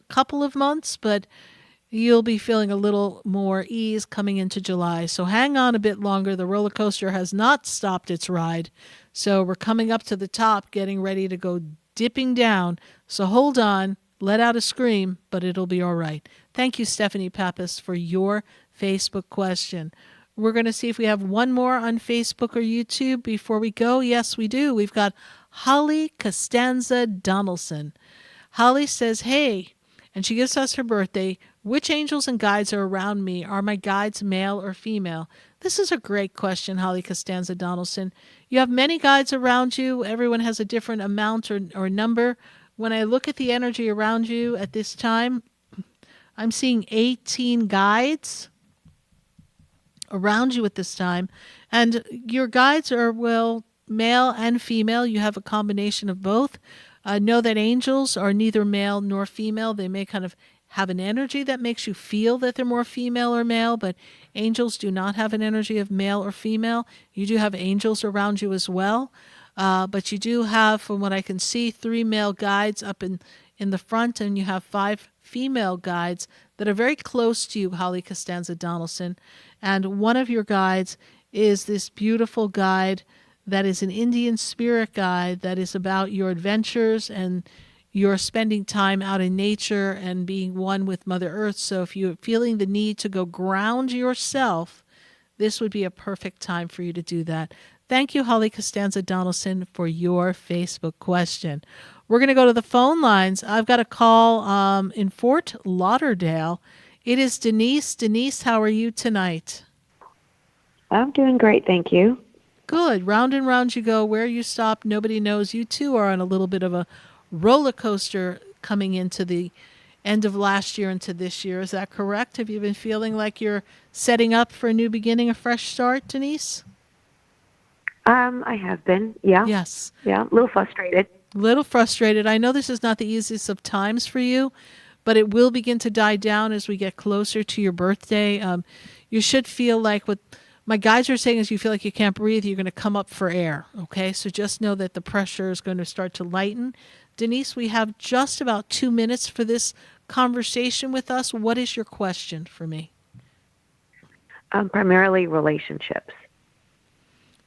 couple of months, but you'll be feeling a little more ease coming into July. So hang on a bit longer. The roller coaster has not stopped its ride. So we're coming up to the top, getting ready to go dipping down. So hold on, let out a scream, but it'll be all right. Thank you, Stephanie Pappas, for your Facebook question. We're going to see if we have one more on Facebook or YouTube before we go. Yes, we do. We've got Holly Costanza Donaldson. Holly says, hey, and she gives us her birthday. Which angels and guides are around me? Are my guides male or female? This is a great question, Holly Costanza Donaldson. You have many guides around you. Everyone has a different amount or number. When I look at the energy around you at this time, I'm seeing 18 guides around you at this time. And your guides are, well, male and female. You have a combination of both. Know that angels are neither male nor female. They may kind of have an energy that makes you feel that they're more female or male, but angels do not have an energy of male or female. You do have angels around you as well, but you do have, from what I can see, 3 male guides up in the front, and you have 5 female guides that are very close to you, Holly Costanza Donaldson. And one of your guides is this beautiful guide that is an Indian spirit guide that is about your adventures and you're spending time out in nature and being one with Mother Earth. So if you're feeling the need to go ground yourself, this would be a perfect time for you to do that. Thank you, Holly Costanza Donaldson, for your Facebook question. We're going to go to the phone lines. I've got a call in Fort Lauderdale. It is Denise. Denise, how are you tonight? I'm doing great, thank you. Good. Round and round you go. Where you stop, nobody knows. You too are on a little bit of a roller coaster coming into the end of last year into this year. Is that correct? Have you been feeling like you're setting up for a new beginning, a fresh start, Denise? I have been, yeah. Yes. Yeah, a little frustrated. Little frustrated. I know this is not the easiest of times for you, but it will begin to die down as we get closer to your birthday. You should feel like what my guides are saying is you feel like you can't breathe, you're going to come up for air, okay? So just know that the pressure is going to start to lighten. Denise, we have just about 2 minutes for this conversation with us. What is your question for me? Primarily relationships.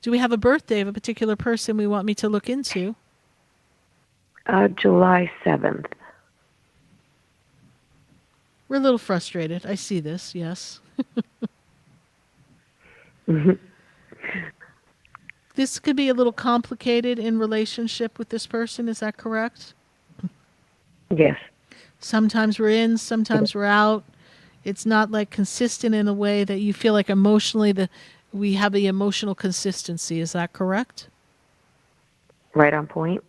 Do we have a birthday of a particular person we want me to look into? July 7th. We're a little frustrated. I see this, yes. Mm-hmm. This could be a little complicated in relationship with this person. Is that correct? Yes. Sometimes we're in, sometimes we're out. It's not like consistent in a way that you feel like emotionally we have the emotional consistency. Is that correct? Right on point.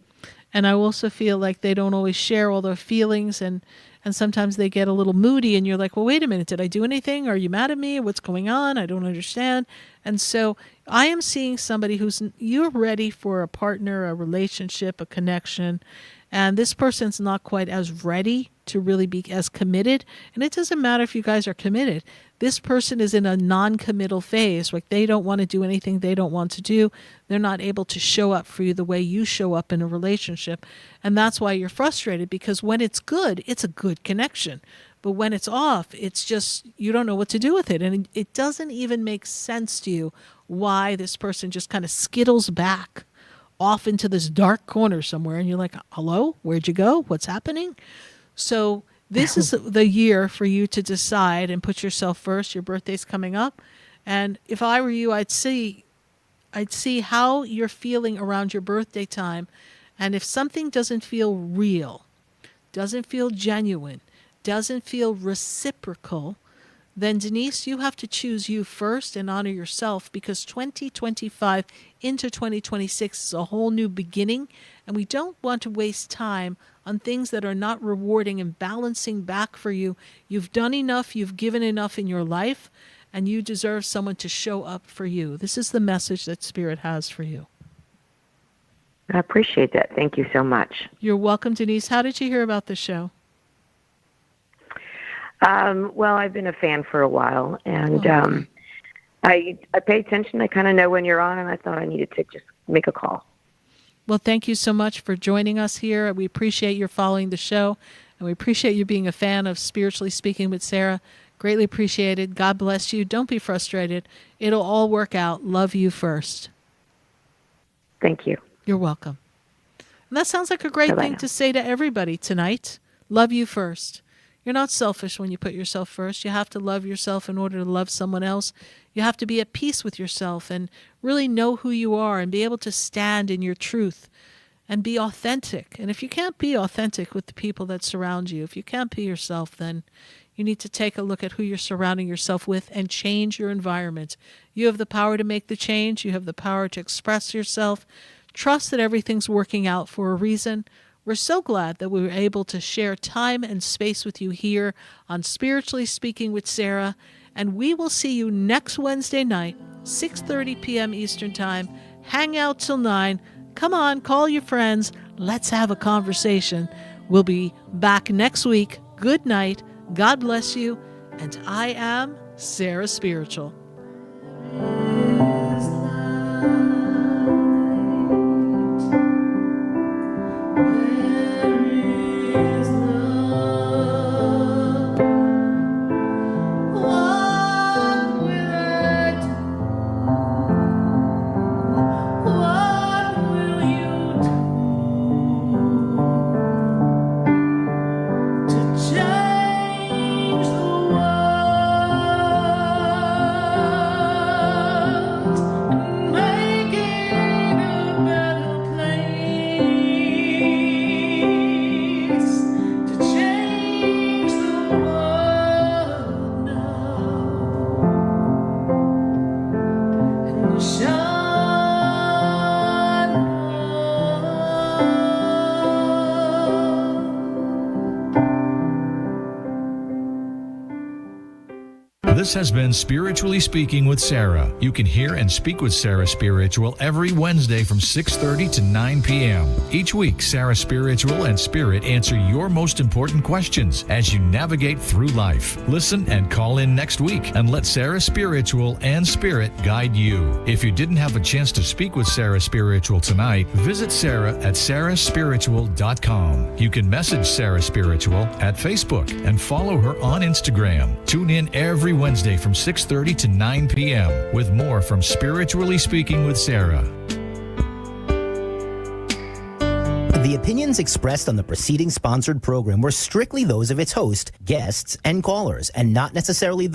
And I also feel like they don't always share all their feelings, and sometimes they get a little moody and you're like, well, wait a minute, did I do anything? Are you mad at me? What's going on? I don't understand. And so I am seeing somebody you're ready for a partner, a relationship, a connection, and this person's not quite as ready to really be as committed. And it doesn't matter if you guys are committed. This person is in a non-committal phase, like they don't want to do anything they don't want to do. They're not able to show up for you the way you show up in a relationship. And that's why you're frustrated, because when it's good, it's a good connection. But when it's off, it's just, you don't know what to do with it. And it doesn't even make sense to you why this person just kind of skittles back off into this dark corner somewhere. And you're like, hello, where'd you go? What's happening? So this is the year for you to decide and put yourself first. Your birthday's coming up. And if I were you, I'd see how you're feeling around your birthday time. And if something doesn't feel real, doesn't feel genuine, doesn't feel reciprocal, then Denise, you have to choose you first and honor yourself, because 2025 into 2026 is a whole new beginning, and we don't want to waste time on things that are not rewarding and balancing back for you. You've done enough, you've given enough in your life, and you deserve someone to show up for you. This is the message that Spirit has for you. I appreciate that. Thank you so much. You're welcome, Denise. How did you hear about the show? Well, I've been a fan for a while, and I pay attention. I kind of know when you're on, and I thought I needed to just make a call. Well, thank you so much for joining us here. We appreciate your following the show, and we appreciate you being a fan of Spiritually Speaking with Sarah. Greatly appreciated. God bless you. Don't be frustrated. It'll all work out. Love you first. Thank you. You're welcome. And that sounds like a great thing to say to everybody tonight. Love you first. You're not selfish when you put yourself first. You have to love yourself in order to love someone else. You have to be at peace with yourself and really know who you are and be able to stand in your truth and be authentic. And if you can't be authentic with the people that surround you, if you can't be yourself, then you need to take a look at who you're surrounding yourself with and change your environment. You have the power to make the change. You have the power to express yourself. Trust that everything's working out for a reason. We're so glad that we were able to share time and space with you here on Spiritually Speaking with Sarah. And we will see you next Wednesday night, 6:30 p.m. Eastern Time, hang out till 9. Come on, call your friends. Let's have a conversation. We'll be back next week. Good night. God bless you. And I am Sarah Spiritual. This has been Spiritually Speaking with Sarah. You can hear and speak with Sarah Spiritual every Wednesday from 6:30 to 9 p.m. Each week, Sarah Spiritual and Spirit answer your most important questions as you navigate through life. Listen and call in next week and let Sarah Spiritual and Spirit guide you. If you didn't have a chance to speak with Sarah Spiritual tonight, visit Sarah at sarahspiritual.com. You can message Sarah Spiritual at Facebook and follow her on Instagram. Tune in every Wednesday from 6:30 to 9 p.m. with more from Spiritually Speaking with Sarah. The opinions expressed on the preceding sponsored program were strictly those of its host, guests, and callers, and not necessarily